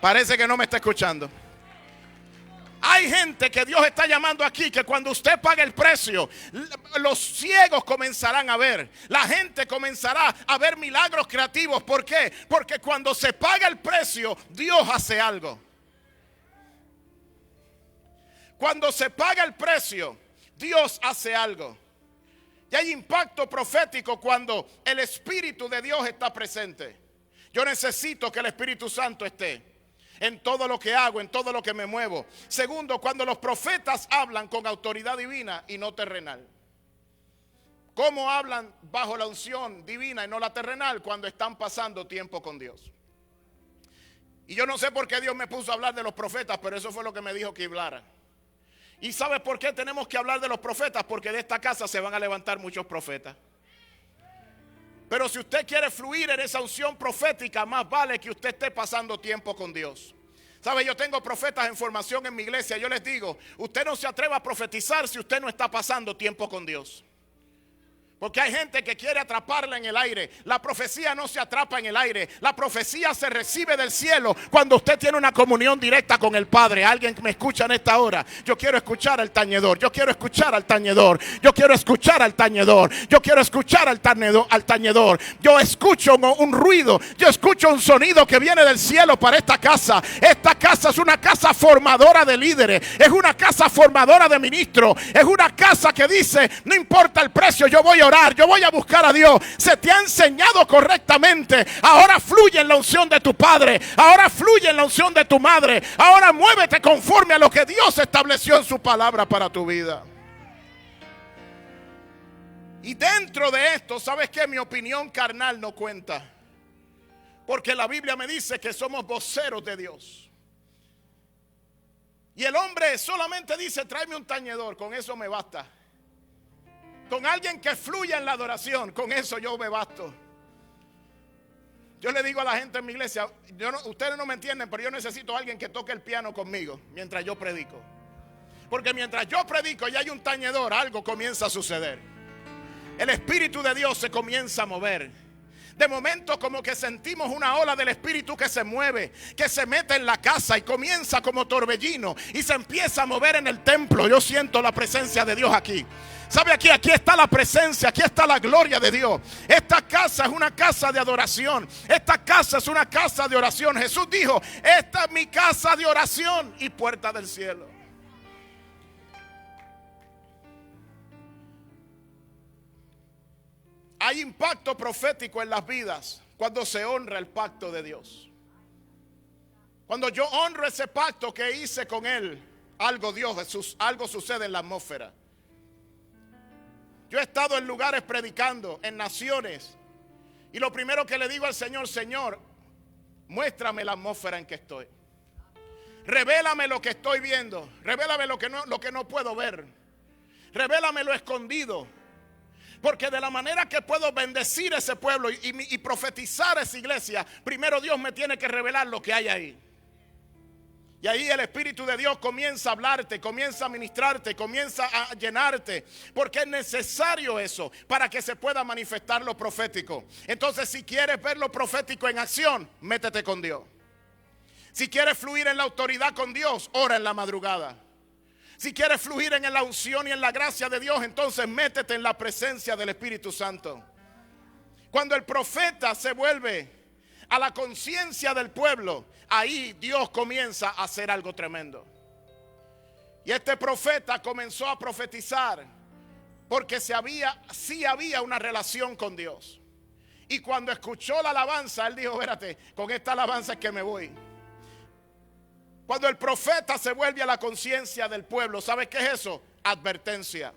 Parece que no me está escuchando. Hay gente que Dios está llamando aquí que cuando usted pague el precio, los ciegos comenzarán a ver. La gente comenzará a ver milagros creativos. ¿Por qué? Porque cuando se paga el precio, Dios hace algo. Cuando se paga el precio, Dios hace algo. Y hay impacto profético cuando el Espíritu de Dios está presente. Yo necesito que el Espíritu Santo esté en todo lo que hago, en todo lo que me muevo. Segundo, cuando los profetas hablan con autoridad divina y no terrenal. ¿Cómo hablan bajo la unción divina y no la terrenal? Cuando están pasando tiempo con Dios. Y yo no sé por qué Dios me puso a hablar de los profetas, pero eso fue lo que me dijo que hablara. ¿Y sabes por qué tenemos que hablar de los profetas? Porque de esta casa se van a levantar muchos profetas. Pero si usted quiere fluir en esa unción profética, más vale que usted esté pasando tiempo con Dios. ¿Sabe? Yo tengo profetas en formación en mi iglesia. Yo les digo, usted no se atreva a profetizar si usted no está pasando tiempo con Dios. Porque hay gente que quiere atraparla en el aire. La profecía no se atrapa en el aire. La profecía se recibe del cielo cuando usted tiene una comunión directa con el Padre. Alguien que me escucha en esta hora. Yo quiero escuchar al tañedor. Yo quiero escuchar al tañedor. Yo quiero escuchar al tañedor. Yo quiero escuchar al tañedor. Yo escucho un ruido. Yo escucho un sonido que viene del cielo para esta casa. Esta casa es una casa formadora de líderes. Es una casa formadora de ministros. Es una casa que dice, no importa el precio, yo voy a orar orar, yo voy a buscar a Dios. Se te ha enseñado correctamente. Ahora fluye en la unción de tu padre. Ahora fluye en la unción de tu madre. Ahora muévete conforme a lo que Dios estableció en su palabra para tu vida. Y dentro de esto, ¿sabes qué? Mi opinión carnal no cuenta. Porque la Biblia me dice que somos voceros de Dios. Y el hombre solamente dice, tráeme un tañedor, con eso me basta. Con alguien que fluya en la adoración, con eso yo me basto. Yo le digo a la gente en mi iglesia, ustedes no me entienden, pero yo necesito a alguien que toque el piano conmigo mientras yo predico. Porque mientras yo predico y hay un tañedor, algo comienza a suceder. El Espíritu de Dios se comienza a mover. De momento como que sentimos una ola del Espíritu que se mueve, que se mete en la casa y comienza como torbellino y se empieza a mover en el templo. Yo siento la presencia de Dios aquí. ¿Sabe? Aquí está la presencia, aquí está la gloria de Dios. Esta casa es una casa de adoración. Esta casa es una casa de oración. Jesús dijo, esta es mi casa de oración y puerta del cielo. Hay impacto profético en las vidas cuando se honra el pacto de Dios. Cuando yo honro ese pacto que hice con Él, algo sucede en la atmósfera. Yo he estado en lugares predicando, en naciones, y lo primero que le digo al Señor, Señor, muéstrame la atmósfera en que estoy. Revélame lo que estoy viendo. Revélame lo que no puedo ver. Revélame lo escondido. Porque de la manera que puedo bendecir a ese pueblo y profetizar a esa iglesia, primero Dios me tiene que revelar lo que hay ahí. Y ahí el Espíritu de Dios comienza a hablarte, comienza a ministrarte, comienza a llenarte. Porque es necesario eso para que se pueda manifestar lo profético. Entonces, si quieres ver lo profético en acción, métete con Dios. Si quieres fluir en la autoridad con Dios, ora en la madrugada. Si quieres fluir en la unción y en la gracia de Dios, entonces métete en la presencia del Espíritu Santo. Cuando el profeta se vuelve a la conciencia del pueblo, ahí Dios comienza a hacer algo tremendo. Y este profeta comenzó a profetizar porque sí había una relación con Dios. Y cuando escuchó la alabanza, él dijo, espérate, con esta alabanza es que me voy. Cuando el profeta se vuelve a la conciencia del pueblo, ¿sabe qué es eso? Advertencia.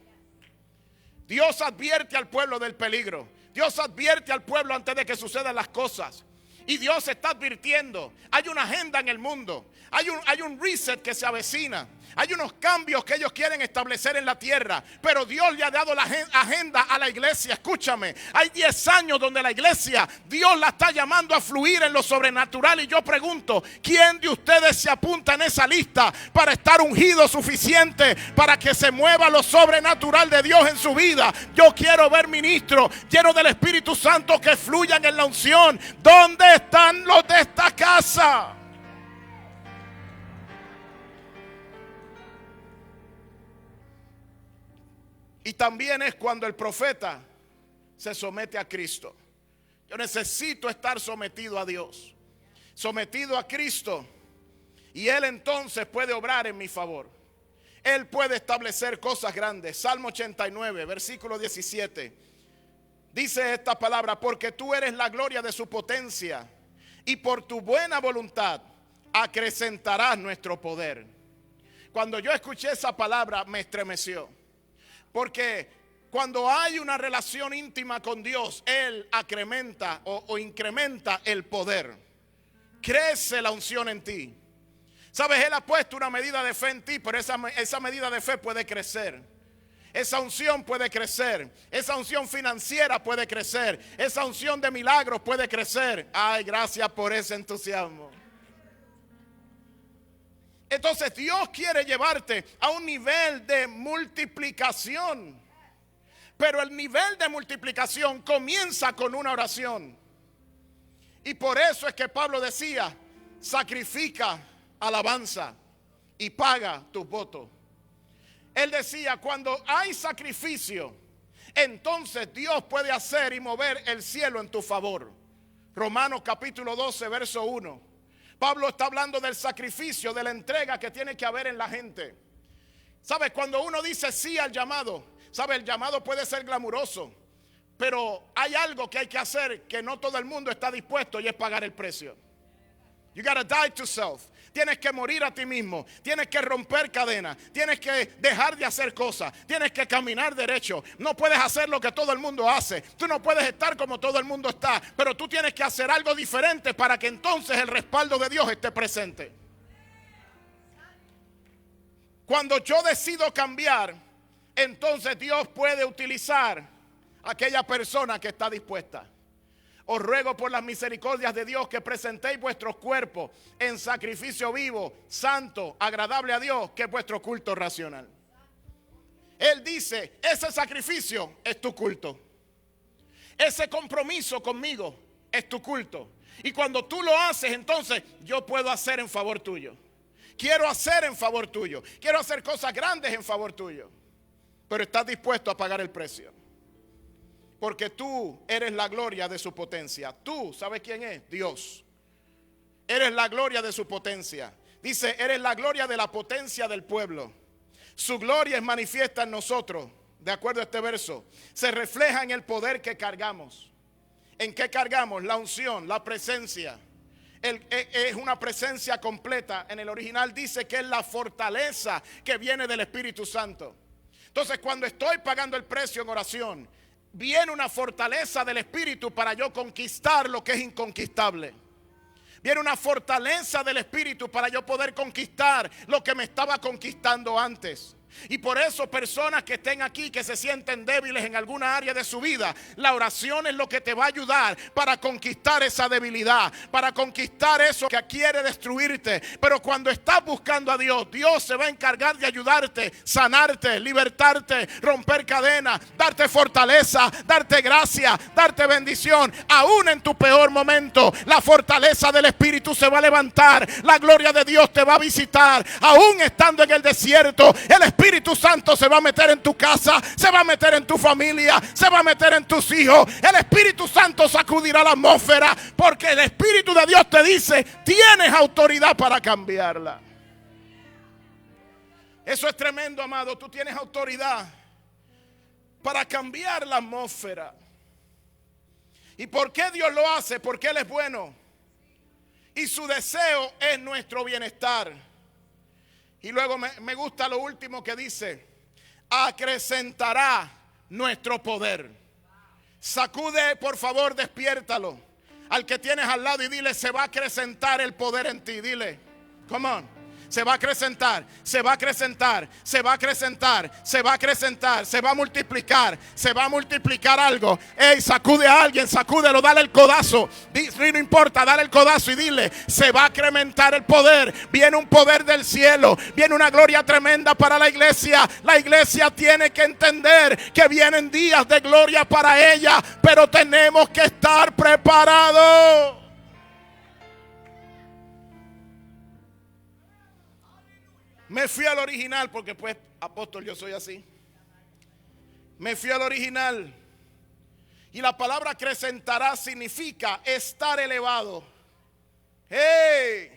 Dios advierte al pueblo del peligro. Dios advierte al pueblo antes de que sucedan las cosas. Y Dios está advirtiendo. Hay una agenda en el mundo. Hay un reset que se avecina. Hay unos cambios que ellos quieren establecer en la tierra. Pero Dios le ha dado la agenda a la iglesia. Escúchame. Hay 10 años donde la iglesia, Dios la está llamando a fluir en lo sobrenatural. Y yo pregunto, ¿quién de ustedes se apunta en esa lista para estar ungido suficiente para que se mueva lo sobrenatural de Dios en su vida? Yo quiero ver ministros llenos del Espíritu Santo que fluyan en la unción. ¿Dónde están los de esta casa? Y también es cuando el profeta se somete a Cristo. Yo necesito estar sometido a Dios, sometido a Cristo, y Él entonces puede obrar en mi favor. Él puede establecer cosas grandes. Salmo 89, versículo 17. Dice esta palabra, porque tú eres la gloria de su potencia y por tu buena voluntad acrecentarás nuestro poder. Cuando yo escuché esa palabra me estremeció. Porque cuando hay una relación íntima con Dios, Él acrementa o incrementa el poder. Crece la unción en ti. Sabes, Él ha puesto una medida de fe en ti, pero esa medida de fe puede crecer. Esa unción puede crecer. Esa unción financiera puede crecer. Esa unción de milagros puede crecer. Ay, gracias por ese entusiasmo. Entonces Dios quiere llevarte a un nivel de multiplicación. Pero el nivel de multiplicación comienza con una oración. Y por eso es que Pablo decía, sacrifica alabanza y paga tus votos. Él decía, cuando hay sacrificio, entonces Dios puede hacer y mover el cielo en tu favor. Romanos capítulo 12, verso 1. Pablo está hablando del sacrificio, de la entrega que tiene que haber en la gente. ¿Sabes? Cuando uno dice sí al llamado, ¿sabes? El llamado puede ser glamuroso. Pero hay algo que hay que hacer que no todo el mundo está dispuesto, y es pagar el precio. You gotta die to self. Tienes que morir a ti mismo. Tienes que romper cadenas. Tienes que dejar de hacer cosas. Tienes que caminar derecho. No puedes hacer lo que todo el mundo hace. Tú no puedes estar como todo el mundo está. Pero tú tienes que hacer algo diferente para que entonces el respaldo de Dios esté presente. Cuando yo decido cambiar, entonces Dios puede utilizar a aquella persona que está dispuesta. Os ruego por las misericordias de Dios que presentéis vuestros cuerpos en sacrificio vivo, santo, agradable a Dios, que es vuestro culto racional. Él dice, ese sacrificio es tu culto. Ese compromiso conmigo es tu culto. Y cuando tú lo haces, entonces yo puedo hacer en favor tuyo. Quiero hacer en favor tuyo. Quiero hacer cosas grandes en favor tuyo. Pero estás dispuesto a pagar el precio. Porque tú eres la gloria de su potencia. Tú, ¿sabes quién es? Dios. Eres la gloria de su potencia. Dice, eres la gloria de la potencia del pueblo. Su gloria es manifiesta en nosotros. De acuerdo a este verso, se refleja en el poder que cargamos. ¿En qué cargamos? La unción, la presencia. Es una presencia completa. En el original dice que es la fortaleza que viene del Espíritu Santo. Entonces, cuando estoy pagando el precio en oración, viene una fortaleza del Espíritu para yo conquistar lo que es inconquistable. Viene una fortaleza del Espíritu para yo poder conquistar lo que me estaba conquistando antes. Y por eso personas que estén aquí, que se sienten débiles en alguna área de su vida, la oración es lo que te va a ayudar para conquistar esa debilidad, para conquistar eso que quiere destruirte. Pero cuando estás buscando a Dios, Dios se va a encargar de ayudarte, sanarte, libertarte, romper cadenas, darte fortaleza, darte gracia, darte bendición. Aún en tu peor momento, la fortaleza del Espíritu se va a levantar, la gloria de Dios te va a visitar. Aún estando en el desierto, el Espíritu Santo se va a meter en tu casa, se va a meter en tu familia, se va a meter en tus hijos. El Espíritu Santo sacudirá la atmósfera, porque el Espíritu de Dios te dice, tienes autoridad para cambiarla. Eso es tremendo, amado. Tú tienes autoridad para cambiar la atmósfera. ¿Y por qué Dios lo hace? Porque Él es bueno y su deseo es nuestro bienestar. Y luego me gusta lo último que dice, acrecentará nuestro poder. Sacude, por favor, despiértalo al que tienes al lado y dile, se va a acrecentar el poder en ti. Dile, come on. Se va a acrecentar, se va a acrecentar, se va a acrecentar, se va a acrecentar, se va a multiplicar algo. Ey, sacude a alguien, sacúdelo, dale el codazo. No importa, dale el codazo y dile, se va a incrementar el poder. Viene un poder del cielo, viene una gloria tremenda para la iglesia. La iglesia tiene que entender que vienen días de gloria para ella, pero tenemos que estar preparados. Me fui al original porque pues, apóstol, yo soy así. Me fui al original. Y la palabra acrecentará significa estar elevado. ¡Hey!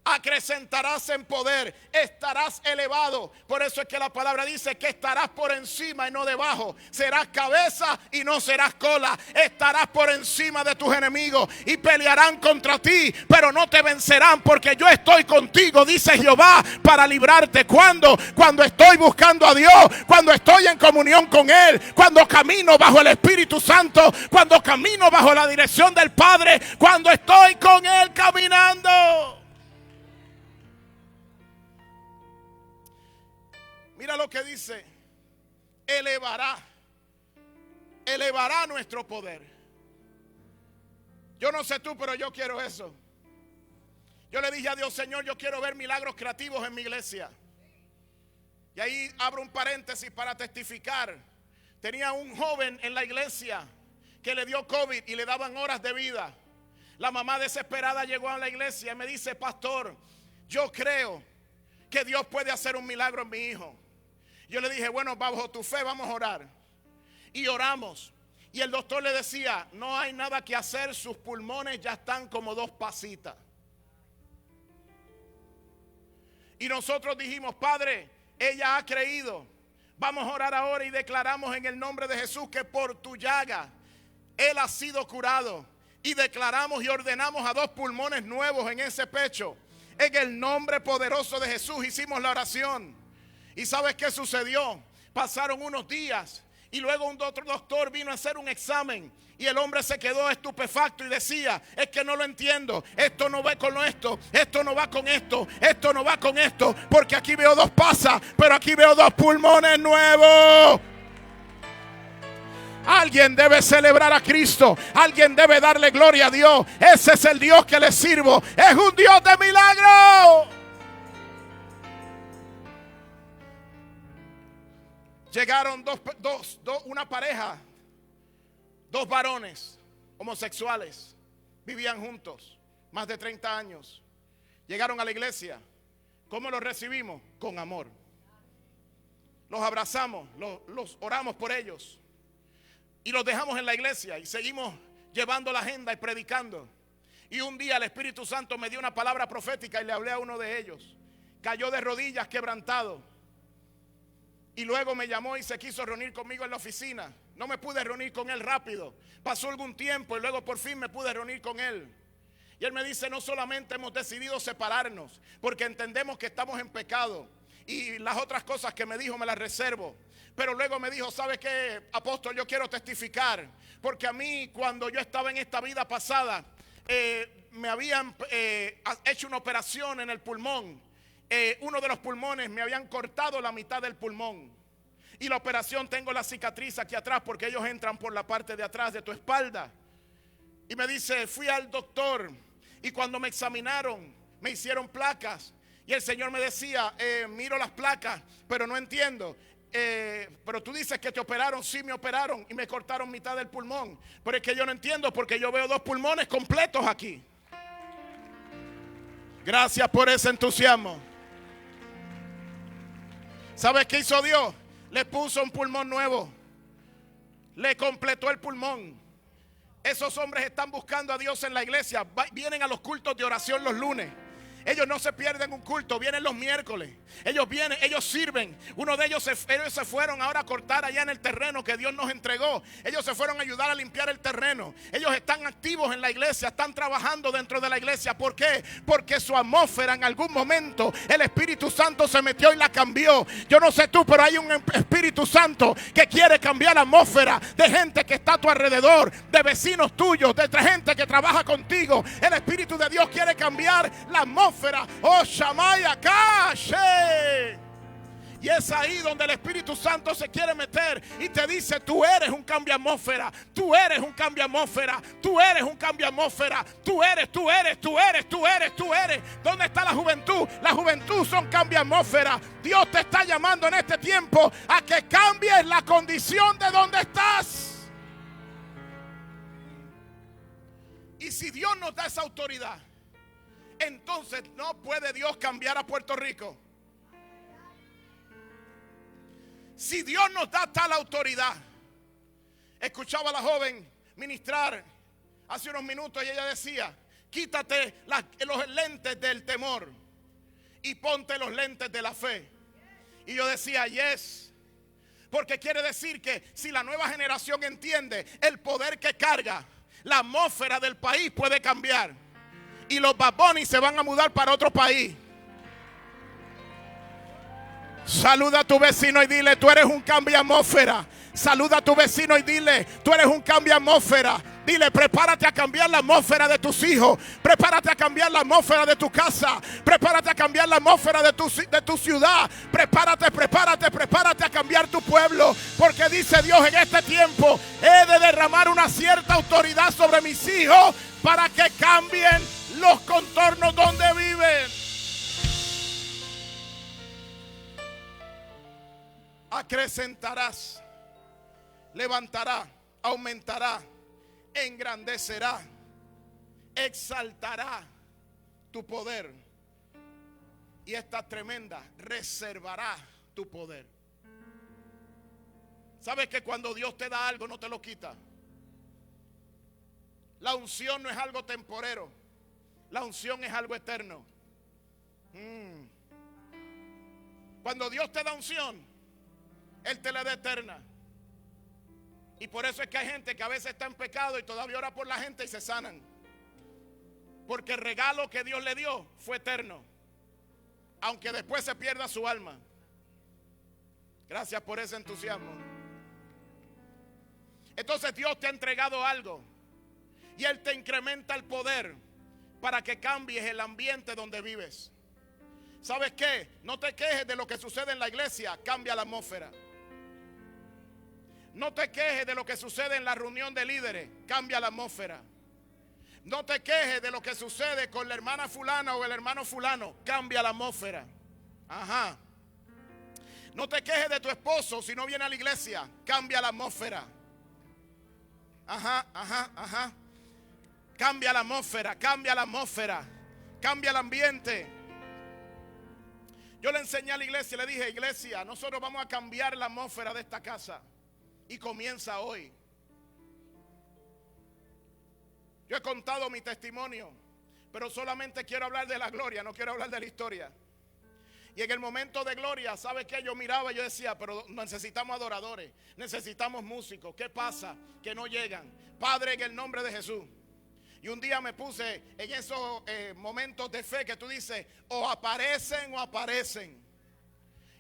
Acrecentarás en poder, estarás elevado. Por eso es que la palabra dice que estarás por encima y no debajo. Serás cabeza y no serás cola. Estarás por encima de tus enemigos y pelearán contra ti, pero no te vencerán, porque yo estoy contigo, dice Jehová, para librarte. ¿Cuándo? Cuando estoy buscando a Dios, cuando estoy en comunión con Él, cuando camino bajo el Espíritu Santo, cuando camino bajo la dirección del Padre, cuando estoy con Él caminando. Mira lo que dice, elevará nuestro poder. Yo no sé tú, pero yo quiero eso. Yo le dije a Dios, Señor, yo quiero ver milagros creativos en mi iglesia. Y ahí abro un paréntesis para testificar. Tenía un joven en la iglesia que le dio COVID y le daban horas de vida. La mamá desesperada llegó a la iglesia y me dice, pastor, yo creo que Dios puede hacer un milagro en mi hijo. Yo le dije, bueno, bajo tu fe vamos a orar. Y oramos. Y el doctor le decía, no hay nada que hacer, sus pulmones ya están como 2 pasitas. Y nosotros dijimos, Padre, ella ha creído. Vamos a orar ahora y declaramos en el nombre de Jesús que por tu llaga Él ha sido curado. Y declaramos y ordenamos a 2 pulmones nuevos en ese pecho. En el nombre poderoso de Jesús hicimos la oración. ¿Y sabes qué sucedió? Pasaron unos días y luego otro doctor vino a hacer un examen. Y el hombre se quedó estupefacto y decía, es que no lo entiendo, esto no va con esto, esto no va con esto, esto no va con esto, porque aquí veo 2 pasas, pero aquí veo 2 pulmones nuevos. Alguien debe celebrar a Cristo, alguien debe darle gloria a Dios. Ese es el Dios que le sirvo, es un Dios de milagro. Llegaron una pareja, 2 varones homosexuales, vivían juntos, más de 30 años. Llegaron a la iglesia. ¿Cómo los recibimos? Con amor. Los abrazamos, los oramos por ellos y los dejamos en la iglesia y seguimos llevando la agenda y predicando. Y un día el Espíritu Santo me dio una palabra profética y le hablé a uno de ellos. Cayó de rodillas quebrantado. Y luego me llamó y se quiso reunir conmigo en la oficina. No me pude reunir con él rápido. Pasó algún tiempo y luego por fin me pude reunir con él. Y él me dice, no solamente hemos decidido separarnos, porque entendemos que estamos en pecado. Y las otras cosas que me dijo me las reservo. Pero luego me dijo, ¿sabe qué, apóstol? Yo quiero testificar. Porque a mí, cuando yo estaba en esta vida pasada, me habían hecho una operación en el pulmón. Uno de los pulmones me habían cortado la mitad del pulmón. Y la operación, tengo la cicatriz aquí atrás porque ellos entran por la parte de atrás de tu espalda. Y me dice, fui al doctor y cuando me examinaron me hicieron placas. Y el Señor me decía, miro las placas, pero no entiendo. Pero tú dices que te operaron. Sí, me operaron y me cortaron mitad del pulmón. Pero es que yo no entiendo porque yo veo 2 pulmones completos aquí. Gracias por ese entusiasmo. ¿Sabes qué hizo Dios? Le puso un pulmón nuevo. Le completó el pulmón. Esos hombres están buscando a Dios en la iglesia. Vienen a los cultos de oración los lunes. Ellos no se pierden un culto, vienen los miércoles. Ellos vienen, ellos sirven. Uno de ellos se fueron ahora a cortar allá en el terreno que Dios nos entregó. Ellos se fueron a ayudar a limpiar el terreno. Ellos están activos en la iglesia, están trabajando dentro de la iglesia. ¿Por qué? Porque su atmósfera en algún momento el Espíritu Santo se metió y la cambió. Yo no sé tú, pero hay un Espíritu Santo que quiere cambiar la atmósfera de gente que está a tu alrededor, de vecinos tuyos, de gente que trabaja contigo. El Espíritu de Dios quiere cambiar la atmósfera. Oh, Shamaya Kashe. Y es ahí donde el Espíritu Santo se quiere meter y te dice, tú eres un cambio atmósfera, tú eres un cambio atmósfera, tú eres un cambio atmósfera, tú eres. ¿Dónde está la juventud? La juventud son cambio atmósfera. Dios te está llamando en este tiempo a que cambies la condición de donde estás. Y si Dios nos da esa autoridad, entonces no puede Dios cambiar a Puerto Rico. Si Dios nos da tal autoridad. Escuchaba a la joven ministrar hace unos minutos y ella decía, quítate los lentes del temor y ponte los lentes de la fe. Y yo decía, yes. Porque quiere decir que si la nueva generación entiende el poder que carga, la atmósfera del país puede cambiar. Y los Bad Bunny se van a mudar para otro país. Saluda a tu vecino y dile, tú eres un cambio atmósfera. Saluda a tu vecino y dile, tú eres un cambio atmósfera. Dile, prepárate a cambiar la atmósfera de tus hijos. Prepárate a cambiar la atmósfera de tu casa. Prepárate a cambiar la atmósfera de tu ciudad. Prepárate a cambiar tu pueblo. Porque dice Dios, en este tiempo he de derramar una cierta autoridad sobre mis hijos para que cambien los contornos donde viven. Acrecentarás, levantará, aumentará, engrandecerá, exaltará tu poder. Y esta tremenda reservará tu poder. ¿Sabes que cuando Dios te da algo no te lo quita? La unción no es algo temporero. La unción es algo eterno. Cuando Dios te da unción, Él te la da eterna. Y por eso es que hay gente que a veces está en pecado y todavía ora por la gente y se sanan. Porque el regalo que Dios le dio fue eterno, aunque después se pierda su alma. Gracias por ese entusiasmo. Entonces Dios te ha entregado algo y Él te incrementa el poder para que cambies el ambiente donde vives. ¿Sabes qué? No te quejes de lo que sucede en la iglesia, cambia la atmósfera. No te quejes de lo que sucede en la reunión de líderes, cambia la atmósfera. No te quejes de lo que sucede con la hermana fulana o el hermano fulano, cambia la atmósfera. Ajá. No te quejes de tu esposo si no viene a la iglesia, cambia la atmósfera. Ajá. Cambia la atmósfera, cambia la atmósfera, cambia el ambiente. Yo le enseñé a la iglesia, le dije: iglesia, nosotros vamos a cambiar la atmósfera de esta casa. Y comienza hoy. Yo he contado mi testimonio, pero solamente quiero hablar de la gloria, no quiero hablar de la historia. Y en el momento de gloria, ¿sabe qué? Yo miraba y yo decía: pero necesitamos adoradores, necesitamos músicos. ¿Qué pasa? Que no llegan. Padre, en el nombre de Jesús. Y un día me puse en esos momentos de fe que tú dices: o aparecen o aparecen.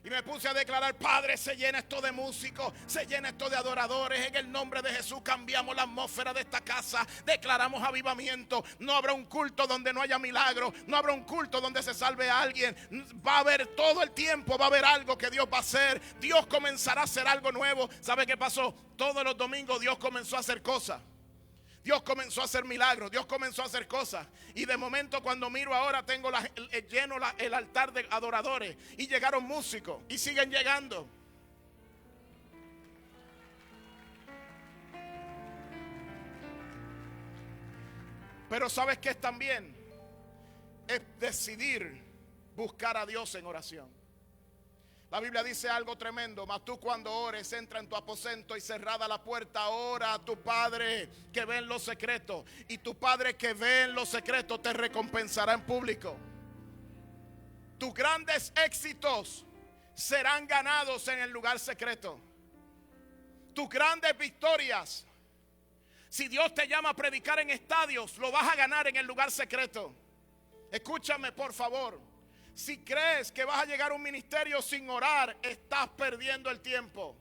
Y me puse a declarar: Padre, se llena esto de músicos, se llena esto de adoradores. En el nombre de Jesús cambiamos la atmósfera de esta casa, declaramos avivamiento. No habrá un culto donde no haya milagro, no habrá un culto donde se salve a alguien. Va a haber todo el tiempo, va a haber algo que Dios va a hacer. Dios comenzará a hacer algo nuevo. ¿Sabe qué pasó? Todos los domingos Dios comenzó a hacer cosas. Dios comenzó a hacer milagros, Dios comenzó a hacer cosas. Y de momento, cuando miro ahora, tengo lleno el altar de adoradores. Y llegaron músicos y siguen llegando. Pero ¿sabes qué es también? Es decidir buscar a Dios en oración. La Biblia dice algo tremendo: mas tú cuando ores, entra en tu aposento y cerrada la puerta, ora a tu Padre que ve en lo secreto, y tu Padre que ve en lo secreto te recompensará en público. Tus grandes éxitos serán ganados en el lugar secreto. Tus grandes victorias, si Dios te llama a predicar en estadios, lo vas a ganar en el lugar secreto. Escúchame, por favor. Si crees que vas a llegar a un ministerio sin orar, estás perdiendo el tiempo.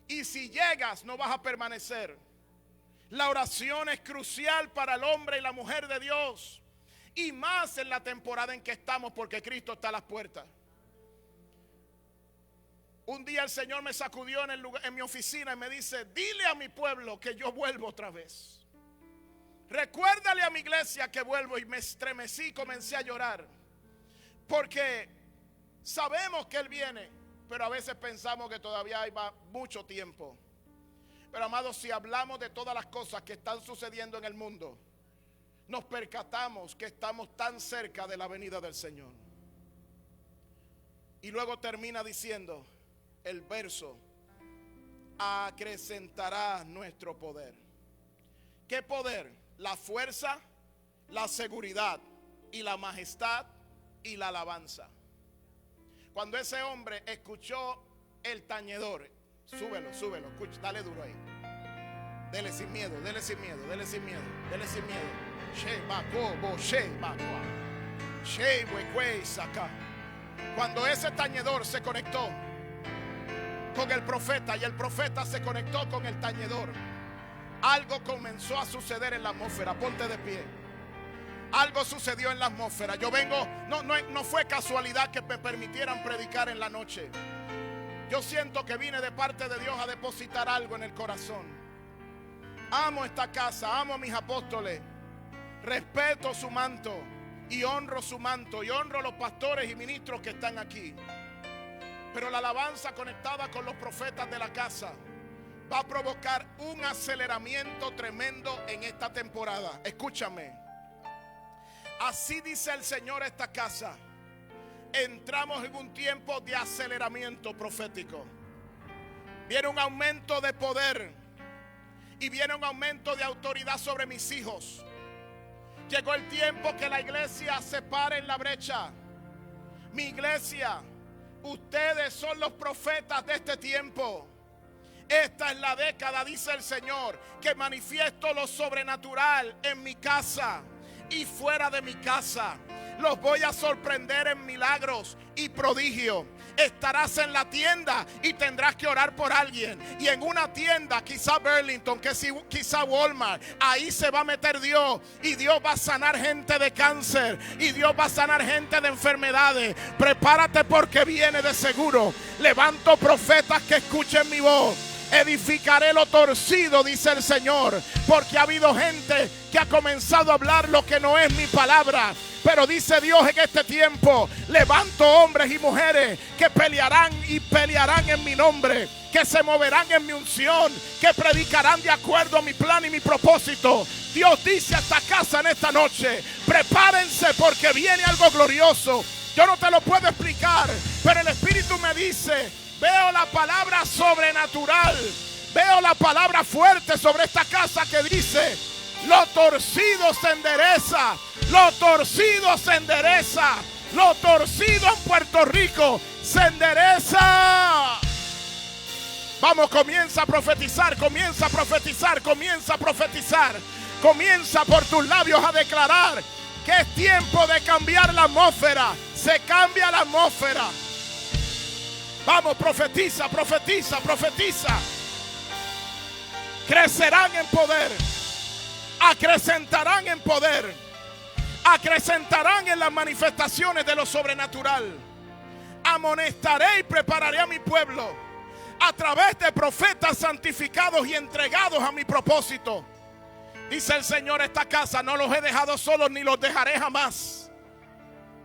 Y si llegas, no vas a permanecer. La oración es crucial para el hombre y la mujer de Dios. Y más en la temporada en que estamos, porque Cristo está a las puertas. Un día el Señor me sacudió en mi oficina y me dice: dile a mi pueblo que yo vuelvo otra vez. Recuérdale a mi iglesia que vuelvo. Y me estremecí y comencé a llorar. Porque sabemos que Él viene, pero a veces pensamos que todavía hay mucho tiempo. Pero amados, si hablamos de todas las cosas que están sucediendo en el mundo, nos percatamos que estamos tan cerca de la venida del Señor. Y luego termina diciendo el verso: acrecentará nuestro poder. ¿Qué poder? La fuerza, la seguridad y la majestad y la alabanza. Cuando ese hombre escuchó el tañedor, súbelo, escucha, dale duro ahí. Dele sin miedo, dele sin miedo, dele sin miedo, dele sin miedo. Cuando ese tañedor se conectó con el profeta y el profeta se conectó con el tañedor, algo comenzó a suceder en la atmósfera. Ponte de pie. Algo sucedió en la atmósfera. Yo vengo, no fue casualidad que me permitieran predicar en la noche. Yo siento que vine de parte de Dios a depositar algo en el corazón. Amo esta casa, amo a mis apóstoles, respeto su manto y honro su manto y honro a los pastores y ministros que están aquí. Pero la alabanza conectada con los profetas de la casa va a provocar un aceleramiento tremendo en esta temporada. Escúchame. Así dice el Señor a esta casa: entramos en un tiempo de aceleramiento profético. Viene un aumento de poder y viene un aumento de autoridad sobre mis hijos. Llegó el tiempo que la iglesia se pare en la brecha. Mi iglesia Ustedes son los profetas de este tiempo. Esta es la década, dice el Señor, que manifiesto lo sobrenatural en mi casa y fuera de mi casa. Los voy a sorprender en milagros y prodigios. Estarás en la tienda y tendrás que orar por alguien. Y en una tienda, quizá Burlington, quizá Walmart, ahí se va a meter Dios. Y Dios va a sanar gente de cáncer. Y Dios va a sanar gente de enfermedades. Prepárate porque viene de seguro. Levanto profetas que escuchen mi voz. Edificaré lo torcido, dice el Señor, porque ha habido gente que ha comenzado a hablar lo que no es mi palabra. Pero dice Dios en este tiempo, levanto hombres y mujeres que pelearán y pelearán en mi nombre, que se moverán en mi unción, que predicarán de acuerdo a mi plan y mi propósito. Dios dice a esta casa en esta noche, prepárense porque viene algo glorioso. Yo no te lo puedo explicar, pero el Espíritu me dice, veo la palabra sobrenatural, veo la palabra fuerte sobre esta casa que dice, lo torcido se endereza, lo torcido se endereza, lo torcido en Puerto Rico se endereza. Vamos, comienza a profetizar, comienza a profetizar, comienza a profetizar. Comienza por tus labios a declarar que es tiempo de cambiar la atmósfera. Se cambia la atmósfera. Vamos, profetiza, profetiza, profetiza. Crecerán en poder. Acrecentarán en poder. Acrecentarán en las manifestaciones de lo sobrenatural. Amonestaré y prepararé a mi pueblo a través de profetas santificados y entregados a mi propósito. Dice el Señor, esta casa no los he dejado solos ni los dejaré jamás.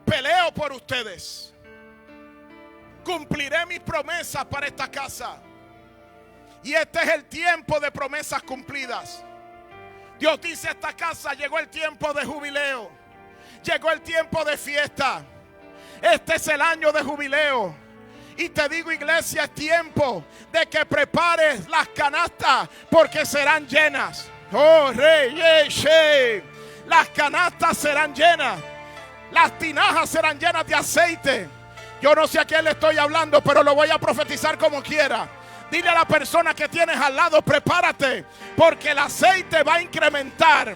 Peleo por ustedes. Cumpliré mis promesas para esta casa. Y este es el tiempo de promesas cumplidas. Dios dice a esta casa, llegó el tiempo de jubileo. Llegó el tiempo de fiesta. Este es el año de jubileo. Y te digo, iglesia, es tiempo de que prepares las canastas porque serán llenas. Oh, rey, las canastas serán llenas. Las tinajas serán llenas de aceite. Yo no sé a quién le estoy hablando, pero lo voy a profetizar como quiera. Dile a la persona que tienes al lado, prepárate, porque el aceite va a incrementar.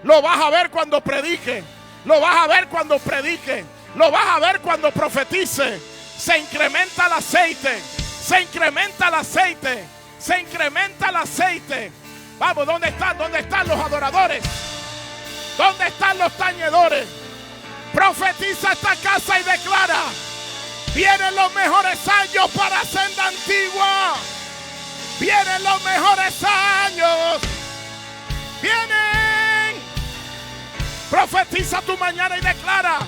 Lo vas a ver cuando predique. Lo vas a ver cuando predique. Lo vas a ver cuando profetice. Se incrementa el aceite. Se incrementa el aceite. Se incrementa el aceite. Vamos, ¿dónde están? ¿Dónde están los adoradores? ¿Dónde están los tañedores? Profetiza esta casa y declara: vienen los mejores años para Senda Antigua. Vienen los mejores años. Vienen. Profetiza tu mañana y declara: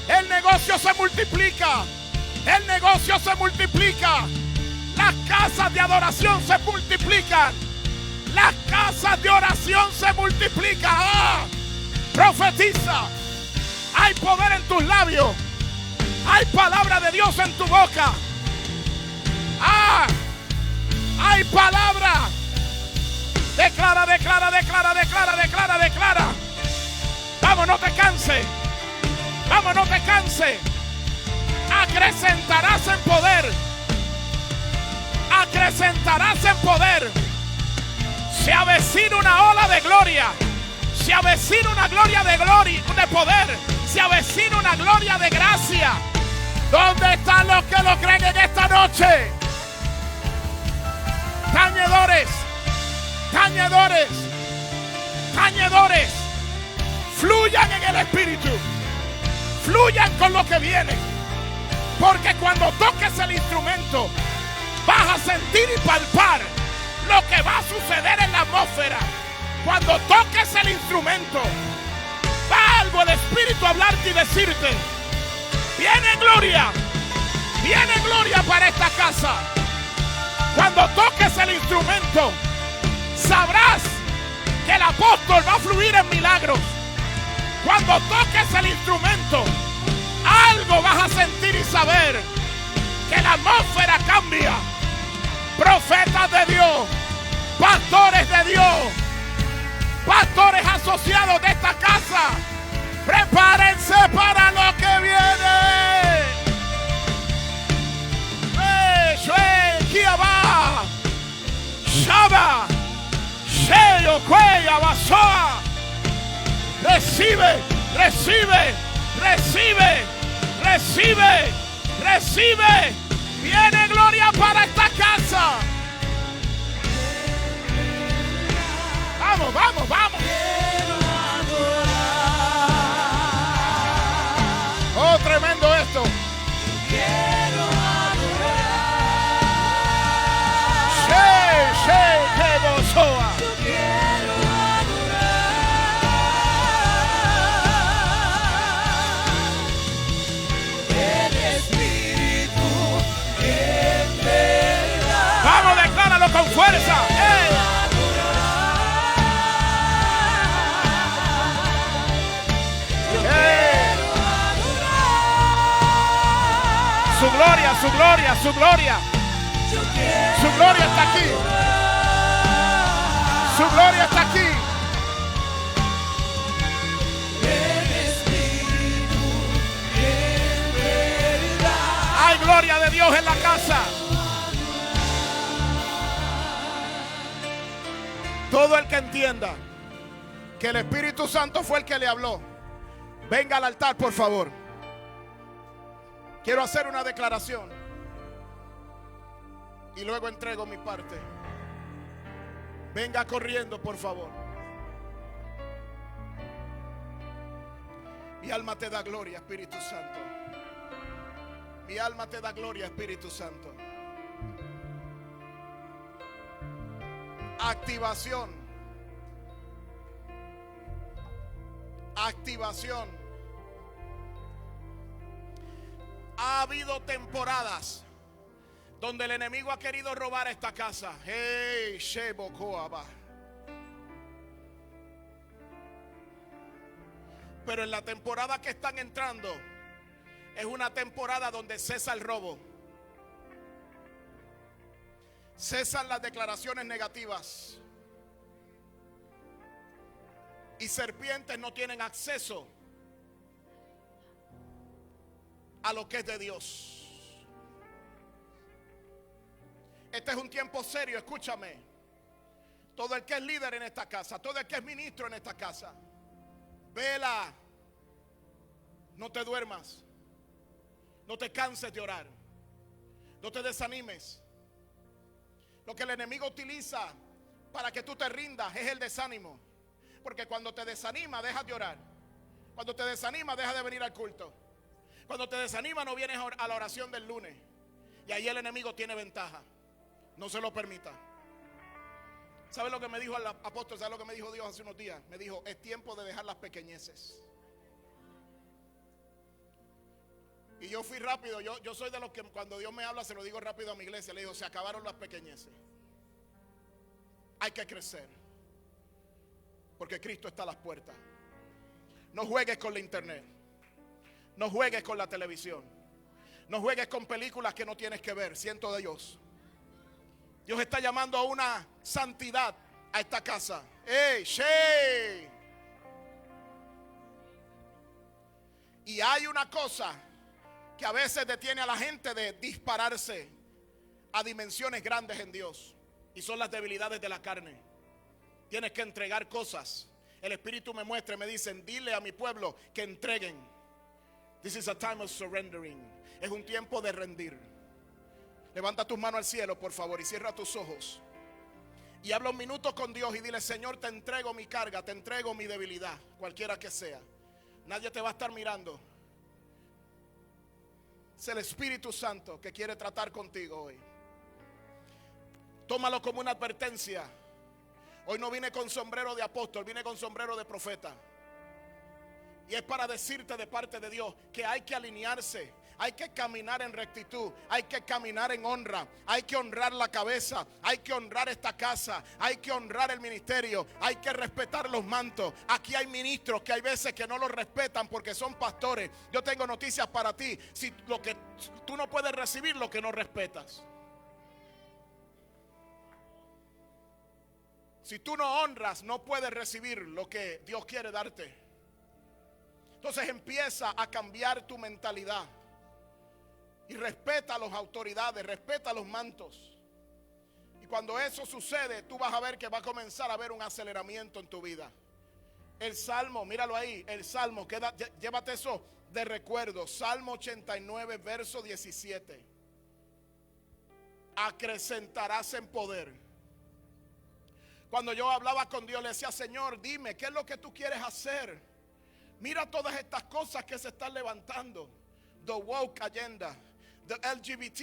el negocio se multiplica. El negocio se multiplica. Las casas de adoración se multiplican. Las casas de oración se multiplican. Profetiza. Hay poder en tus labios. Hay palabra de Dios en tu boca. Hay palabra. Declara, declara, declara, declara, declara, declara. Vamos, no te canses. Vamos, no te canses. Acrecentarás en poder. Acrecentarás en poder. Se avecina una ola de gloria. Se avecina una gloria de gloria, de poder. Se avecina una gloria de gracia. ¿Dónde están los que lo creen en esta noche? Tañedores, tañedores, tañedores. Fluyan en el Espíritu. Fluyan con lo que viene. Porque cuando toques el instrumento, vas a sentir y palpar lo que va a suceder en la atmósfera. Cuando toques el instrumento, va algo el Espíritu a hablarte y decirte: viene gloria para esta casa. Cuando toques el instrumento, sabrás que el apóstol va a fluir en milagros. Cuando toques el instrumento, algo vas a sentir y saber que la atmósfera cambia. Profetas de Dios, pastores de Dios, pastores asociados de esta casa, prepárense para lo que viene. recibe, recibe, recibe, recibe, recibe. Viene gloria para esta casa. Vamos, vamos, vamos. Oh, tremendo esto. Vamos, decláralo con fuerza. Su gloria, su gloria, su gloria. Su gloria está aquí. Su gloria está aquí. Hay gloria de Dios en la casa. Todo el que entienda que el Espíritu Santo fue el que le habló, venga al altar, por favor. Quiero hacer una declaración y luego entrego mi parte. Venga corriendo, por favor. Mi alma te da gloria, Espíritu Santo. Mi alma te da gloria, Espíritu Santo. Activación. Activación. Ha habido temporadas donde el enemigo ha querido robar esta casa. Hey, Shebokoaba. Pero en la temporada que están entrando es una temporada donde cesa el robo. Cesan las declaraciones negativas. Y serpientes no tienen acceso a lo que es de Dios. Este es un tiempo serio, escúchame. Todo el que es líder en esta casa, todo el que es ministro en esta casa, vela. No te duermas. No te canses de orar. No te desanimes. Lo que el enemigo utiliza para que tú te rindas es el desánimo. Porque cuando te desanima, dejas de orar. Cuando te desanima, dejas de venir al culto. Cuando te desanima, no vienes a la oración del lunes. Y ahí el enemigo tiene ventaja. No se lo permita. ¿Sabe lo que me dijo el apóstol? ¿Sabe lo que me dijo Dios hace unos días? Me dijo, es tiempo de dejar las pequeñeces. Y yo fui rápido. Yo soy de los que cuando Dios me habla se lo digo rápido a mi iglesia. Le digo, se acabaron las pequeñeces. Hay que crecer. Porque Cristo está a las puertas. No juegues con la internet. No juegues con la televisión. No juegues con películas que no tienes que ver. Siento de Dios. Dios está llamando a una santidad a esta casa. ¡Ey, Shey! Y hay una cosa que a veces detiene a la gente de dispararse a dimensiones grandes en Dios. Y son las debilidades de la carne. Tienes que entregar cosas. El Espíritu me muestra y me dicen, dile a mi pueblo que entreguen. This is a time of surrendering. Es un tiempo de rendir. Levanta tus manos al cielo, por favor, y cierra tus ojos. Y habla un minuto con Dios y dile, Señor, te entrego mi carga, te entrego mi debilidad, cualquiera que sea. Nadie te va a estar mirando. Es el Espíritu Santo que quiere tratar contigo hoy. Tómalo como una advertencia. Hoy no vine con sombrero de apóstol, vine con sombrero de profeta. Y es para decirte de parte de Dios que hay que alinearse, hay que caminar en rectitud, hay que caminar en honra, hay que honrar la cabeza, hay que honrar esta casa, hay que honrar el ministerio, hay que respetar los mantos. Aquí hay ministros que hay veces que no los respetan porque son pastores. Yo tengo noticias para ti. Si lo que tú no puedes recibir lo que no respetas. Si tú no honras, no puedes recibir lo que Dios quiere darte. Entonces empieza a cambiar tu mentalidad. Y respeta a las autoridades, respeta los mantos. Y cuando eso sucede, tú vas a ver que va a comenzar a haber un aceleramiento en tu vida. El Salmo, míralo ahí, el Salmo, llévate eso de recuerdo. Salmo 89, verso 17. Acrecentarás en poder. Cuando yo hablaba con Dios, le decía, Señor, dime, ¿qué es lo que tú quieres hacer? Mira todas estas cosas que se están levantando. The woke agenda, the LGBT.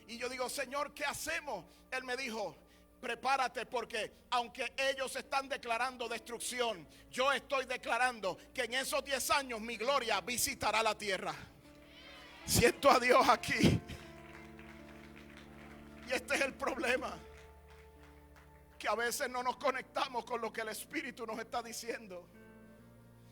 Y yo digo, Señor, ¿qué hacemos? Él me dijo, prepárate, porque aunque ellos están declarando destrucción, yo estoy declarando que en esos 10 años mi gloria visitará la tierra. Siento a Dios aquí. Y este es el problema, que a veces no nos conectamos con lo que el Espíritu nos está diciendo.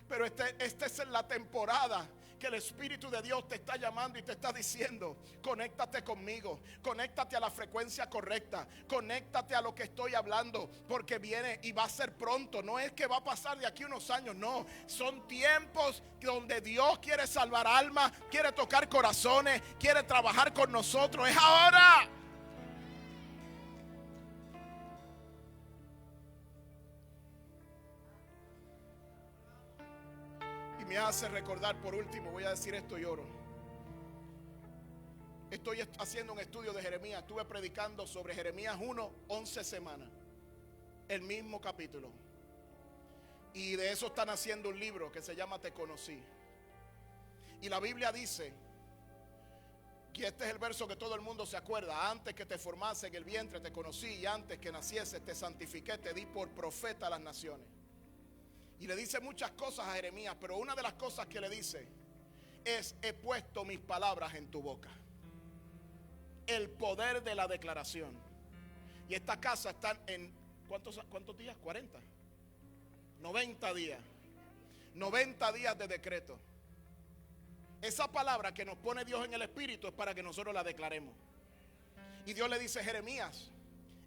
Pero esta es la temporada que el Espíritu de Dios te está llamando y te está diciendo, conéctate conmigo, conéctate a la frecuencia correcta, conéctate a lo que estoy hablando, porque viene y va a ser pronto. No es que va a pasar de aquí unos años, no, son tiempos donde Dios quiere salvar almas, quiere tocar corazones, quiere trabajar con nosotros. Es ahora. Me hace recordar, por último, voy a decir esto y oro. Estoy haciendo un estudio de Jeremías. Estuve predicando sobre Jeremías 1, 11 semanas. El mismo capítulo. Y de eso están haciendo un libro que se llama Te Conocí. Y la Biblia dice, y este es el verso que todo el mundo se acuerda: antes que te formase en el vientre te conocí, y antes que nacieses te santifiqué, te di por profeta a las naciones. Y le dice muchas cosas a Jeremías, pero una de las cosas que le dice es: he puesto mis palabras en tu boca. El poder de la declaración. Y esta casa está en ¿cuántos días? 40, 90 días. 90 días de decreto. Esa palabra que nos pone Dios en el Espíritu es para que nosotros la declaremos. Y Dios le dice: Jeremías,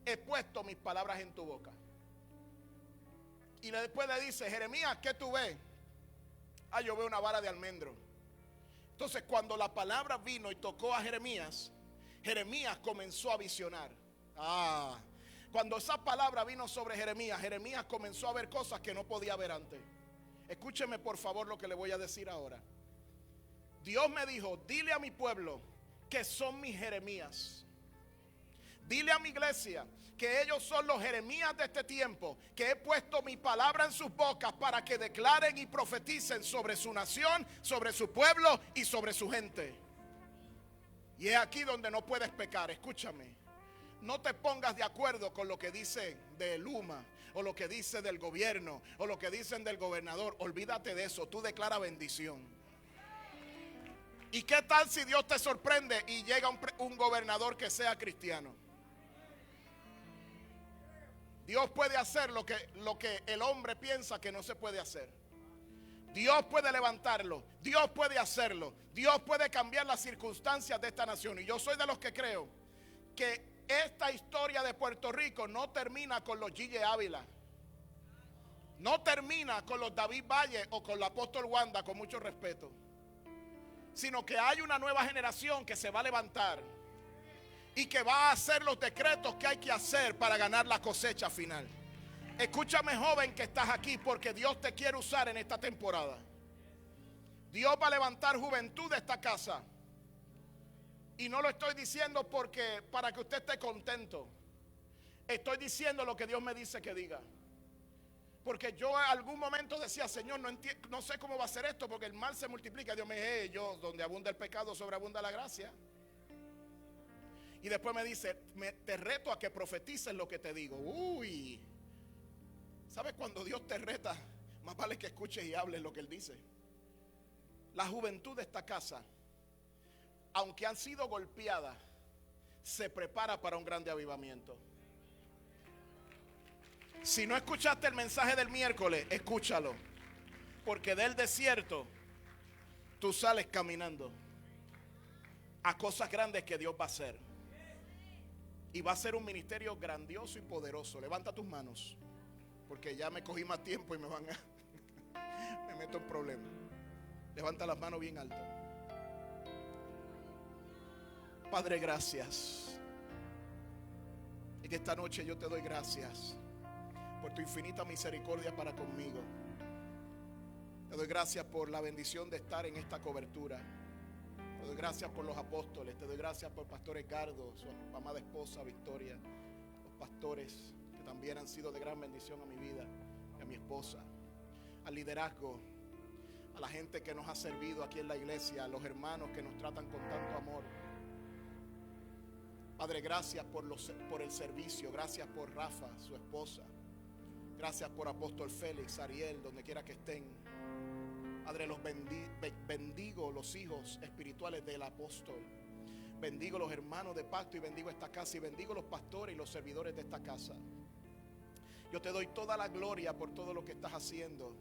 he puesto mis palabras en tu boca. Y después le dice: Jeremías, ¿qué tú ves? Ah, yo veo una vara de almendro. Entonces, cuando la palabra vino y tocó a Jeremías, Jeremías comenzó a visionar. Cuando esa palabra vino sobre Jeremías, Jeremías comenzó a ver cosas que no podía ver antes. Escúcheme por favor lo que le voy a decir ahora. Dios me dijo: dile a mi pueblo que son mis Jeremías. Dile a mi iglesia que ellos son los Jeremías de este tiempo, que he puesto mi palabra en sus bocas para que declaren y profeticen sobre su nación, sobre su pueblo y sobre su gente. Y es aquí donde no puedes pecar. Escúchame, no te pongas de acuerdo con lo que dice de Luma, o lo que dice del gobierno, o lo que dicen del gobernador. Olvídate de eso, tú declara bendición. ¿Y qué tal si Dios te sorprende y llega un gobernador que sea cristiano? Dios puede hacer lo que el hombre piensa que no se puede hacer. Dios puede levantarlo, Dios puede hacerlo, Dios puede cambiar las circunstancias de esta nación. Y yo soy de los que creo que esta historia de Puerto Rico no termina con los Gille Ávila, no termina con los David Valle o con el apóstol Wanda, con mucho respeto, sino que hay una nueva generación que se va a levantar y que va a hacer los decretos que hay que hacer para ganar la cosecha final. Escúchame, joven, que estás aquí, porque Dios te quiere usar en esta temporada. Dios va a levantar juventud de esta casa. Y no lo estoy diciendo para que usted esté contento. Estoy diciendo lo que Dios me dice que diga. Porque yo en algún momento decía: Señor, no sé cómo va a ser esto, porque el mal se multiplica. Dios me dice: donde abunda el pecado, sobreabunda la gracia. Y después me dice: te reto a que profetices lo que te digo. Uy, ¿sabes cuando Dios te reta? Más vale que escuches y hables lo que Él dice. La juventud de esta casa, aunque han sido golpeadas, se prepara para un grande avivamiento. Si no escuchaste el mensaje del miércoles, escúchalo, porque del desierto tú sales caminando a cosas grandes que Dios va a hacer. Y va a ser un ministerio grandioso y poderoso. Levanta tus manos, porque ya me cogí más tiempo y me meto en problemas. Levanta las manos bien alto. Padre, gracias. En esta noche yo te doy gracias por tu infinita misericordia para conmigo. Te doy gracias por la bendición de estar en esta cobertura. Te doy gracias por los apóstoles. Te doy gracias por Pastor Edgardo, su amada esposa Victoria, los pastores que también han sido de gran bendición a mi vida y a mi esposa, al liderazgo, a la gente que nos ha servido aquí en la iglesia, a los hermanos que nos tratan con tanto amor. Padre, gracias por el servicio. Gracias por Rafa, su esposa. Gracias por Apóstol Félix, Ariel, donde quiera que estén. Padre, los bendigo los hijos espirituales del apóstol. Bendigo los hermanos de pacto y bendigo esta casa y bendigo los pastores y los servidores de esta casa. Yo te doy toda la gloria por todo lo que estás haciendo.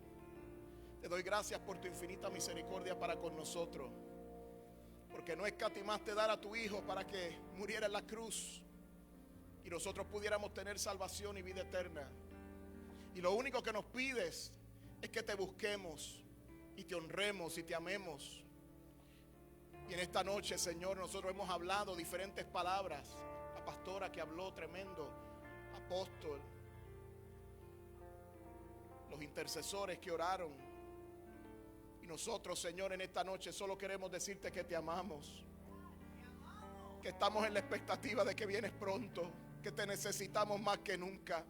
Te doy gracias por tu infinita misericordia para con nosotros. Porque no escatimaste dar a tu Hijo para que muriera en la cruz y nosotros pudiéramos tener salvación y vida eterna. Y lo único que nos pides es que te busquemos y te honremos y te amemos. Y en esta noche, Señor, nosotros hemos hablado diferentes palabras. La pastora que habló tremendo, apóstol, los intercesores que oraron. Y nosotros, Señor, en esta noche solo queremos decirte que te amamos, que estamos en la expectativa de que vienes pronto, que te necesitamos más que nunca,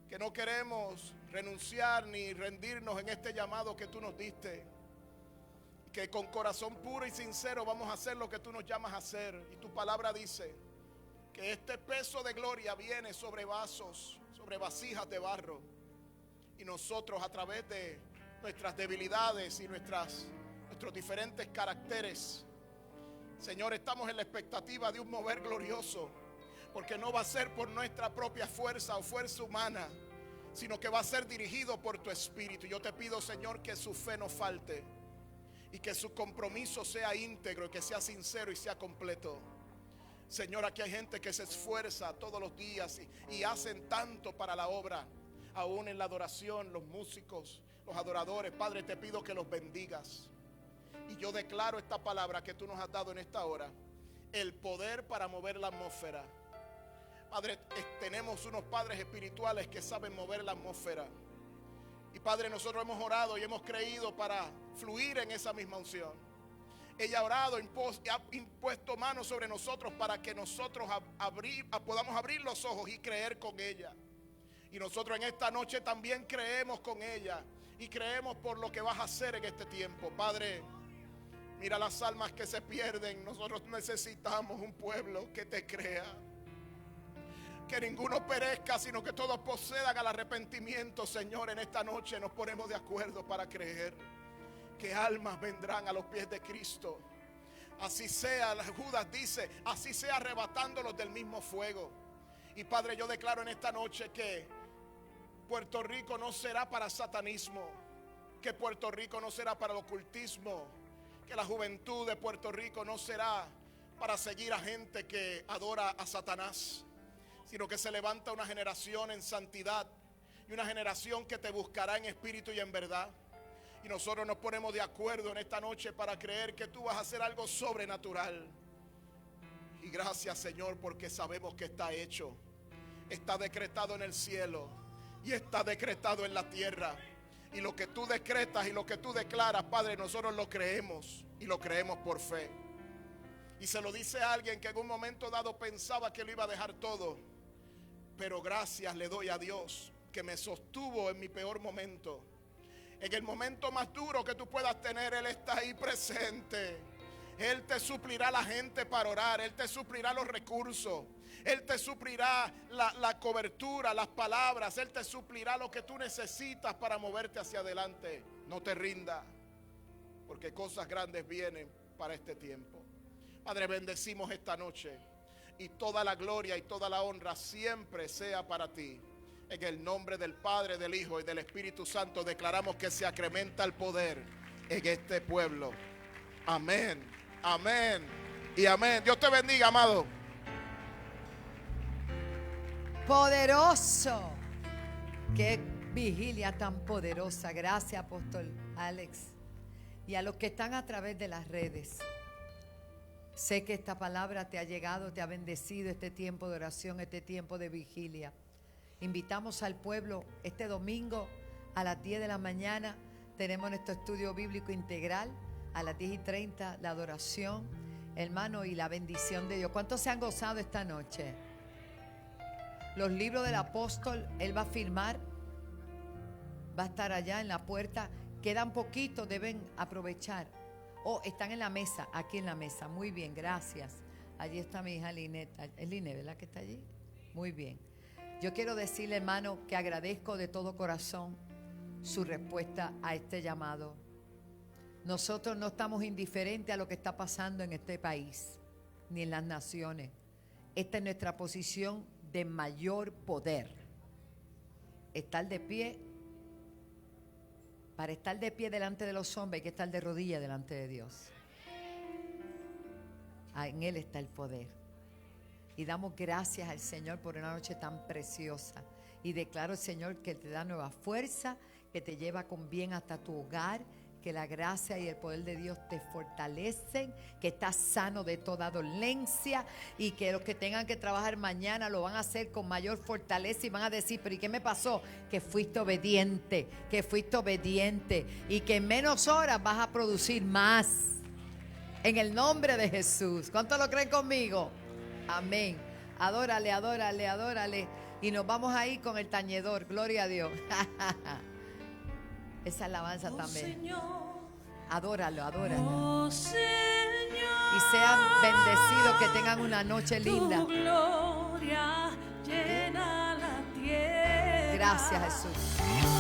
que no queremos renunciar ni rendirnos en este llamado que tú nos diste, que con corazón puro y sincero vamos a hacer lo que tú nos llamas a hacer. Y tu palabra dice que este peso de gloria viene sobre vasos, sobre vasijas de barro, y nosotros a través de nuestras debilidades y nuestros diferentes caracteres, Señor, estamos en la expectativa de un mover glorioso, porque no va a ser por nuestra propia fuerza o fuerza humana, sino que va a ser dirigido por tu Espíritu. Yo te pido, Señor, que su fe no falte y que su compromiso sea íntegro y que sea sincero y sea completo. Señor, aquí hay gente que se esfuerza todos los días y hacen tanto para la obra, aún en la adoración, los músicos, los adoradores. Padre, te pido que los bendigas. Y yo declaro esta palabra que tú nos has dado en esta hora, el poder para mover la atmósfera. Padre, tenemos unos padres espirituales que saben mover la atmósfera. Y Padre, nosotros hemos orado y hemos creído para fluir en esa misma unción. Ella ha orado, ha impuesto manos sobre nosotros para que nosotros podamos abrir los ojos y creer con ella. Y nosotros en esta noche también creemos con ella y creemos por lo que vas a hacer en este tiempo. Padre, mira las almas que se pierden. Nosotros necesitamos un pueblo que te crea. Que ninguno perezca, sino que todos procedan al arrepentimiento. Señor, en esta noche nos ponemos de acuerdo para creer que almas vendrán a los pies de Cristo. Así sea, Judas dice, así sea arrebatándolos del mismo fuego. Y Padre, yo declaro en esta noche que Puerto Rico no será para satanismo, que Puerto Rico no será para el ocultismo, que la juventud de Puerto Rico no será para seguir a gente que adora a Satanás, sino que se levanta una generación en santidad y una generación que te buscará en espíritu y en verdad. Y nosotros nos ponemos de acuerdo en esta noche para creer que tú vas a hacer algo sobrenatural. Y gracias, Señor, porque sabemos que está hecho, está decretado en el cielo y está decretado en la tierra. Y lo que tú decretas y lo que tú declaras, Padre, nosotros lo creemos y lo creemos por fe. Y se lo dice a alguien que en un momento dado pensaba que lo iba a dejar todo. Pero gracias le doy a Dios que me sostuvo en mi peor momento. En el momento más duro que tú puedas tener, Él está ahí presente. Él te suplirá la gente para orar. Él te suplirá los recursos. Él te suplirá la cobertura, las palabras. Él te suplirá lo que tú necesitas para moverte hacia adelante. No te rindas, porque cosas grandes vienen para este tiempo. Padre, bendecimos esta noche. Y toda la gloria y toda la honra siempre sea para ti. En el nombre del Padre, del Hijo y del Espíritu Santo declaramos que se acrementa el poder en este pueblo. Amén, amén y amén. Dios te bendiga, amado. Poderoso. Qué vigilia tan poderosa. Gracias, apóstol Alex. Y a los que están a través de las redes. Sé que esta palabra te ha llegado, te ha bendecido este tiempo de oración, este tiempo de vigilia. Invitamos al pueblo este domingo a las 10 de la mañana. tenemos nuestro estudio bíblico integral a las 10:30, la adoración, hermano, y la bendición de Dios. ¿Cuántos se han gozado esta noche? Los libros del apóstol, él va a firmar, va a estar allá en la puerta. Quedan poquitos, deben aprovechar. Oh, están en la mesa, aquí en la mesa. Muy bien, gracias. Allí está mi hija Linet. Es Linet, ¿verdad que está allí? Muy bien. Yo quiero decirle, hermano, que agradezco de todo corazón su respuesta a este llamado. Nosotros no estamos indiferentes a lo que está pasando en este país, ni en las naciones. Esta es nuestra posición de mayor poder. Estar de pie. Para estar de pie delante de los hombres hay que estar de rodillas delante de Dios. En Él está el poder. Y damos gracias al Señor por una noche tan preciosa. Y declaro, Señor, que te da nueva fuerza, que te lleva con bien hasta tu hogar, que la gracia y el poder de Dios te fortalecen, que estás sano de toda dolencia y que los que tengan que trabajar mañana lo van a hacer con mayor fortaleza y van a decir, pero ¿y qué me pasó? Que fuiste obediente y que en menos horas vas a producir más. En el nombre de Jesús. ¿Cuántos lo creen conmigo? Amén. Adórale, adórale, adórale. Y nos vamos ahí con el tañedor. Gloria a Dios. Esa alabanza también. Señor, Adóralo, adóralo. oh Señor, Y sean bendecidos, que tengan una noche linda. tu gloria llena la tierra. Gracias, Jesús.